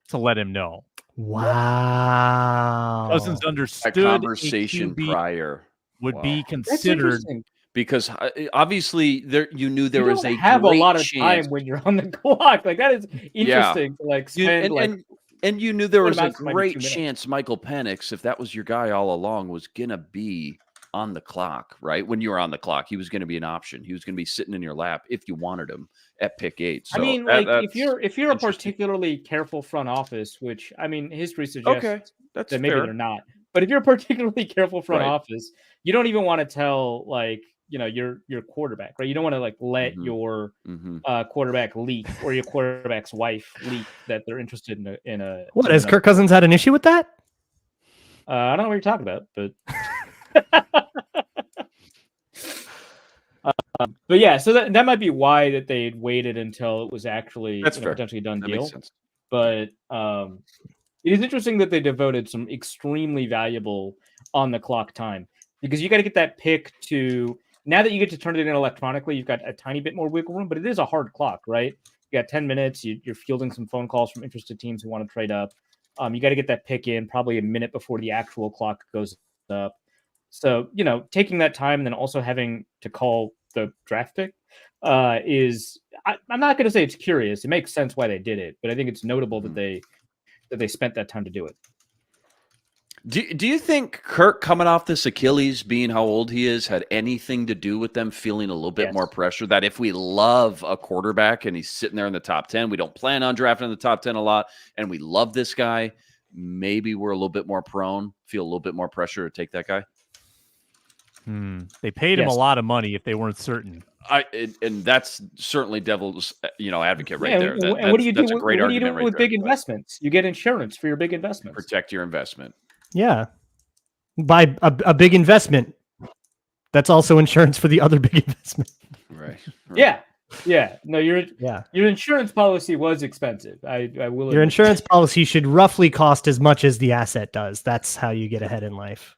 to let him know. Wow. Cousins understood a conversation prior would be considered. Because obviously you knew there was a have great a lot of chance. time when you're on the clock. Like that is interesting to like spend and you knew there was a great chance Michael Penix, if that was your guy all along, was gonna be on the clock, right? When you were on the clock, he was gonna be an option. He was gonna be sitting in your lap if you wanted him at pick 8. So I mean, if you're a particularly careful front office, which I mean history suggests that maybe they're not. But if you're a particularly careful front office, you don't even want to tell your quarterback, right? You don't want to like let your quarterback leak or your quarterback's wife leak that they're interested in a. What has Kirk Cousins had an issue with that? I don't know what you're talking about, but. But yeah, so that might be why that they waited until it was actually potentially a done deal. Makes sense. But it is interesting that they devoted some extremely valuable on the clock time because you got to get that pick to. Now that you get to turn it in electronically, you've got a tiny bit more wiggle room, but it is a hard clock, right? You got 10 minutes. You're fielding some phone calls from interested teams who want to trade up. You got to get that pick in probably a minute before the actual clock goes up. So, taking that time and then also having to call the draft pick is, I'm not going to say it's curious. It makes sense why they did it, but I think it's notable that they spent that time to do it. Do you think Kirk coming off this Achilles, being how old he is, had anything to do with them feeling a little bit more pressure that if we love a quarterback and he's sitting there in the top 10, we don't plan on drafting in the top 10 a lot, and we love this guy, maybe we're a little bit more feel a little bit more pressure to take that guy? They paid him a lot of money if they weren't certain. And that's certainly devil's advocate right there. And what do you do? What do you do with big investments? You get insurance for your big investments. Protect your investment. Yeah, buy a big investment. That's also insurance for the other big investment. Right. Yeah. No, your insurance policy was expensive. I will. Your insurance policy should roughly cost as much as the asset does. That's how you get ahead in life.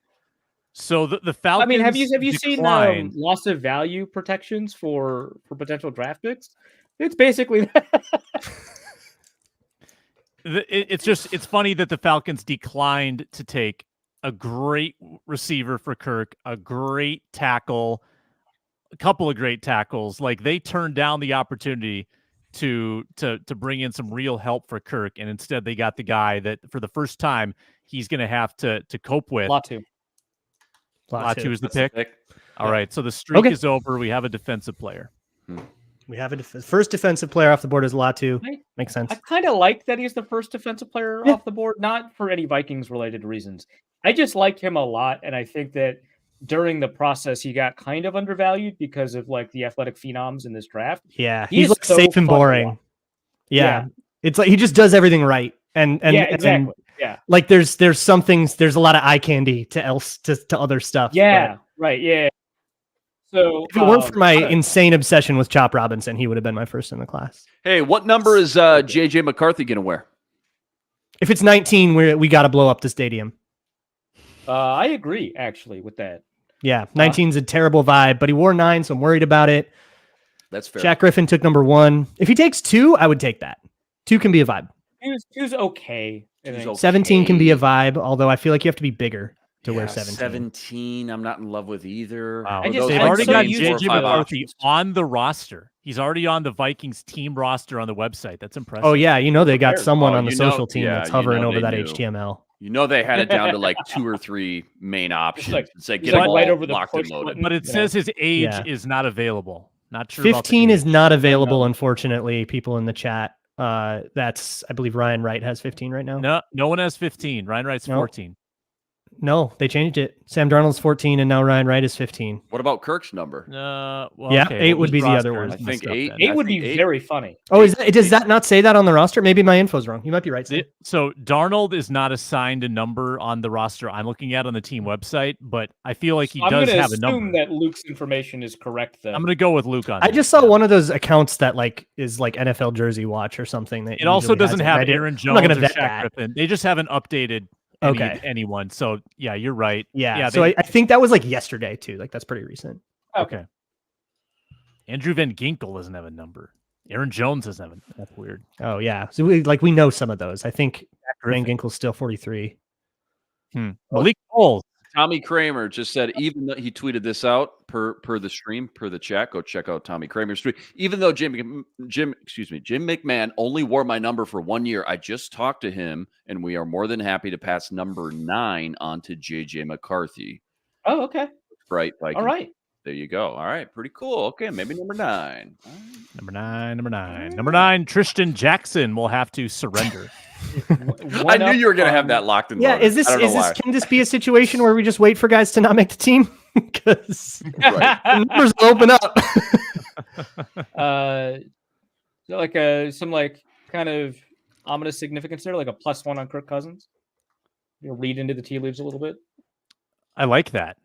So the Falcons. I mean, have you seen loss of value protections for potential draft picks? It's basically it's funny that the Falcons declined to take a great receiver for Kirk, a great tackle, a couple of great tackles. Like they turned down the opportunity to bring in some real help for Kirk, and instead they got the guy that for the first time he's going to have to cope with. Latu is the pick. All right, so the streak is over. We have a defensive player. We have a first defensive player off the board is Latu. Makes sense. I kind of like that he's the first defensive player Yeah. off the board, not for any Vikings related reasons. I just like him a lot, and I think that during the process he got kind of undervalued because of like the athletic phenoms in this draft. Yeah, He he's is like so safe and fun to boring. watch. Yeah, it's like he just does everything right, and yeah, exactly. Yeah, like there's some things, there's a lot of eye candy to other stuff. yeah, right, yeah. So if it weren't for my insane obsession with Chop Robinson, he would have been my first in the class. Hey, what number is J.J. McCARTHY going to wear? If it's 19, we got to blow up the stadium. I agree actually with that. Yeah, 19's a terrible vibe, but he wore 9, so I'm worried about it. That's fair. Shaq Griffin took number 1. If he takes 2, I would take that. 2 can be a vibe. Two's okay. I think. Okay. 17 can be a vibe, although I feel like you have to be bigger to wear 17. 17, I'm not in love with either. Wow. I just- They've I'm already so got used J.J. to McCarthy options. on the roster. He's already on the Vikings team roster on the website. That's impressive. Oh yeah, you know they got Prepared. someone Oh, on the you know- social team yeah, that's you hovering know over they that knew. HTML. You know they had it down to like 2 or 3 main options. like- It's like it's get like them right all over the locked and push loaded. button. But it You says his age Yeah. is not available. Not sure. about the 15 is age. not available, unfortunately. People in the chat. That's I believe Ryan Wright has 15 right now. No one has 15. Ryan Wright's Nope. 14. No, they changed it. Sam Darnold's 14, and now Ryan Wright is 15. What about Kirk's number? Well, Yeah, okay, 8 well, would be his the other roster one. is I think messed up 8. then. It I would think be 8. very funny. Oh, does that not say that on the roster? Maybe my info's wrong. You might be right. Sam. So Darnold is not assigned a number on the roster I'm looking at on the team website, but I feel like he I'm does going to have a assume number. that Luke's information is correct. Then I'm going to go with Luke on I that. just saw Yeah. one of those accounts that like is like NFL Jersey Watch or something. That It also usually has doesn't it, have and I Aaron I'm Jones not or gonna vet Shaq that. Griffin. They just haven't updated anyone. So yeah, you're right. Yeah. So I think that was like yesterday too. Like that's pretty recent. Okay. Andrew Van Ginkel doesn't have a number. Aaron Jones doesn't have a. That's weird. Oh yeah. So we know some of those. I think Van Griffin. Ginkel's still 43. Malik Cole. Tommy Kramer just said, even though he tweeted this out per the stream, per the chat, go check out Tommy Kramer's tweet. Even though Jim McMahon only wore my number for 1 year, I just talked to him, and we are more than happy to pass number 9 on to J.J. McCARTHY. Oh, okay. Right, Vikings. All right. There you go. All right, pretty cool. Okay, maybe number 9. Number nine. Tristan Jackson will have to surrender. I knew you were going to have that locked in. Yeah. loaded. Is this I don't know why. can this be a situation where we just wait for guys to not make the team? Because Right. the numbers will open up. Like some like kind of ominous significance there, like a +1 on Kirk Cousins. You'll read into the tea leaves a little bit. I like that.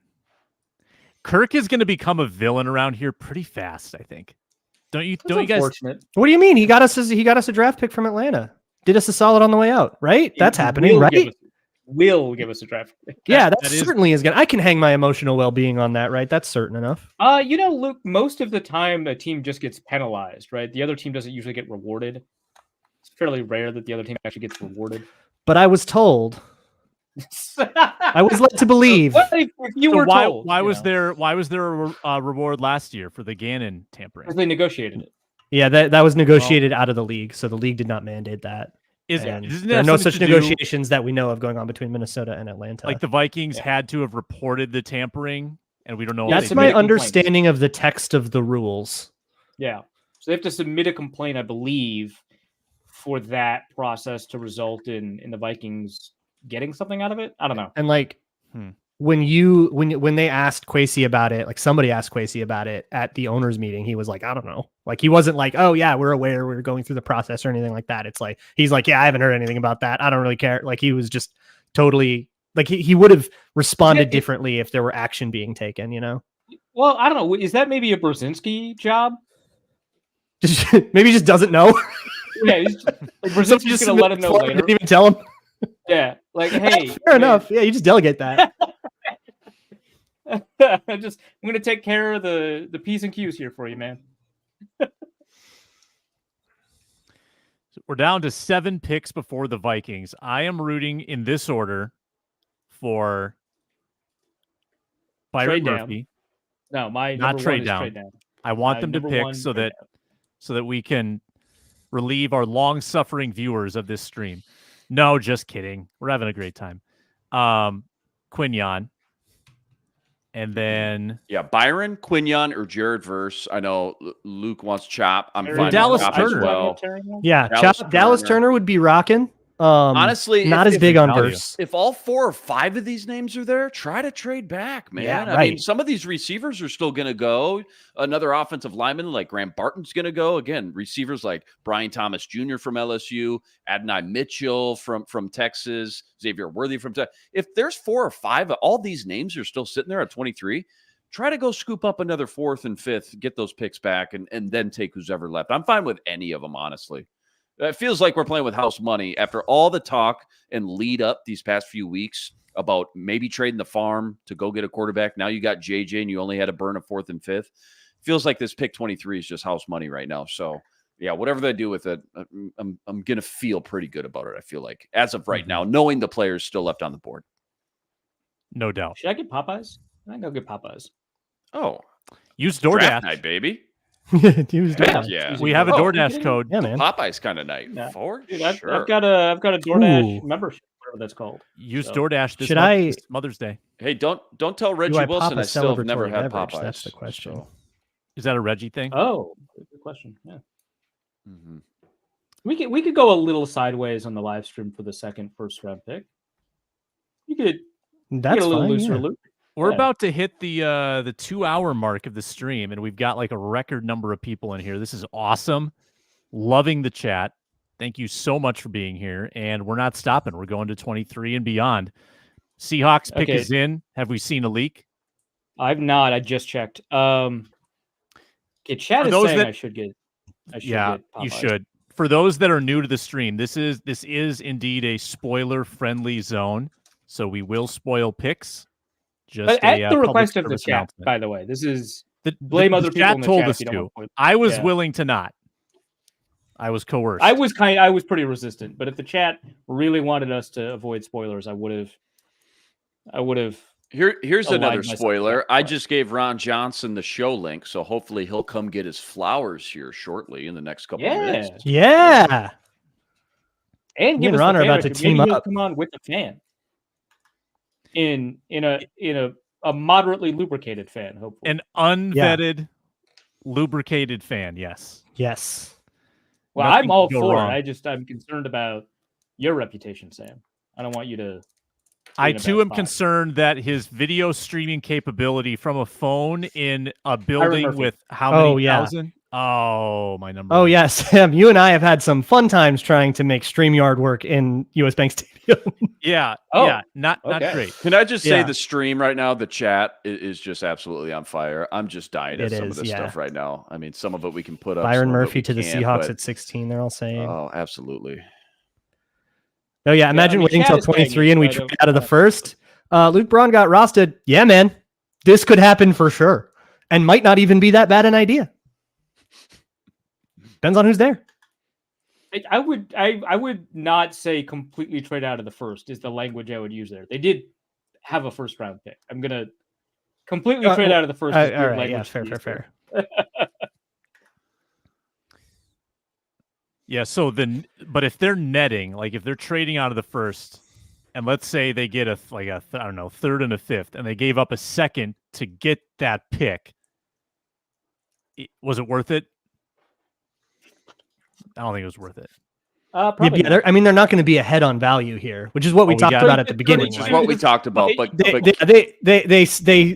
Kirk is going to become a villain around here pretty fast, I think. Don't you guys? Unfortunate. What do you mean? He got us a draft pick from Atlanta. Did us a solid on the way out, right? That's happening, right? Will give us a draft pick. Yeah, that that is- certainly is gonna. I can hang my emotional well-being on that, right? That's certain enough. Luke, most of the time a team just gets penalized, right? The other team doesn't usually get rewarded. It's fairly rare that the other team actually gets rewarded. But I was told, I was led to believe. What if you So were why told? why was there a reward last year for the Gannon tampering? Because they negotiated it. Yeah, that was negotiated out of the league, so the league did not mandate that. Isn't And that there are no something such to do- negotiations that we know of going on between Minnesota and Atlanta. Like the Vikings Yeah. had to have reported the tampering, and we don't know. That's if they my submit complaints. understanding of the text of the rules. Yeah. So they have to submit a complaint, I believe, for that process to result in the Vikings getting something out of it. I don't know. And like Hmm. when they asked Kwesi about it, like somebody asked Kwesi about it at the owners meeting, he was like, I don't know. Like he wasn't like, oh yeah, we're aware, we're going through the process or anything like that. It's like he's like, yeah, I haven't heard anything about that. I don't really care. Like he was just totally like he would have responded Yeah, differently if there were action being taken, you know? Well, I don't know. Is that maybe a Brzezinski job? Just maybe he just doesn't know. Yeah, like Brzezinski's going to let him know later. Didn't even tell him. Yeah, like, hey. Fair enough. Yeah, you just delegate that. I'm going to take care of the P's and Q's here for you, man. We're down to 7 picks before the Vikings. I am rooting in this order for Byron Trade down. Murphy. No, my Not number trade one is down. trade down. I want them to Number pick one, so trade that we can relieve our long-suffering viewers of this stream. No, just kidding. We're having a great time. Quinyon. And then Byron, Quinion, or Jared Verse. I know Luke wants Chop. I'm fine with Dallas Chop Turner. as well. Yeah, Dallas Dallas Turner. Turner would be rocking. Honestly, not as big on Verse. If all 4 or 5 of these names are there, try to trade back, man. Yeah, I mean, some of these receivers are still going to go. Another offensive lineman like Graham Barton's going to go. Again, receivers like Brian Thomas Jr. from LSU, Adonai Mitchell from Texas, Xavier Worthy from Texas. If there's 4 or 5, all these names are still sitting there at 23. Try to go scoop up another 4th and 5th, get those picks back, and then take who's ever left. I'm fine with any of them, honestly. It feels like we're playing with house money after all the talk and lead up these past few weeks about maybe trading the farm to go get a quarterback. Now you got JJ and you only had to burn a 4th and 5th. Feels like this pick 23 is just house money right now. So, yeah, whatever they do with it, I'm going to feel pretty good about it, I feel like, as of right now, knowing the players still left on the board. No doubt. Should I get Popeyes? I think I'll get Popeyes. Oh. Use DoorDash. Draft night, baby. Use DoorDash. Yeah. We have a DoorDash code. Yeah, man. Popeyes kind of night. Yeah. For Dude, sure. I've got a DoorDash membership, whatever that's called. Use So- DoorDash this Should month, I- this Mother's Day. Hey, don't tell Do Reggie I Wilson pop a I still have never celebratory had beverage? Popeyes. That's the question. So, Is that a Reggie thing? Oh, good question. Yeah. mhm. We could go a little sideways on the live stream for the first round pick. You could That's get a little fine. looser Yeah. loop. We're Yeah. about to hit the 2-hour mark of the stream, and we've got like a record number of people in here. This is awesome. Loving the chat. Thank you so much for being here. And we're not stopping. We're going to 23 and beyond. Seahawks pick Okay. is in. Have we seen a leak? I've not. I just checked. Okay, chat For is those saying that- I should get. Yeah, get you Popeyes. should. For those that are new to the stream, this is indeed a spoiler-friendly zone. So we will spoil picks. Just But at the public request of the service chat, announcement. by the way, this is The blame other the people chat in the told chat us if you don't to. want to put- I was Yeah. willing to not. I was coerced. I was pretty resistant, but if the chat really wanted us to avoid spoilers, I would have. Here's aligned another myself spoiler. with that. I just gave Ron Johnson the show link, so hopefully he'll come get his flowers here shortly in the next couple of Yeah. minutes. Yeah. And Me give and us Ron the are fan about to record. team Maybe he'll up. come on with the fan. In a moderately lubricated fan, hopefully. An unvetted, lubricated fan. Yes. Yes. Well, Nothing I'm all can go for wrong. it. I'm concerned about your reputation, Sam. I don't want you to. I in a too bad am spot. concerned that his video streaming capability from a phone in a building Murphy. with how many Oh, yeah. thousand? Oh, my number. Oh, one. yes. Sam, you and I have had some fun times trying to make StreamYard work in US Bank Stadium. Yeah. Oh, yeah. Not okay. great. Can I just say Yeah. the stream right now, the chat is just absolutely on fire. I'm just dying at It some is, of this yeah. stuff right now. I mean, some of it we can put up. Byron some of it Murphy we to the can't, Seahawks but- at 16, they're all saying. Oh, absolutely. Oh, yeah. Imagine I mean, waiting chat till is saying 23 it, and we so I trade don't- out of the first. Luke Braun got rostered. Yeah, man. This could happen for sure. And might not even be that bad an idea. Depends on who's there. I would not say completely trade out of the first is the language I would use there. They did have a first round pick. I'm gonna completely trade out of the first. is all weird right. Yeah, language to use fair. there. Yeah. So but if they're netting, like if they're trading out of the first, and let's say they get third and a fifth, and they gave up a second to get that pick, was it worth it? I don't think it was worth it. Probably not. They're not going to be ahead on value here, which is what we we talked got about it. at the beginning. Which is right? what we talked about. But They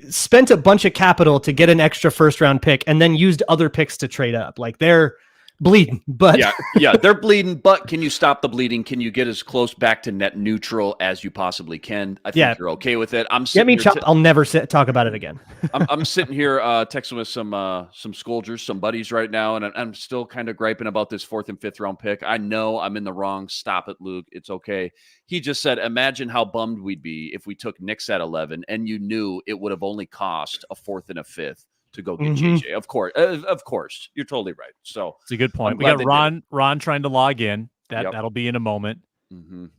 spent a bunch of capital to get an extra first round pick and then used other picks to trade up. Like they're bleeding, but yeah, they're bleeding. But can you stop the bleeding? Can you get as close back to net neutral as you possibly can? I think you're okay with it. I'm get sitting me here chopped. I'll never talk about it again. I'm sitting here texting with some Scolders, some buddies right now, and I'm still kind of griping about this 4th and 5th round pick. I know I'm in the wrong. Stop it, Luke. It's okay. He just said, imagine how bummed we'd be if we took Nix at 11 and you knew it would have only cost a 4th and a 5th to go get JJ. Of course. You're totally right. So It's a good point. I'm We glad got they did Ron trying to log in. Yep. That'll be in a moment. Mhm.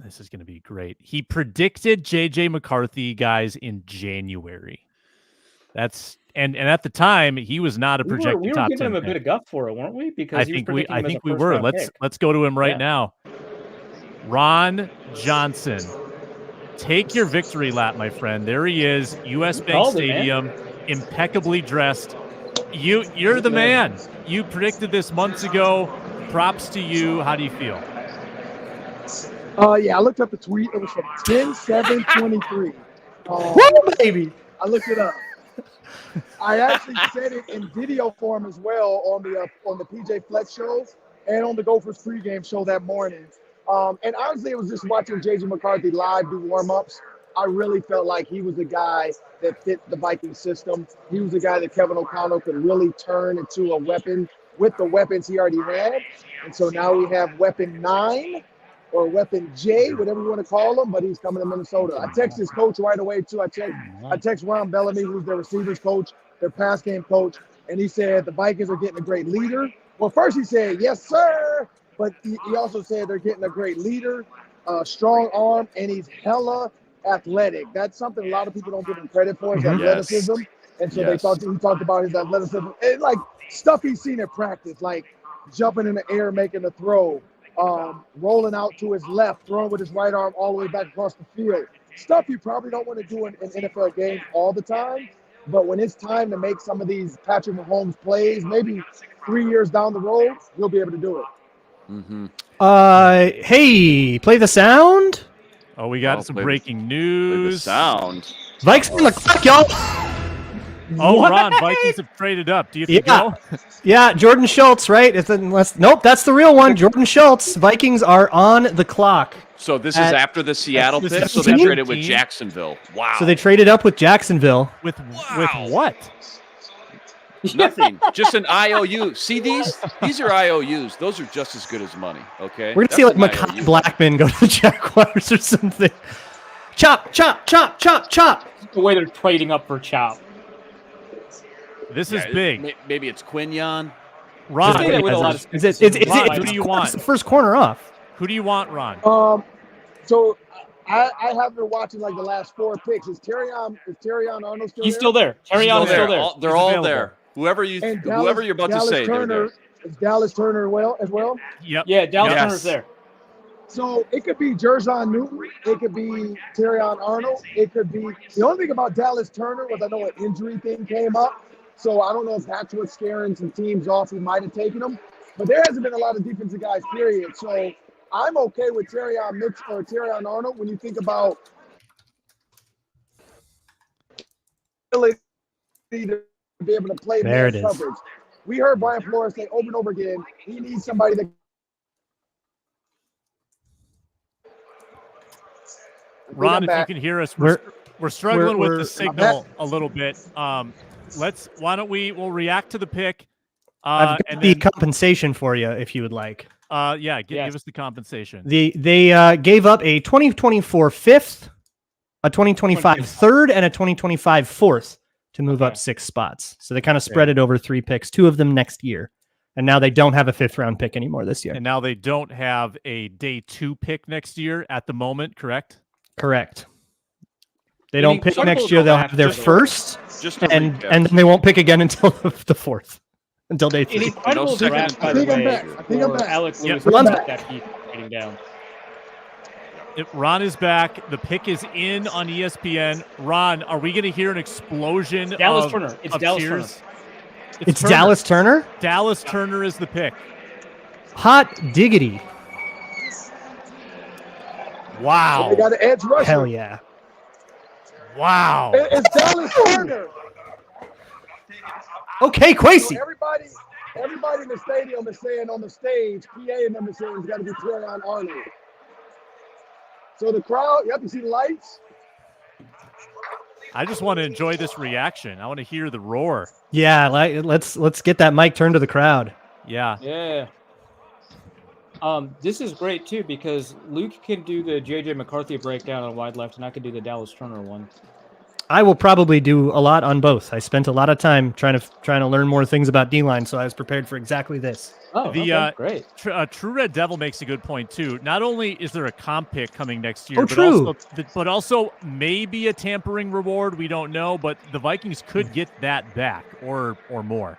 This is going to be great. He predicted JJ McCarthy guys in January. That's and at the time he was not a projected we were top giving 10 him a pick. bit of guff for it, weren't we? Because I he was think we predicting him as a we first were. round pick. Let's go to him right Yeah. now. Ron Johnson. take your victory lap, my friend. There he is, U.S. Bank Called it, Stadium, impeccably dressed. You're the man. You predicted this months ago. Props to you. How do you feel? Yeah, I looked up the tweet. It was from 10/7/23. Woo, baby! I looked it up. I actually said it in video form as well on the PJ Flex show and on the Gophers pregame show that morning. And honestly, it was just watching J.J. McCARTHY live do warm-ups. I really felt like he was the guy that fit the Vikings system. He was the guy that Kevin O'Connell could really turn into a weapon with the weapons he already had. And so now we have weapon 9 or weapon J, whatever you want to call him, but he's coming to Minnesota. I text his coach right away, too. I text Ron Bellamy, who's their receivers coach, their pass game coach, and he said the Vikings are getting a great leader. Well, first he said, yes, sir, but he also said they're getting a great leader, strong arm, and he's hella athletic. That's something a lot of people don't give him credit for, is athleticism. And so he talked about his athleticism and like stuff he's seen in practice, like jumping in the air, making a throw, rolling out to his left, throwing with his right arm all the way back across the field. Stuff you probably don't want to do in NFL games all the time. But when it's time to make some of these Patrick Mahomes plays, maybe 3 years down the road, he'll be able to do it. Mm-hmm. Hey, play the sound. Oh, we got some breaking news. The sound. Vikes on the clock, y'all. Oh, What? Ron, Vikings have traded up. Do you think Yeah. Yeah, Jordan Schultz, right? Nope, that's the real one. Jordan Schultz. Vikings are on the clock. So this is after the Seattle This pick. is So they 17? traded with Jacksonville. Wow. So they traded up with Jacksonville. With what? Nothing. Just an IOU. See these? These are IOUs. Those are just as good as money. Okay. We're gonna see like Makai Blackman go to the Jaguars or something. Chop, chop, chop, chop, chop. The way they're trading up for Chop. This is big. Maybe it's Quinyon. Ron, Just with a lot of It's Ron, who do you want? It's the first corner off. Who do you want, Ron? So I have been watching like the last 4 picks. Is Terrion Arnold still He's there? still there. Terry is still there. They're He's all available. there. Whoever you're about Dallas to say, they're Turner, there. is Dallas Turner as well? Yep. Yeah, Dallas Yes. Turner's there. So it could be Jerjon Newton. It could be Terrion Arnold. It could be – the only thing about Dallas Turner was I know an injury thing came up. So I don't know if that's what's scaring some teams off who might have taken him. But there hasn't been a lot of defensive guys, period. So I'm okay with Terrion Arnold when you think about ability to be able to play There man it is. coverage. We heard Brian Flores say over and over again, he needs somebody that Ron, if back. you can hear us, We're- we're struggling with we're- the signal a little bit. We'll react to the pick. I've got And the then, compensation for you if you would like. give us the compensation. They gave up a 2024 fifth, a 2025 third, and a 2025 fourth to move up 6 spots. So they kind of spread it over 3 picks, 2 of them next year. And now they don't have a 5th round pick anymore this year. And now they don't have a day 2 pick next year at the moment, correct? Correct. They Meaning don't pick some of next those year. go They'll back have their to the- first, Just to and recap. then they won't pick again until the 4th, until day An 3. incredible second draft, and by I the think I'm way, back. I think I'm for back. Alec Yep. Lewis Ron's that he's trading down. Ron is back. The pick is in on ESPN. Ron, are we going to hear an explosion Dallas of, Turner. It's of Dallas cheers? It's Turner. Dallas Turner. Dallas Turner is the pick. Hot diggity. Wow. They got an edge rusher. Hell yeah. Wow. It's Dallas Turner. Okay, So Quasey. everybody in the stadium is saying on the stage, PA and them is saying it's got to be Terrion Arnold. So the crowd, you have to see the lights. I just want to enjoy this reaction. I want to hear the roar. Yeah, let's get that mic turned to the crowd. Yeah. Yeah. This is great too because Luke can do the J.J. McCARTHY breakdown on wide left, and I can do the Dallas Turner one. I will probably do a lot on both. I spent a lot of time trying to learn more things about D-line, so I was prepared for exactly this. Oh, okay, great. True Red Devil makes a good point too. Not only is there a comp pick coming next year, Oh, true. but also maybe a tampering reward. We don't know, but the Vikings could get that back or more.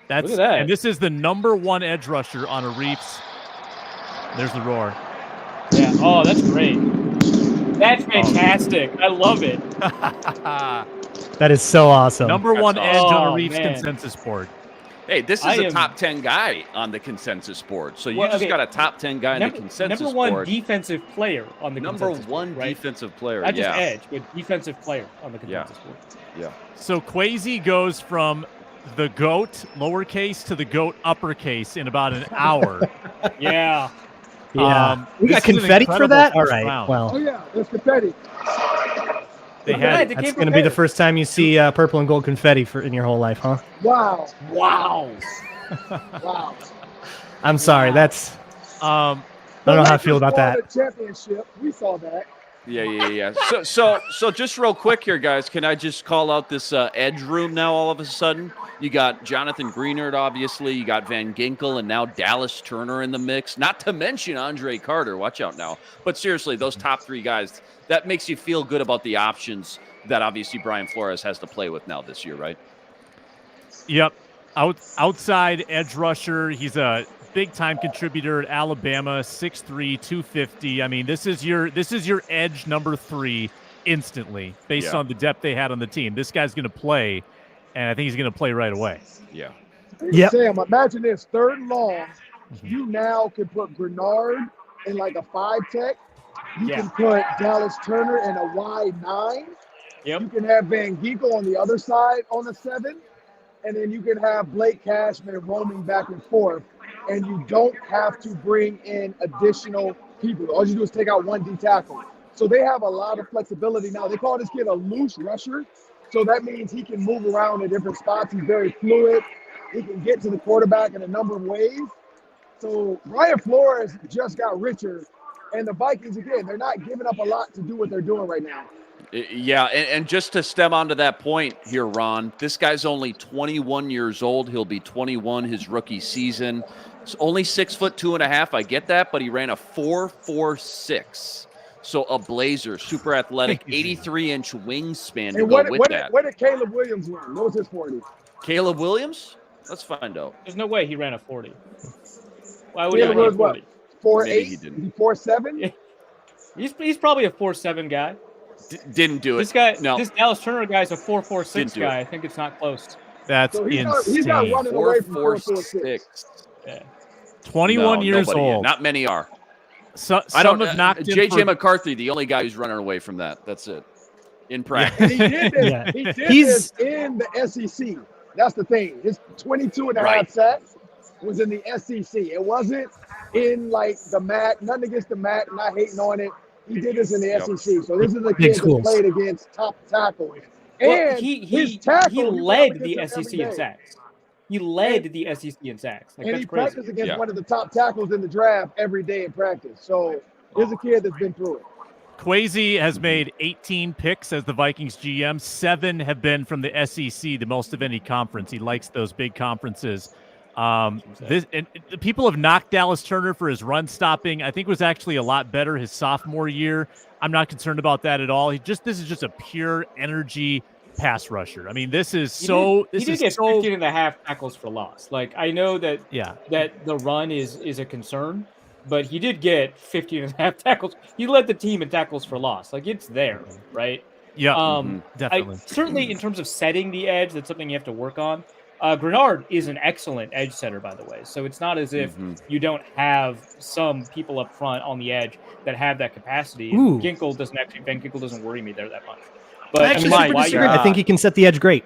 That's Look at that. and this is the #1 edge rusher on Arif's. There's the roar. Yeah. Oh, that's great. That's fantastic. I love it. That is so awesome. Number one That's edge on awesome. Arif's Oh, man. consensus board. Hey, this is I a am- top 10 guy on the consensus board. So you Well, just okay. got a top 10 guy on the consensus Number one board. defensive player on the Number consensus one board, right? defensive player. Not just yeah. edge, but defensive player on the consensus board. Yeah. So Kwesi goes from the GOAT lowercase to the GOAT uppercase in about an hour. Yeah. Yeah. We this got is an confetti for incredible that? All first right. round. Oh Well, yeah, there's confetti. They Yeah, had they that's came going to be the prepared. first time you see purple and gold confetti in your whole life, huh? Wow, Wow. wow. I'm sorry. That's I don't know how I feel about that. The championship, we saw that. Yeah. So just real quick here, guys. Can I just call out this edge room now? All of a sudden, you got Jonathan Greenard, obviously. You got Van Ginkel, and now Dallas Turner in the mix. Not to mention Andre Carter. Watch out now. But seriously, those top three guys. That makes you feel good about the options that obviously Brian Flores has to play with now this year, right? Yep. Outside edge rusher. He's a big-time contributor at Alabama, 6'3", 250. I mean, this is your edge number 3 instantly based on the depth they had on the team. This guy's going to play, and I think he's going to play right away. Yeah. Yep. Sam, imagine this: 3rd and long. You now can put Grenard in like a 5 tech. You Yeah. can put Dallas Turner in a wide 9. Yep. You can have Van Ginkel on the other side on a 7. And then you can have Blake Cashman roaming back and forth. And you don't have to bring in additional people. All you do is take out 1 D tackle. So they have a lot of flexibility now. They call this kid a loose rusher. So that means he can move around in different spots. He's very fluid. He can get to the quarterback in a number of ways. So Brian Flores just got richer. And the Vikings, again, they're not giving up a lot to do what they're doing right now. Yeah, and just to stem onto that point here, Ron, this guy's only 21 years old. He'll be 21 his rookie season. It's only 6'2.5". I get that, but he ran a 4.46. So a blazer, super athletic, 83-inch wingspan to And go what, with what, that. what did Caleb Williams run? What was his 40? Caleb Williams? Let's find out. There's no way he ran a 40. Why would he Caleb run a Williams what? 40? 4'8"? Maybe he didn't. 4'7"? Yeah. He's probably a 4.7 guy. Didn't do it. This guy, No. this Dallas Turner guy's a 4.46 Didn't do guy. it. I think it's not close. That's So he's insane. not running away from 4.46. 4.46. Yeah. 21 years nobody is. old. Not many are. So, I don't. some have knocked him J.J. for- McCARTHY, the only guy who's running away from that. That's it. In practice. And he did this, Yeah. he did He's- this in the SEC. That's the thing. His 22 and a half Right. sacks was in the SEC. It wasn't in like the MAC. Nothing against the MAC. Not hating on it. He did this in the Yep. SEC. So this is a Big kid that schools. played against top tackles. Well, And he his tackle, he you led go up the against him SEC every in day. sacks. He led the SEC in sacks. Like, And that's he crazy. practiced against Yeah. one of the top tackles in the draft every day in practice. So there's a kid that's been through it. Kwesi has made 18 picks as the Vikings GM. 7 have been from the SEC, the most of any conference. He likes those big conferences. The people have knocked Dallas Turner for his run stopping. I think it was actually a lot better his sophomore year. I'm not concerned about that at all. This is just a pure energy pass rusher. I mean, this is He so. did get 15 and a half tackles for loss. Like, I know that Yeah. that the run is a concern, but he did get 15 and a half tackles. He led the team in tackles for loss. Like, it's there, right? Yeah. Definitely. Certainly, in terms of setting the edge, that's something you have to work on. Grenard is an excellent edge setter, by the way. So it's not as if you don't have some people up front on the edge that have that capacity. Ooh. Van Ginkel doesn't worry me there that much. I But actually why super you- disagree. I think he can set the edge great.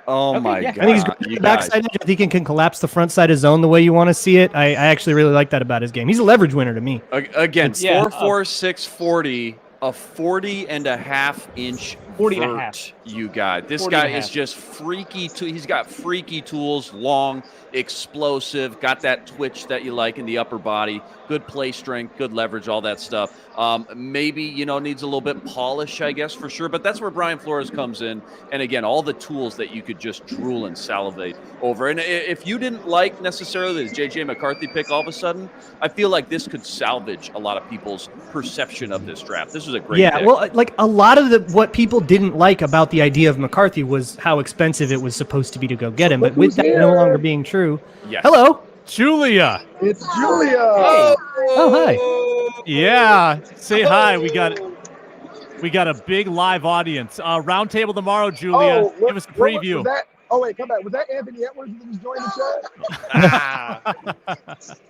Oh Okay, my yeah. god! I think he's great You at the guys. backside edge. I think he can collapse the front side of zone the way you want to see it. I actually really like that about his game. He's a leverage winner to me. Again, Yeah, 4.46 40, a 40.5-inch 40.5. vert, you got. This 40 guy and a is half. just freaky. He's got freaky tools, long, explosive, got that twitch that you like in the upper body, good play strength, good leverage, all that stuff. Maybe, needs a little bit polish, I guess, for sure. But that's where Brian Flores comes in. And again, all the tools that you could just drool and salivate over. And if you didn't like necessarily the J.J. McCARTHY pick all of a sudden, I feel like this could salvage a lot of people's perception of this draft. This was a great pick. Well, like a lot of what people didn't like about the idea of McCarthy was how expensive it was supposed to be to go get him. But with that no longer being true, Yes. hello. Julia. It's Julia. Oh, hi. Yeah. Say hi. We got We got a big live audience. Roundtable tomorrow, Julia. Give us a preview. Was that? Oh wait, come back. Was that Anthony Edwards that was joining the chat?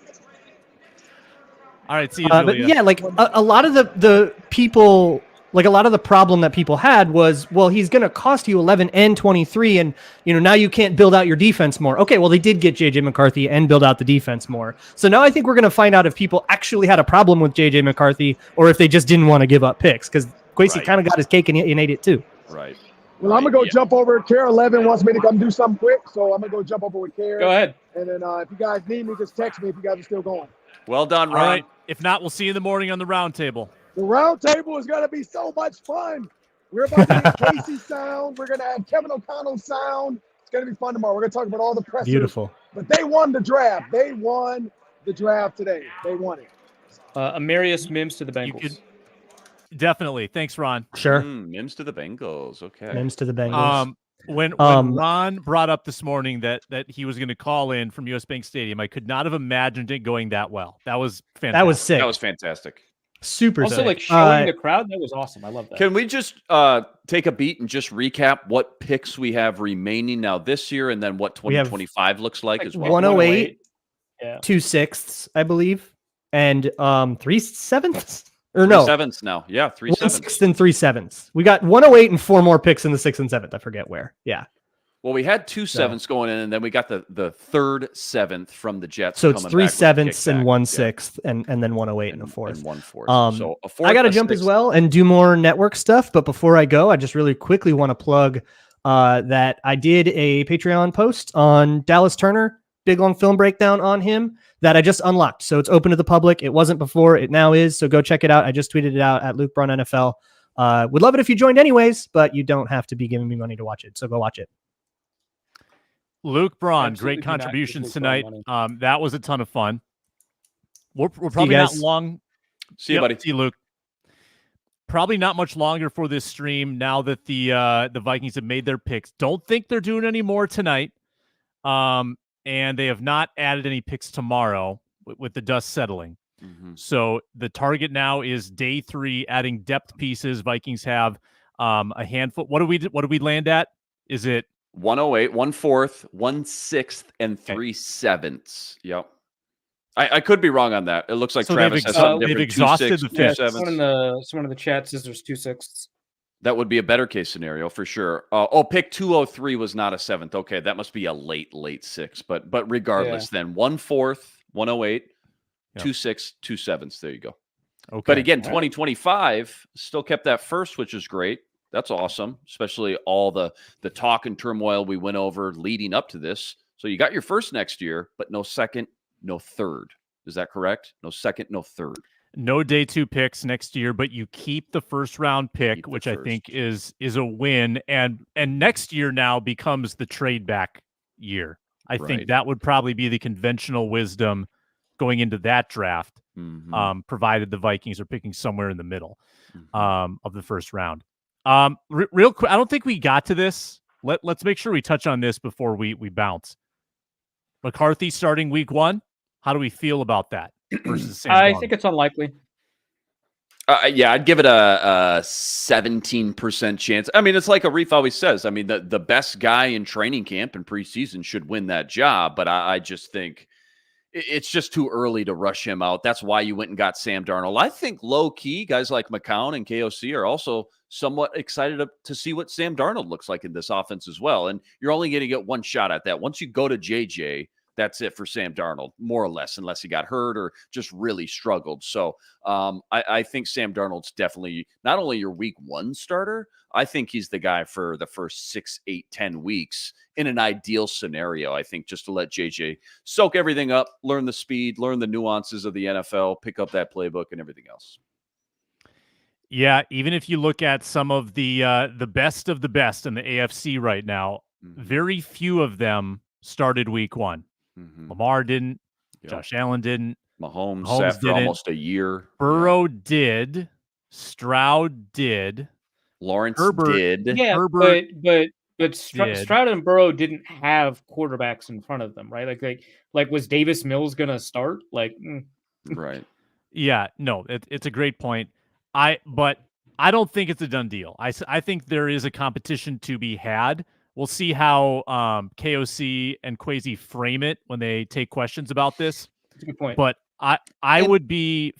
All right, see you, Julia. But yeah, like a lot of the people, like a lot of the problem that people had was, well, he's going to cost you 11 and 23, and now you can't build out your defense more. Okay, well, they did get J.J. McCarthy and build out the defense more. So now I think we're going to find out if people actually had a problem with J.J. McCarthy or if they just didn't want to give up picks, because Kwesi kind of got his cake and ate it too. Right. Well, I'm going to go jump over. Care 11 wants me to come do something quick, so I'm going to go jump over with Care. Go ahead. And then if you guys need me, just text me if you guys are still going. Well done, Ron. All right. If not, we'll see you in the morning on the roundtable. The roundtable is going to be so much fun. We're about to get Casey sound. We're going to have Kevin O'Connell sound. It's going to be fun tomorrow. We're going to talk about all the pressers. Beautiful. But they won the draft. They won the draft today. They won it. Amarius Mims to the Bengals. Definitely. Thanks, Ron. Sure. Mims to the Bengals. Okay. Mims to the Bengals. When Ron brought up this morning that he was going to call in from US Bank Stadium, I could not have imagined it going that well. That was fantastic. That was sick. That was fantastic. Super Also, sick. like showing the crowd, that was awesome. I love that. Can we just take a beat and just recap what picks we have remaining now this year, and then what 2025 looks like as well? 108, yeah. 2/6, I believe, and 3/7. Or no, 3/7 now. Yeah, 3/7. 1/6 and 3/7. We got 108 and 4 more picks in the 6th and 7th. I forget where. Yeah. Well, we had 2 7s going in, and then we got the third 7th from the Jets. So it's 3 7ths and 1 Yeah. 6th, and then 108 and a 4th. And 1 4th. So a 4th, I got to a jump 6th. as well and do more network stuff. But before I go, I just really quickly want to plug that I did a Patreon post on Dallas Turner, big long film breakdown on him that I just unlocked. So it's open to the public. It wasn't before. It now is. So go check it out. I just tweeted it out at Luke Braun NFL. Would love it if you joined anyways, but you don't have to be giving me money to watch it. So go watch it. Luke Braun, Absolutely great do not contributions give Luke tonight. Braun That was a ton of fun. We're probably not guys. long. See you, buddy. See you, Luke. Probably not much longer for this stream now that the Vikings have made their picks. Don't think they're doing any more tonight. And they have not added any picks tomorrow with the dust settling. Mm-hmm. So the target now is day 3, adding depth pieces. Vikings have a handful. What do we land at? Is it 108, 1 4th, 1 6th, and 3 7ths. Yep. I could be wrong on that. It looks like So Travis has something they've different. exhausted 2 the 6, 2 fifth. 7ths. Someone in the chat says there's 2 6ths. That would be a better case scenario for sure. Pick 203 was not a 7th. Okay, that must be a late 6. But regardless, then 1 4th, 108, 2 6, 2 7ths. There you go. okay? But again, 2025 still kept that first, which is great. That's awesome, especially all the talk and turmoil we went over leading up to this. So you got your first next year, but no second, no third. Is that correct? No second, no third. No day 2 picks next year, but you keep the first round pick, which I think is a win. And next year now becomes the trade back year. I think that would probably be the conventional wisdom going into that draft, provided the Vikings are picking somewhere in the middle of the first round. Real quick, I don't think we got to this. Let's make sure we touch on this before we bounce. McCarthy starting week 1. How do we feel about that versus Sam I Darnold? think it's unlikely. Yeah, I'd give it a 17% chance. I mean, it's like Arif always says. I mean, the best guy in training camp and preseason should win that job. But I just think it's just too early to rush him out. That's why you went and got Sam Darnold. I think low-key, guys like McCown and KOC are also somewhat excited to see what Sam Darnold looks like in this offense as well. And you're only going to get one shot at that. Once you go to JJ, that's it for Sam Darnold, more or less, unless he got hurt or just really struggled. So I think Sam Darnold's definitely not only your week 1 starter, I think he's the guy for the first 6, 8, 10 weeks in an ideal scenario. I think just to let JJ soak everything up, learn the speed, learn the nuances of the NFL, pick up that playbook and everything else. Yeah, even if you look at some of the best of the best in the AFC right now, very few of them started week 1. Lamar didn't. Yep. Josh Allen didn't. Mahomes sat for almost a year. Burrow did. Stroud did. Lawrence Herbert did. Yeah, Herbert but Stroud and Burrow didn't have quarterbacks in front of them, right? Like was Davis Mills gonna start? Right. Yeah, no, it's a great point. But I don't think it's a done deal. I think there is a competition to be had. We'll see how KOC and Kwesi frame it when they take questions about this. That's a good point. But I'd be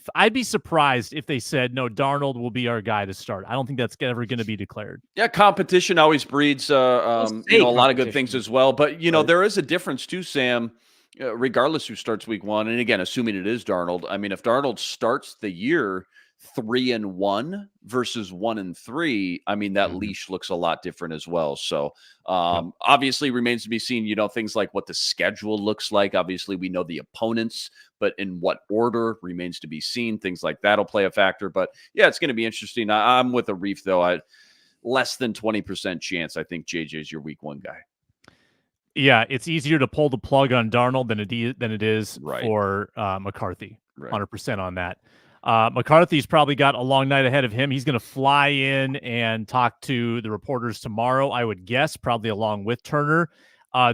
surprised if they said, no, Darnold will be our guy to start. I don't think that's ever going to be declared. Yeah, competition always breeds a lot of good things as well. But, there is a difference too, Sam, regardless who starts week 1. And again, assuming it is Darnold. I mean, if Darnold starts the year 3-1 versus 1-3, I mean, that leash looks a lot different as well. So obviously remains to be seen, things like what the schedule looks like. Obviously we know the opponents, but in what order remains to be seen. Things like that'll play a factor, but yeah, it's going to be interesting. I'm with Arif though. Less than 20% chance. I think JJ is your week 1 guy. Yeah. It's easier to pull the plug on Darnold than it is Right. for McCarthy. Right. 100% on that. McCarthy's probably got a long night ahead of him. He's going to fly in and talk to the reporters tomorrow, I would guess, probably along with Turner.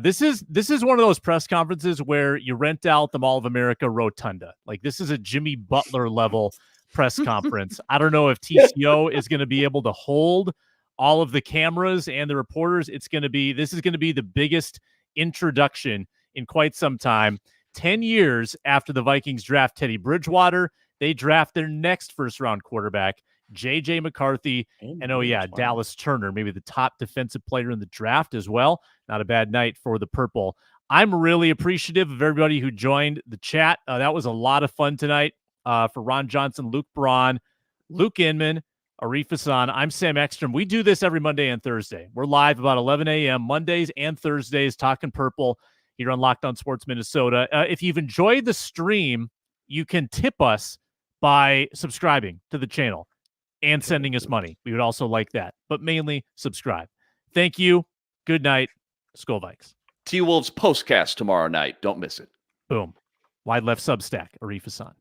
This is one of those press conferences where you rent out the Mall of America rotunda. Like, this is a Jimmy Butler level press conference. I don't know if TCO is going to be able to hold all of the cameras and the reporters. This is going to be the biggest introduction in quite some time. 10 years after the Vikings draft Teddy Bridgewater, they draft their next first-round quarterback, J.J. McCarthy, and Dallas Turner, maybe the top defensive player in the draft as well. Not a bad night for the Purple. I'm really appreciative of everybody who joined the chat. That was a lot of fun tonight. For Ron Johnson, Luke Braun, Luke Inman, Arif Hasan, I'm Sam Ekstrom. We do this every Monday and Thursday. We're live about 11 a.m. Mondays and Thursdays talking Purple here on Locked On Sports Minnesota. If you've enjoyed the stream, you can tip us by subscribing to the channel and sending us money. We would also like that, but mainly subscribe. Thank you. Good night. Skol Vikes. T-Wolves postcast tomorrow night. Don't miss it. Boom. Wide left Substack, Arif Hasan.